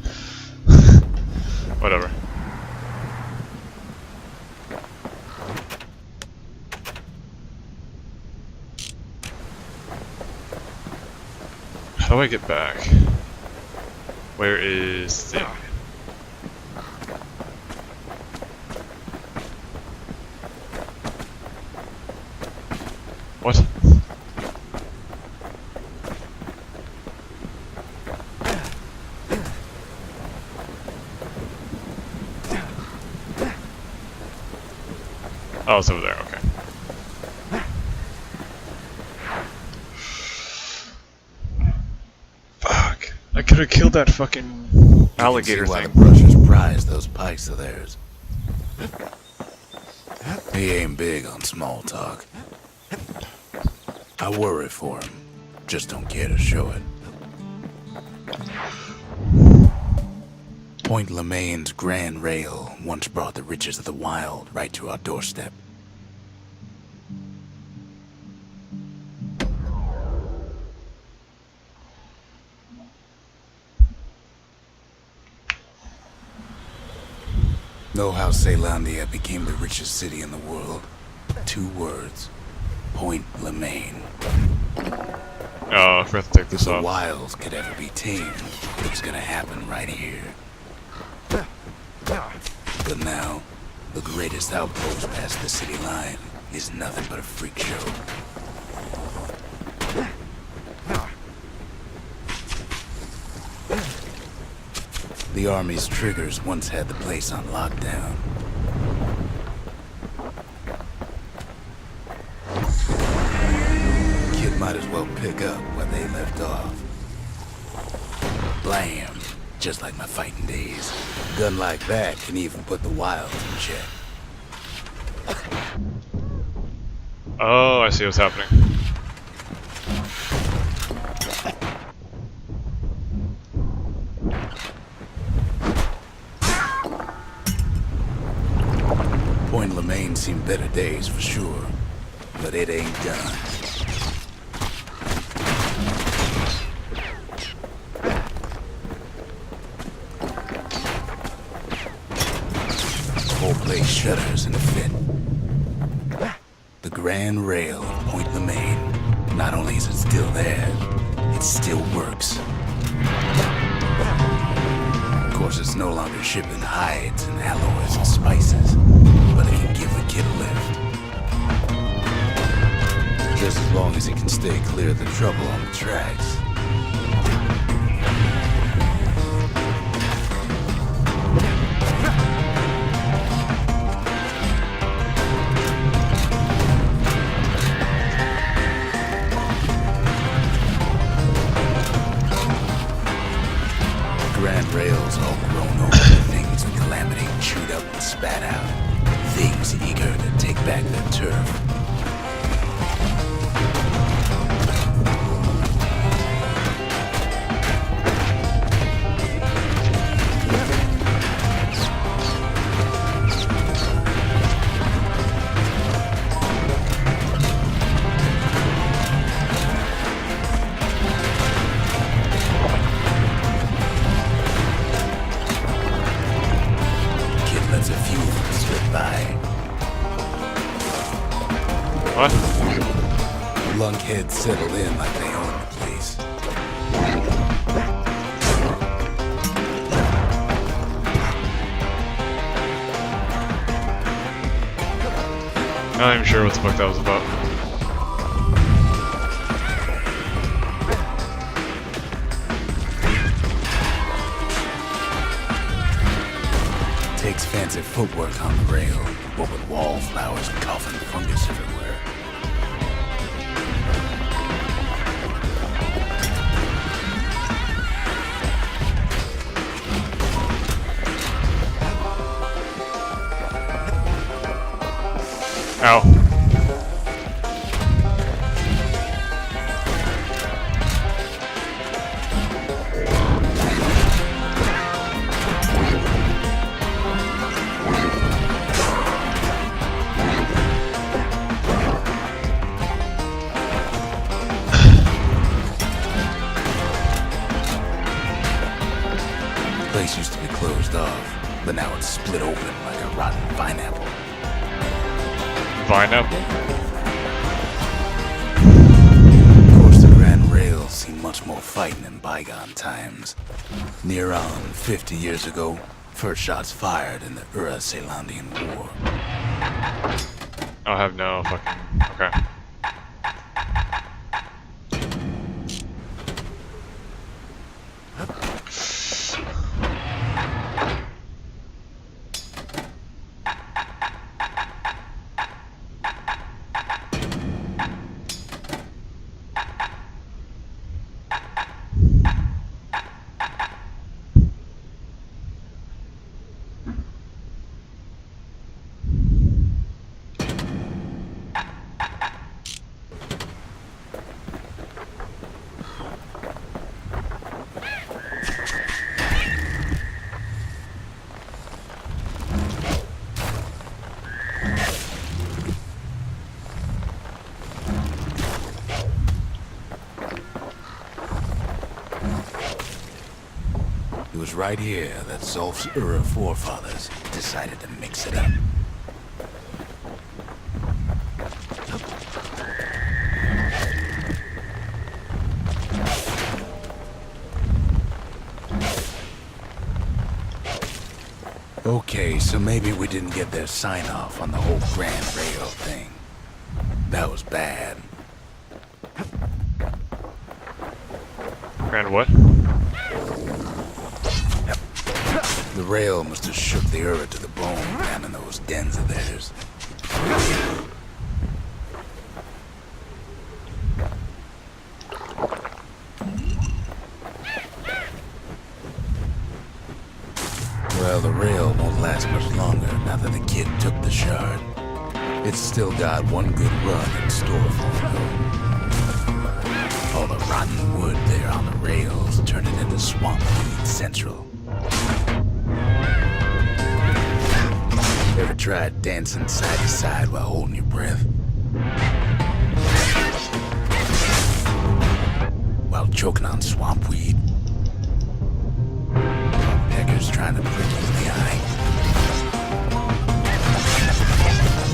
Whatever. How do I get back? Where is the... What? Oh, it's over there, okay. Fuck. I could have killed that fucking alligator You can see why thing. the brushers prize those pikes of theirs. He ain't big on small talk. I worry for him, just don't care to show it. Point Lemaine's Grand Rail once brought the riches of the wild right to our doorstep. Know how Celandia became the richest city in the world? 2 words. Point Lemaine. Oh, I forgot to take If this the off. wilds could ever be tamed, it was gonna happen right here. But now, the greatest outpost past the city line is nothing but a freak show. The army's triggers once had the place on lockdown. Kid might as well pick up where they left off. Blam! Just like my fighting days. A gun like that can even put the wilds in check. Oh, I see what's happening. Point Lemaine seen better days for sure, but it ain't done. The whole place shudders in a fit. The Grand Rail of Point Lemaine. Not only is it still there, it still works. Of course, it's no longer shipping hides and alloys and spices, but it can give the kid a lift. Just as long as he can stay clear of the trouble on the tracks. Grand rails all grown over the things of calamity chewed up and spat out. Things eager to take back their turf. Kid lets a few of them slip by. What? Lunkheads settled in like they own the place. I'm not even sure what the fuck that was about. Takes fancy footwork on the rail, but with wallflowers and coughing fungus everywhere. Ow. The place used to be closed off, but now it's split open like a rotten pineapple. Pineapple? Of course, the Grand Rails seen much more fighting in bygone times. Near on 50 years ago, first shots fired in the Ura-Celandian War. I'll have no fucking... Okay. It was right here that Zolf's Ura forefathers decided to mix it up. Okay, so maybe we didn't get their sign-off on the whole Grand Rail thing. That was bad. Grand what? The rail must have shook the Ura to the bone down in those dens of theirs. Well, the rail won't last much longer now that the kid took the shard. It's still got one good run in store for it, though. All the rotten wood there on the rails turning into swamp weed central. Ever tried dancing side to side while holding your breath? While choking on swamp weed? Peckers trying to prick you in the eye.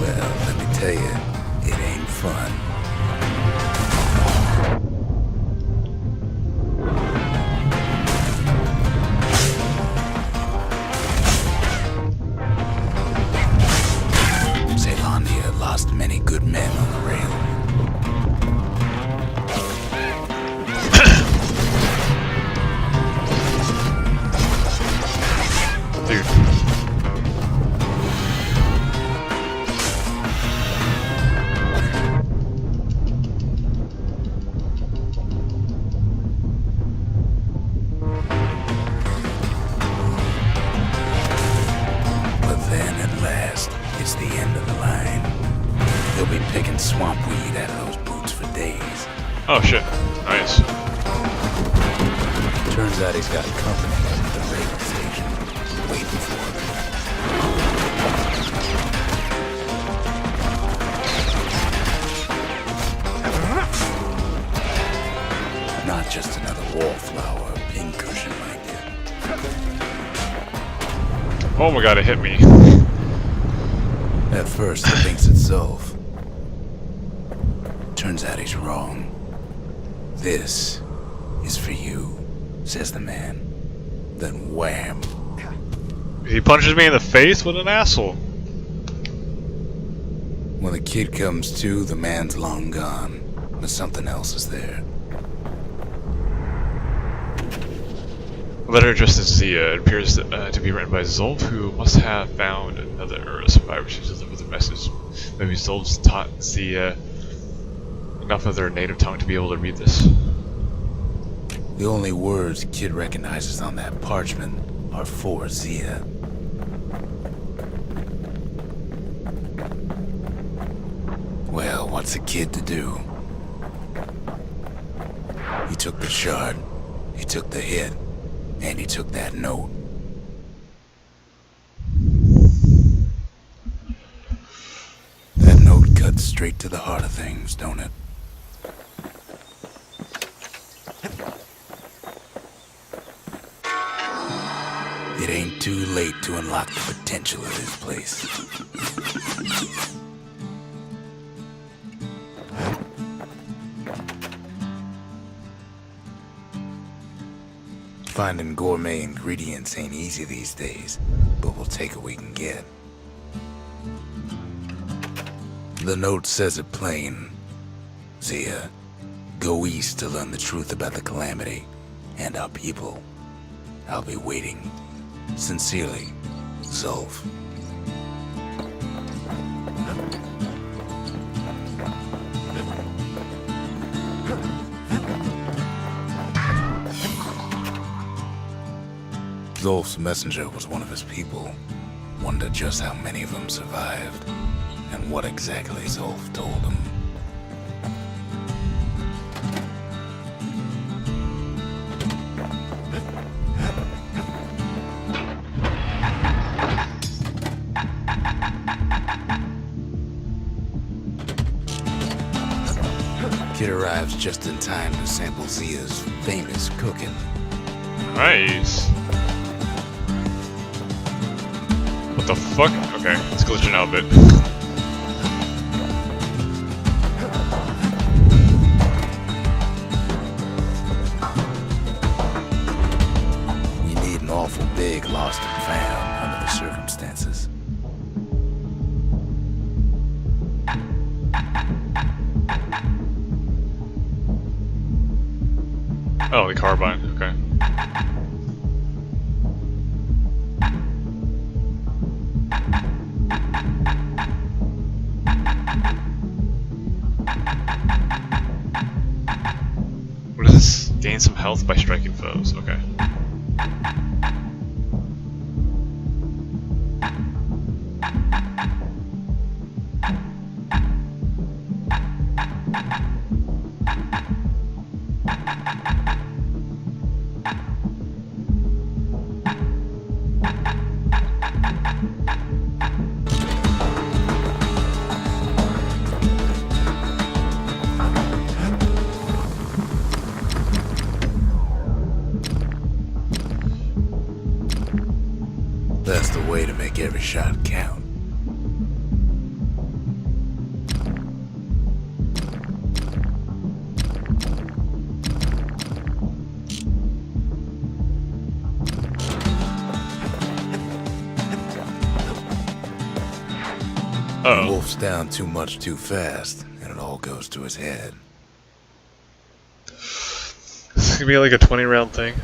Well, let me tell you, it ain't fun. Zealandia lost many good men on the rail. Dude. But then at last, it's the end of the line. He'll be picking swamp weed out of those boots for days. Oh shit. Nice. Turns out he's got company at the rail station, waiting for him. Not just another wallflower or pincushion like you. Oh my god, it hit me. At first, he thinks it's Zolf. Turns out he's wrong. This is for you, says the man. Then wham. He punches me in the face? What an asshole. When the kid comes to, the man's long gone, but something else is there. A letter addressed to Zia. It appears to be written by Zolf, who must have found another survivor to deliver the message. Maybe Zolf's taught Zia enough of their native tongue to be able to read this. The only words kid recognizes on that parchment are for Zia. Well, what's a kid to do? He took the shard, he took the hit, and he took that note. That note cuts straight to the heart of things, don't it? It ain't too late to unlock the potential of this place. Finding gourmet ingredients ain't easy these days, but we'll take what we can get. The note says it plain. Zia, go east to learn the truth about the calamity and our people. I'll be waiting. Sincerely, Zolf. Zolf's messenger was one of his people. Wondered just how many of them survived, and what exactly Zolf told him. Kid arrives just in time to sample Zia's famous cooking. Nice. What the fuck? Okay, it's glitching out a bit. You need an awful big lost and found under the circumstances. Oh, the carbine, okay. What is this? Gain some health by striking foes, okay. That's the way to make every shot count. Uh-oh. The wolf's down too much too fast, and it all goes to his head. This is gonna be like a 20-round thing.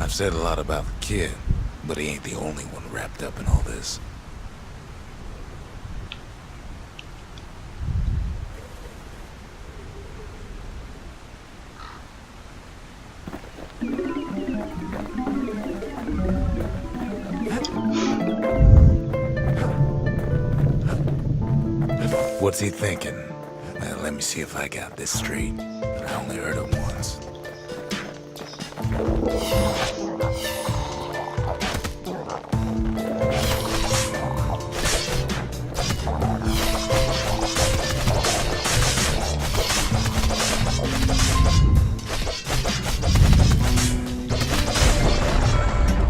I've said a lot about the kid, but he ain't the only one wrapped up in all this. What's he thinking? Well, let me see if I got this straight. I only heard him once.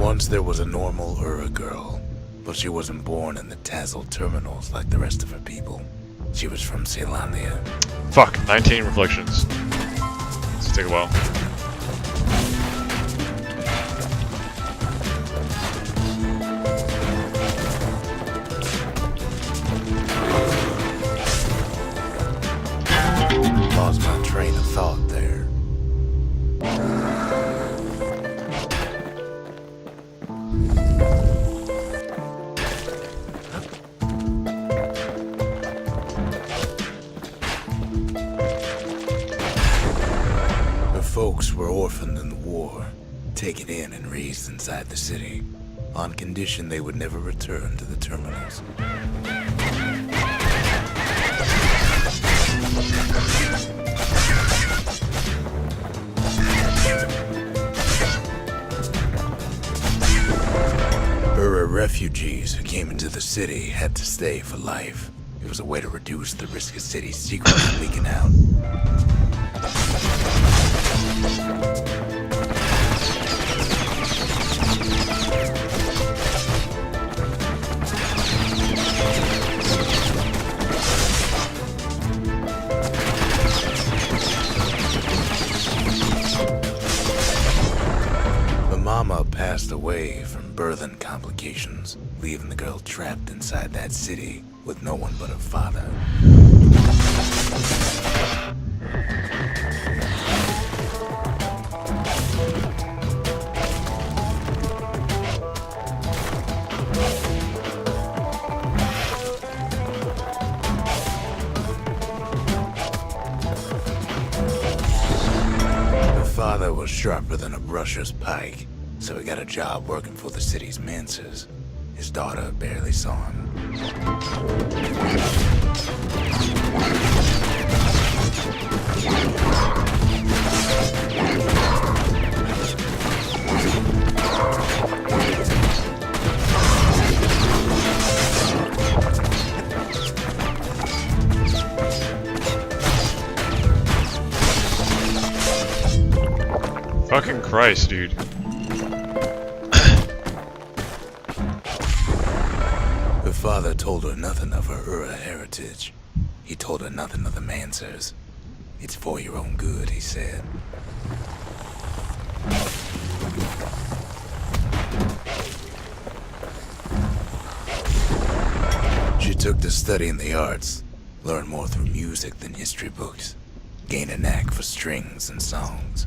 Once there was a normal Ura girl, but she wasn't born in the Tazzle terminals like the rest of her people. She was from Ceylondia. Fuck, 19 reflections. This will take a while. Refugees were orphaned in the war, taken in and raised inside the city, on condition they would never return to the terminals. Refugees who came into the city had to stay for life. It was a way to reduce the risk of city secrets leaking out. The mama passed away from birthing complications, leaving the girl trapped inside that city with no one but her father. The father was sharper than a brusher's pike, so he got a job working for the city's mancers. His daughter barely saw him. Fucking Christ, dude. Her father told her nothing of her Ura heritage. He told her nothing of the Mansers. It's for your own good, he said. She took to studying the arts, learned more through music than history books, gained a knack for strings and songs.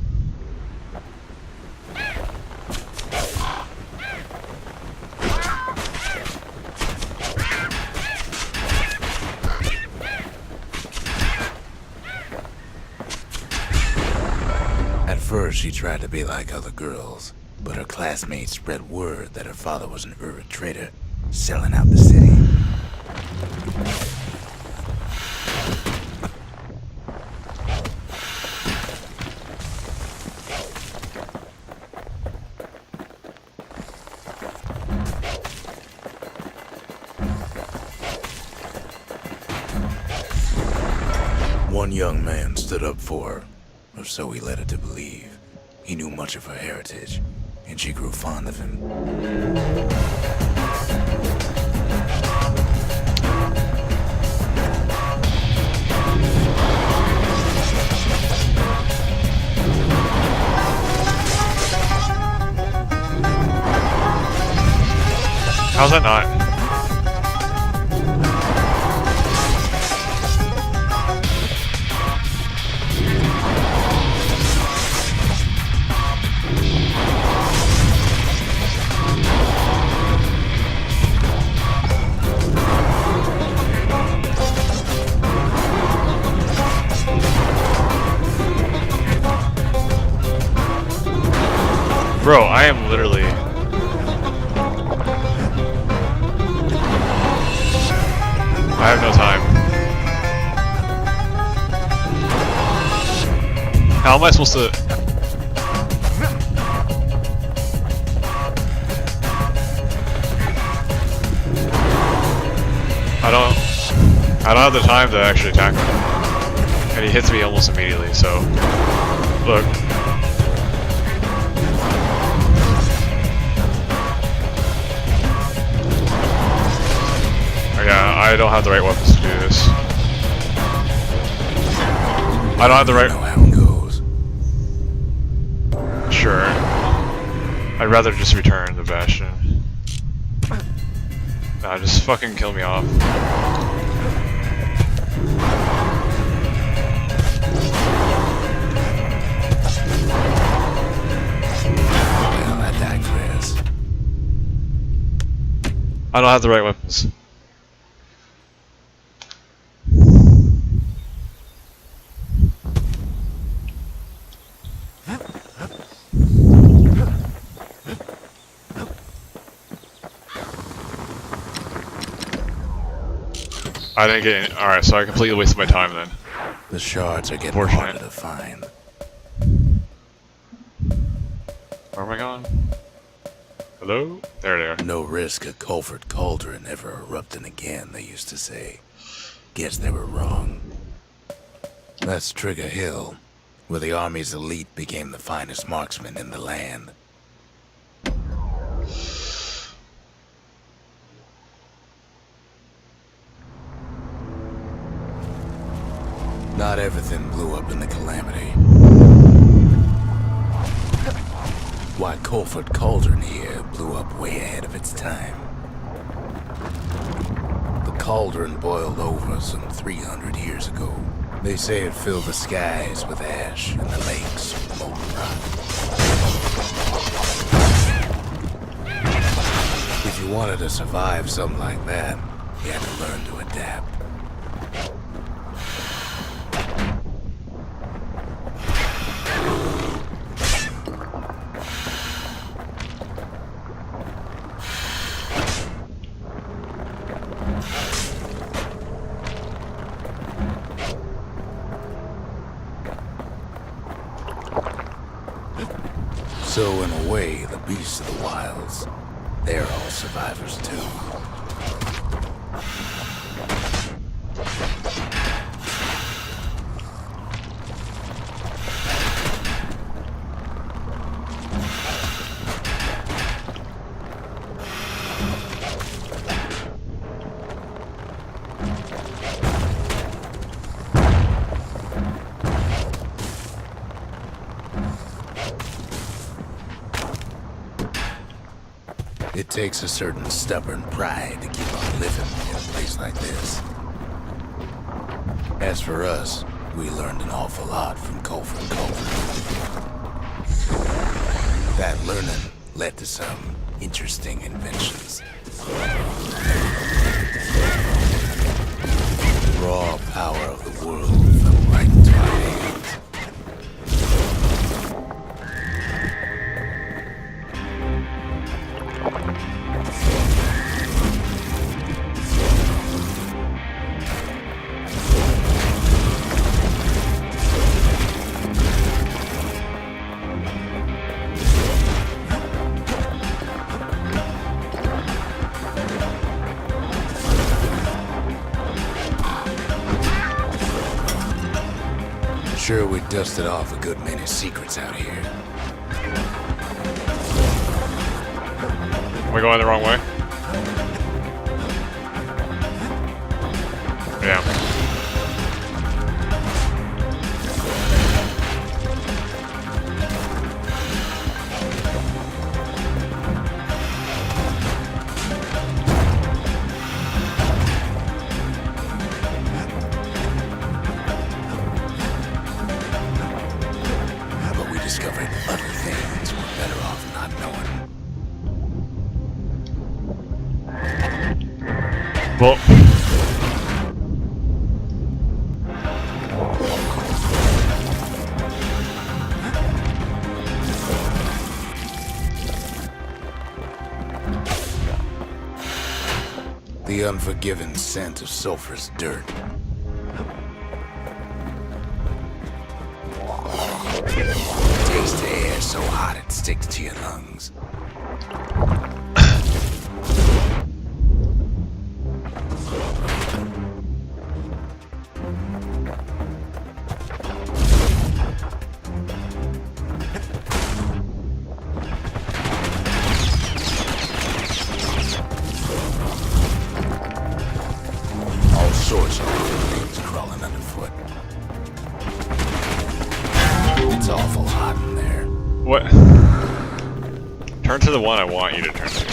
At first, she tried to be like other girls, but her classmates spread word that her father was an Ura trader, selling out the city. One young man stood up for her, or so he led her to believe. He knew much of her heritage, and she grew fond of him. How's that not? Bro, I am literally... I have no time. How am I supposed to... I don't have the time to actually attack him. And he hits me almost immediately, so... Look. Yeah, I don't have the right weapons to do this. I don't have the right... I know how it goes. Sure. I'd rather just return the Bastion. Nah, just fucking kill me off. Well, I digress. I don't have the right weapons. I didn't get any. Alright, so I completely wasted my time then. The shards are getting Unfortunate. harder to find. Where am I going? Hello? There they are. No risk of Culford Cauldron ever erupting again, they used to say. Guess they were wrong. That's Trigger Hill, where the Army's elite became the finest marksmen in the land. Not everything blew up in the Calamity. Why Culford Cauldron here blew up way ahead of its time. The cauldron boiled over some 300 years ago. They say it filled the skies with ash and the lakes with molten rock. If you wanted to survive something like that, you had to learn to adapt. So in a way, the beasts of the wilds, they're all survivors too. It takes a certain stubborn pride to keep on living in a place like this. As for us, we learned an awful lot from Culford Cauldron. That learning led to some interesting inventions. The raw power of the world fell right into our hands. Sure, we dusted off a good many secrets out here. Am I going the wrong way? Yeah. But we discovered other things we're better off not knowing. Well. The unforgiving scent of sulfurous dirt. Taste the air so hot it sticks to your lungs. All sorts of things crawling underfoot. It's awful hot in there. What? Turn to the one I want you to turn to.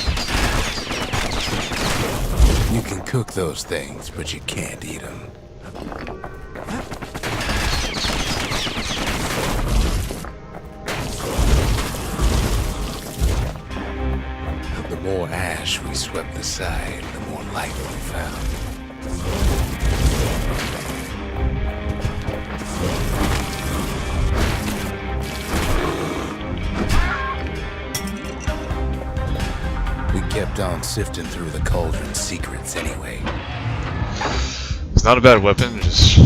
You can cook those things, but you can't eat them. The more ash we swept aside, the more light we found. We kept on sifting through the cauldron's secrets anyway. not a bad weapon, just...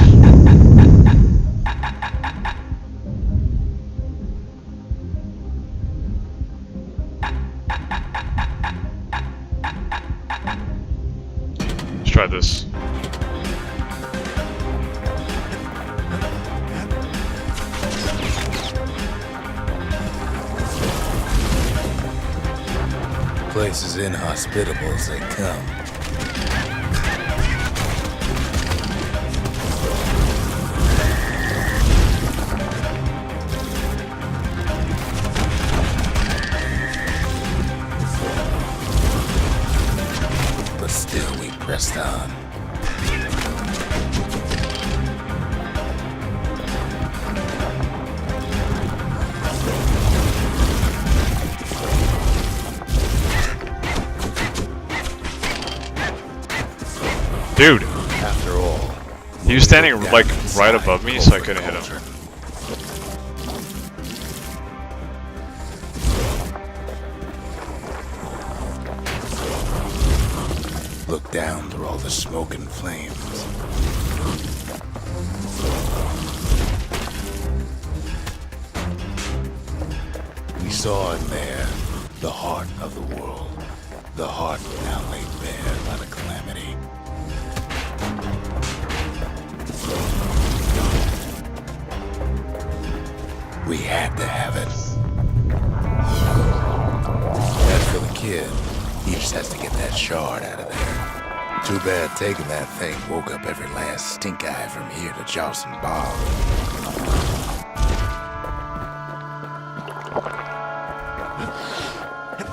Let's try this. Place is inhospitable as they come. But still we pressed on. Dude! After all, He was standing like right above me, so I couldn't hit him. Look down through all the smoke and flames. We saw in there the heart of the world, the heart now laid bare by the calamity. We had to have it. As for the kid, he just has to get that shard out of there. Too bad taking that thing woke up every last stink eye from here to Charleston Bar.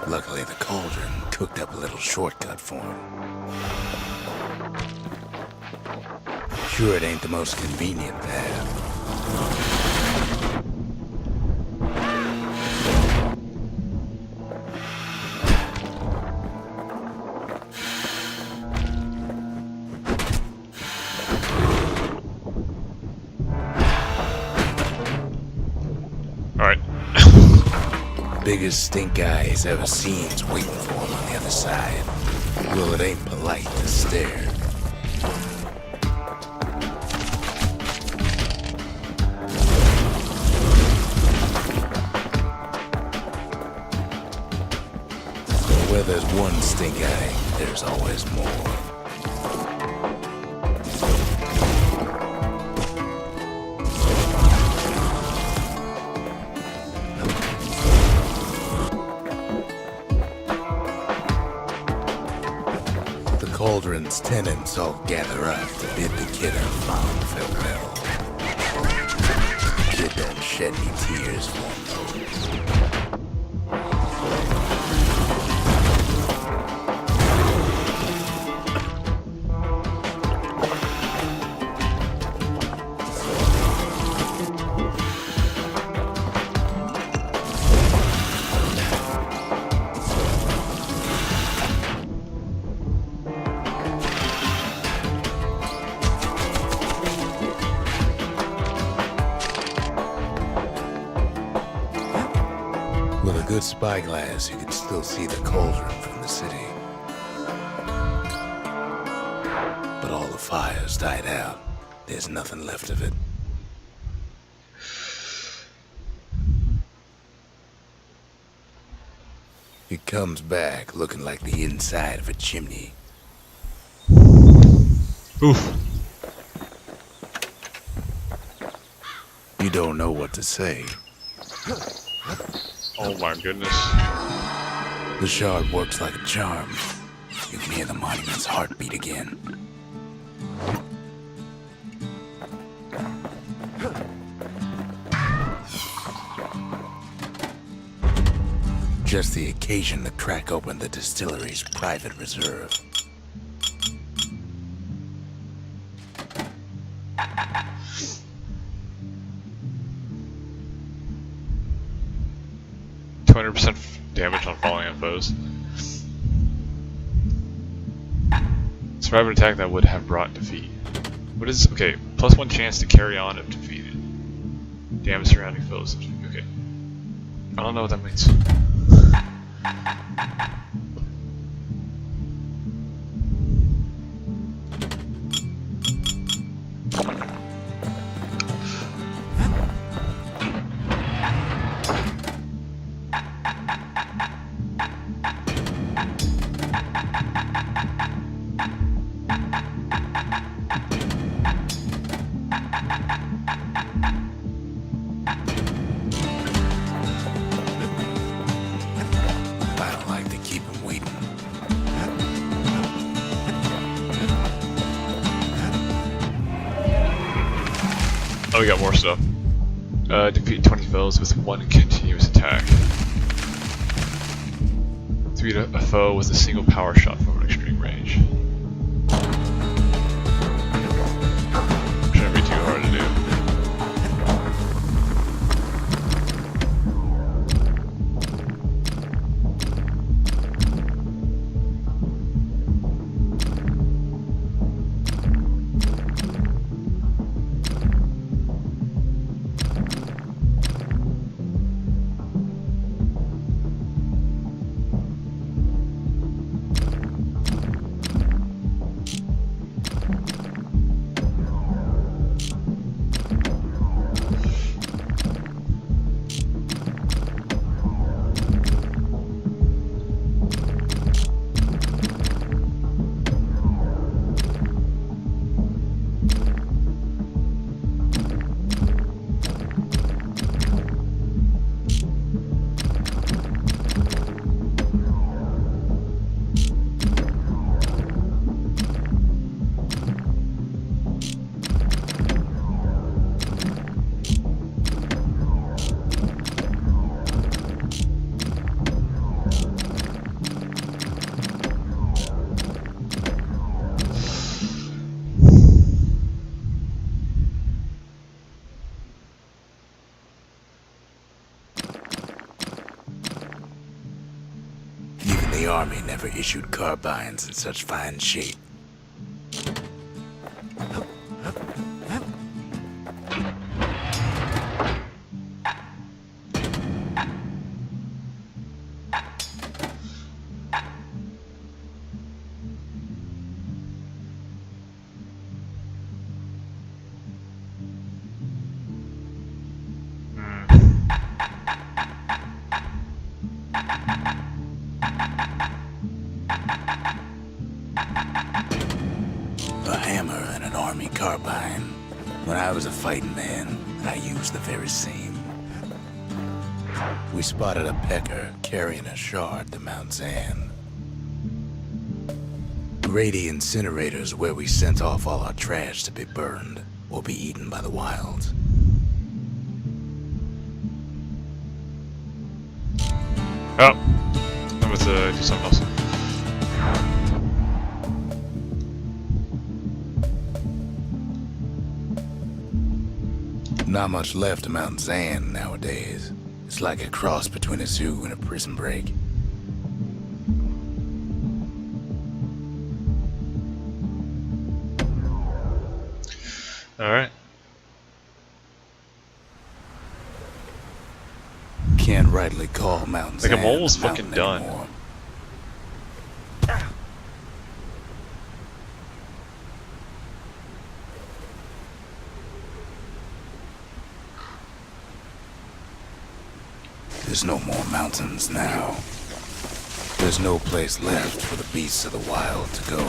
Luckily, the cauldron cooked up a little shortcut for him. Sure, it ain't the most convenient path. Alright. Biggest stink eye he's ever seen's waiting for him on the other side. Well, it ain't polite to stare. Where there's one stink eye, there's always more. The cauldron's tenants all gather up to bid the kid a fond farewell. The kid don't shed any tears for him, though. With a good spyglass, you can still see the cauldron from the city. But all the fires died out. There's nothing left of it. It comes back looking like the inside of a chimney. Oof. You don't know what to say. Oh my goodness. The shard works like a charm. You can hear the monument's heartbeat again. Just the occasion to crack open the distillery's private reserve. %200% damage on falling on foes. Survive an attack that would have brought defeat. What is okay? +1 chance to carry on if defeated. Damage surrounding foes. Okay. I don't know what that means. Oh, we got more stuff. Defeat 20 foes with 1 continuous attack. Defeat a foe with a single power shot from an extreme range. Shouldn't be too hard to do. The army never issued carbines in such fine shape. A hammer and an army carbine. When I was a fighting man, I used the very same. We spotted a pecker carrying a shard to Mount Zan. Grady incinerators where we sent off all our trash to be burned or be eaten by the wilds. Oh, I'm going to do something else. Not much left of Mount Zan nowadays. It's like a cross between a zoo and a prison break. Alright. Can't rightly call Mount Zan Like, I'm almost a fucking mountain done. anymore. There's no more mountains now. There's no place left for the beasts of the wild to go.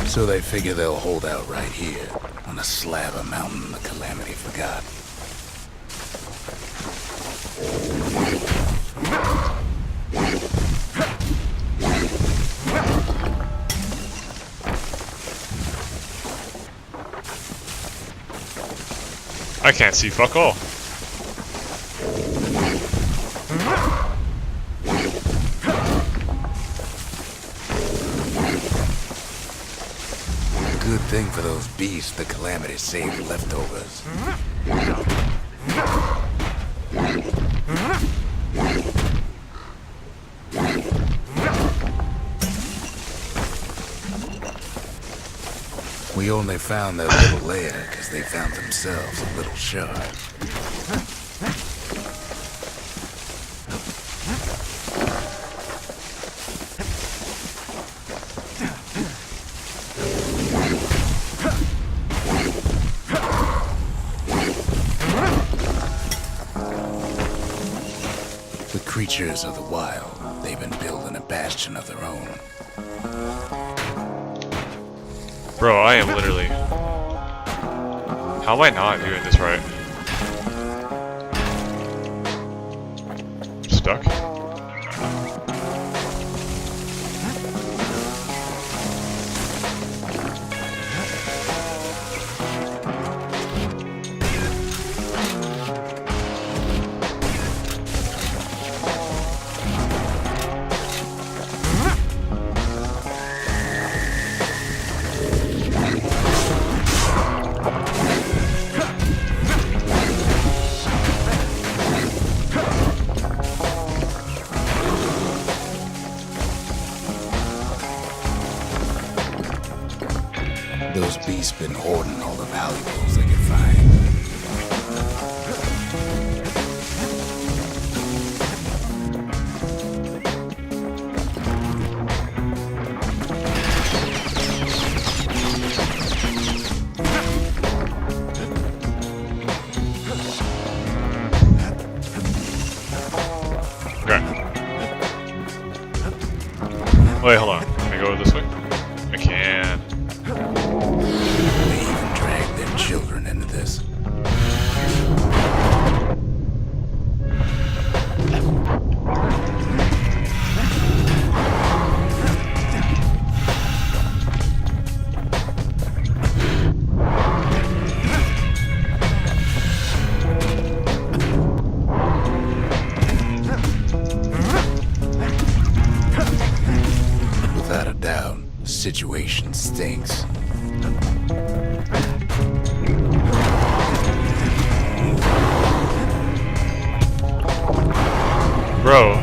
So they figure they'll hold out right here, on a slab of mountain the Calamity forgot. I can't see fuck all. Good thing for those beasts the Calamity saved leftovers. We only found their little lair because they found themselves a little shard. The creatures of the wild, they've been building a bastion of their own. Bro, I am literally... How am I not doing this right? Stuck? Those beasts been hoarding all the valuables they could find. Wait, hold on. Can I go this way? I can. They even dragged their children into this. Without a doubt, the situation stinks. Bro.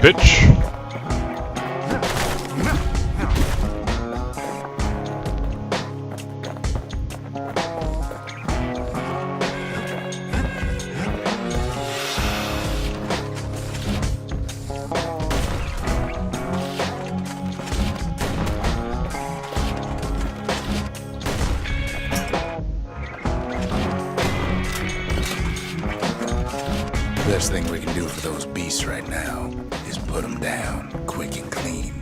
Bitch. Best thing we can do for those beasts right now is put them down quick and clean.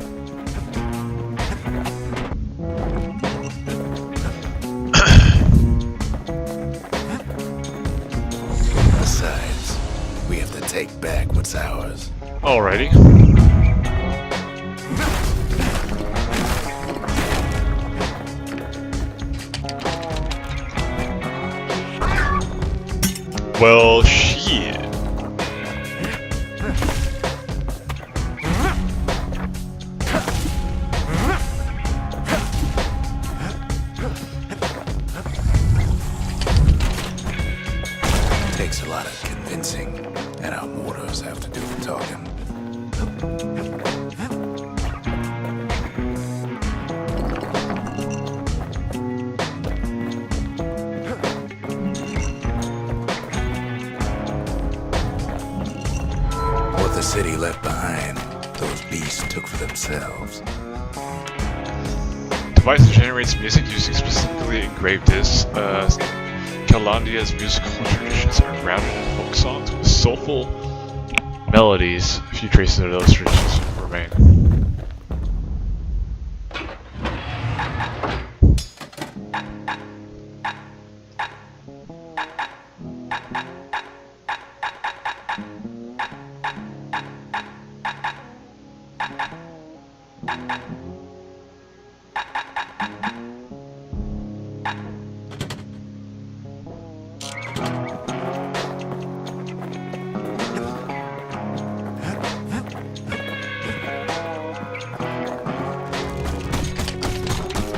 Besides, we have to take back what's ours. Alrighty. Well, shit. Takes a lot of convincing, and our mortars have to do the talking. What the city left behind, those beasts took for themselves. Device that generates music using specifically engraved discs. Kalandia's musical traditions are grounded in folk songs with soulful melodies. A few traces of those traditions remain.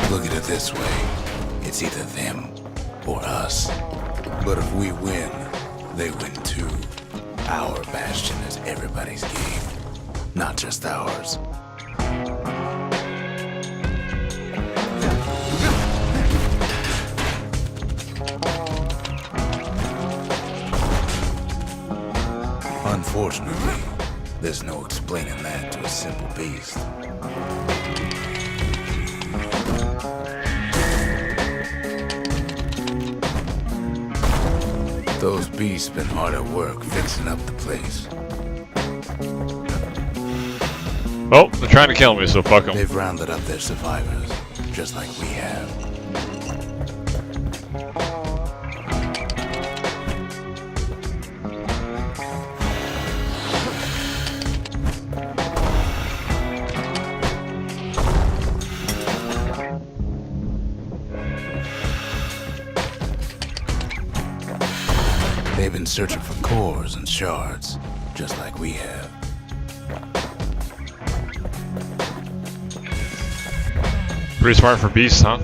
Look at it this way, it's either them or us. But if we win, they win too. Our Bastion is everybody's game, not just ours. Unfortunately, there's no explaining that to a simple beast. Those beasts been hard at work fixing up the place. Well, they're trying to kill me, so fuck them. They've rounded up their survivors, just like we have. searching for cores and shards, just like we have. Pretty smart for beasts, huh?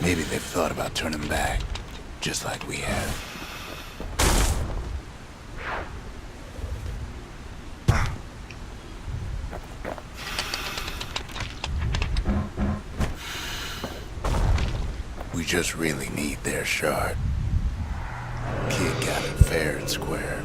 Maybe they've thought about turning back, just like we have. We just really need their shard. Kid got it fair and square.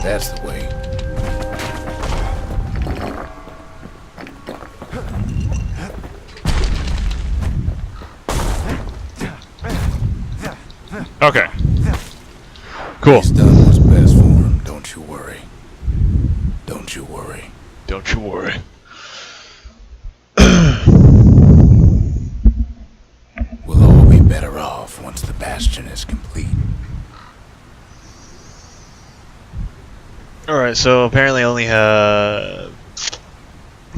That's the way. Okay. Cool. He's done what's best for him, don't you worry. Don't you worry. Don't you worry. We'll all be better off once the Bastion is complete. Alright, so apparently I only have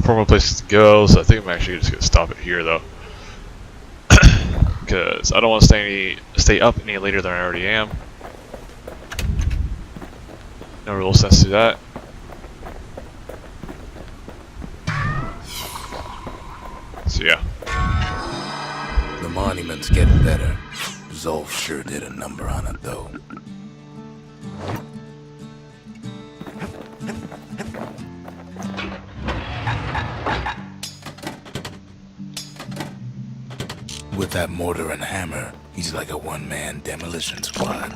4 more places to go, so I think I'm actually just going to stop it here though. Because I don't want to stay up any later than I already am. No real sense to that. So yeah. The monument's getting better. Zolf sure did a number on it though. With that mortar and hammer, he's like a one-man demolition squad.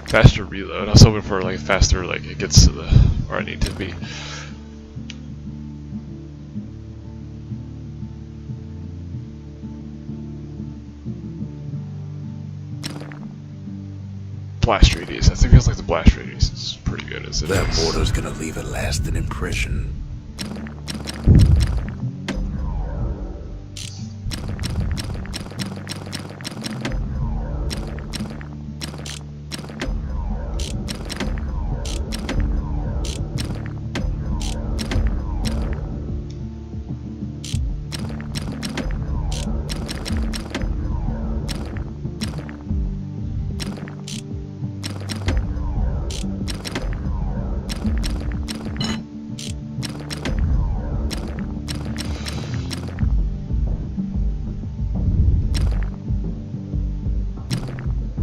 Faster reload. I was hoping for like faster, like it gets to the where I need to be. Blast radius. I think it feels like the blast radius is pretty good as it That is. mortar's gonna leave a lasting impression.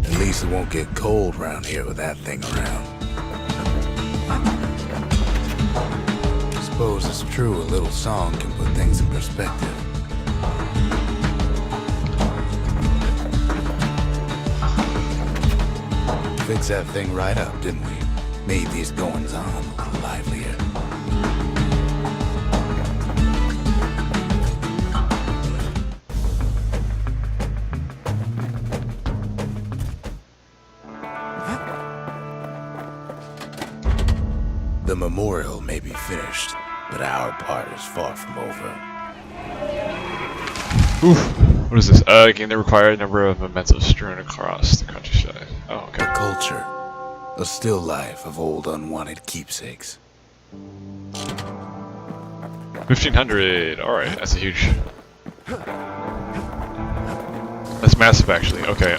At least it won't get cold round here with that thing around. Suppose it's true a little song can put things in perspective. Fix that thing right up, didn't we? Made these goings-on a little livelier. The memorial may be finished, but our part is far from over. Oof. What is this? Again, the required number of mementos strewn across the countryside. Oh, okay. A culture. A still life of old unwanted keepsakes. $1,500. All right, that's a huge. That's massive, actually. Okay.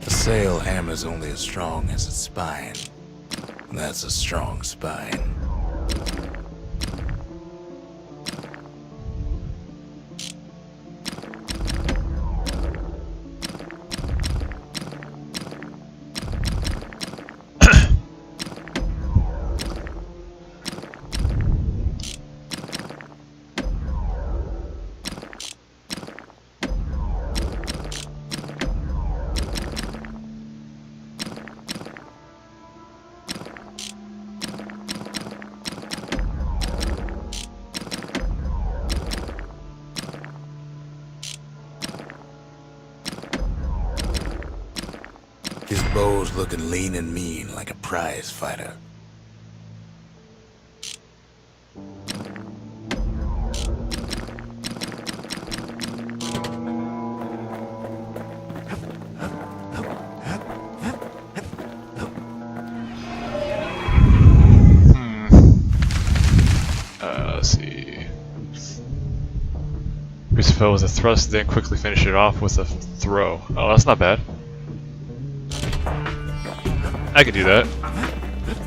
A sail hammer's only as strong as its spine. And that's a strong spine. His bow's looking lean and mean like a prize fighter. Let's see. Grease fell with a thrust, then quickly finish it off with a throw. Oh, that's not bad. I could do that.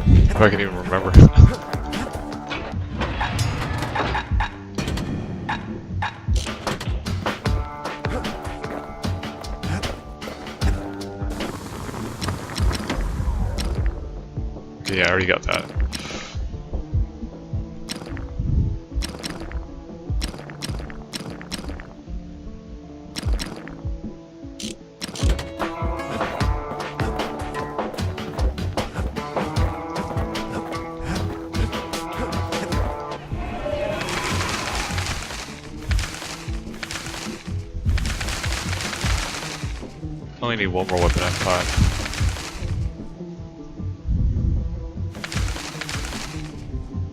If I can even remember. Okay, yeah, I already got that. Only need one more weapon at a time.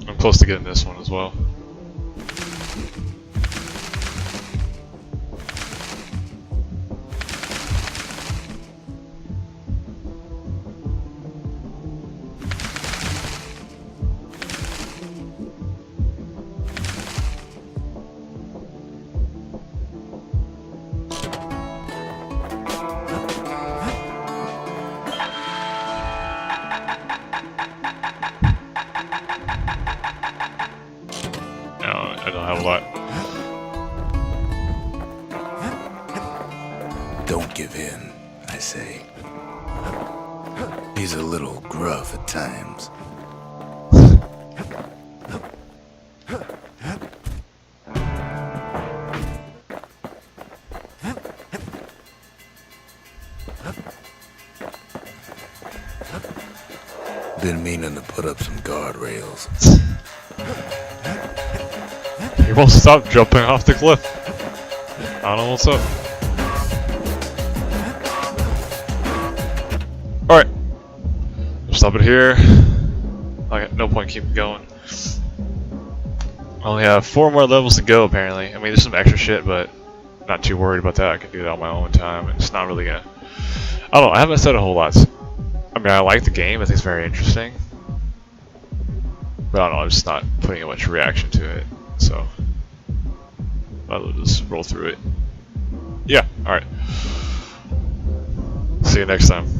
I'm close to getting this one as well. I don't have a lot. Don't give in, I say. He's a little gruff at times. Been meaning to put up some guardrails. He won't stop jumping off the cliff. I don't know what's up. Alright. Stop it here. Like, no point keeping going. I only have 4 more levels to go, apparently. I mean, there's some extra shit, but not too worried about that. I can do that on my own time, and it's not really gonna... I don't know, I haven't said a whole lot. I mean, I like the game, I think it's very interesting. But I don't know, I'm just not putting much reaction to it, so... I'll just roll through it. Yeah, alright. See you next time.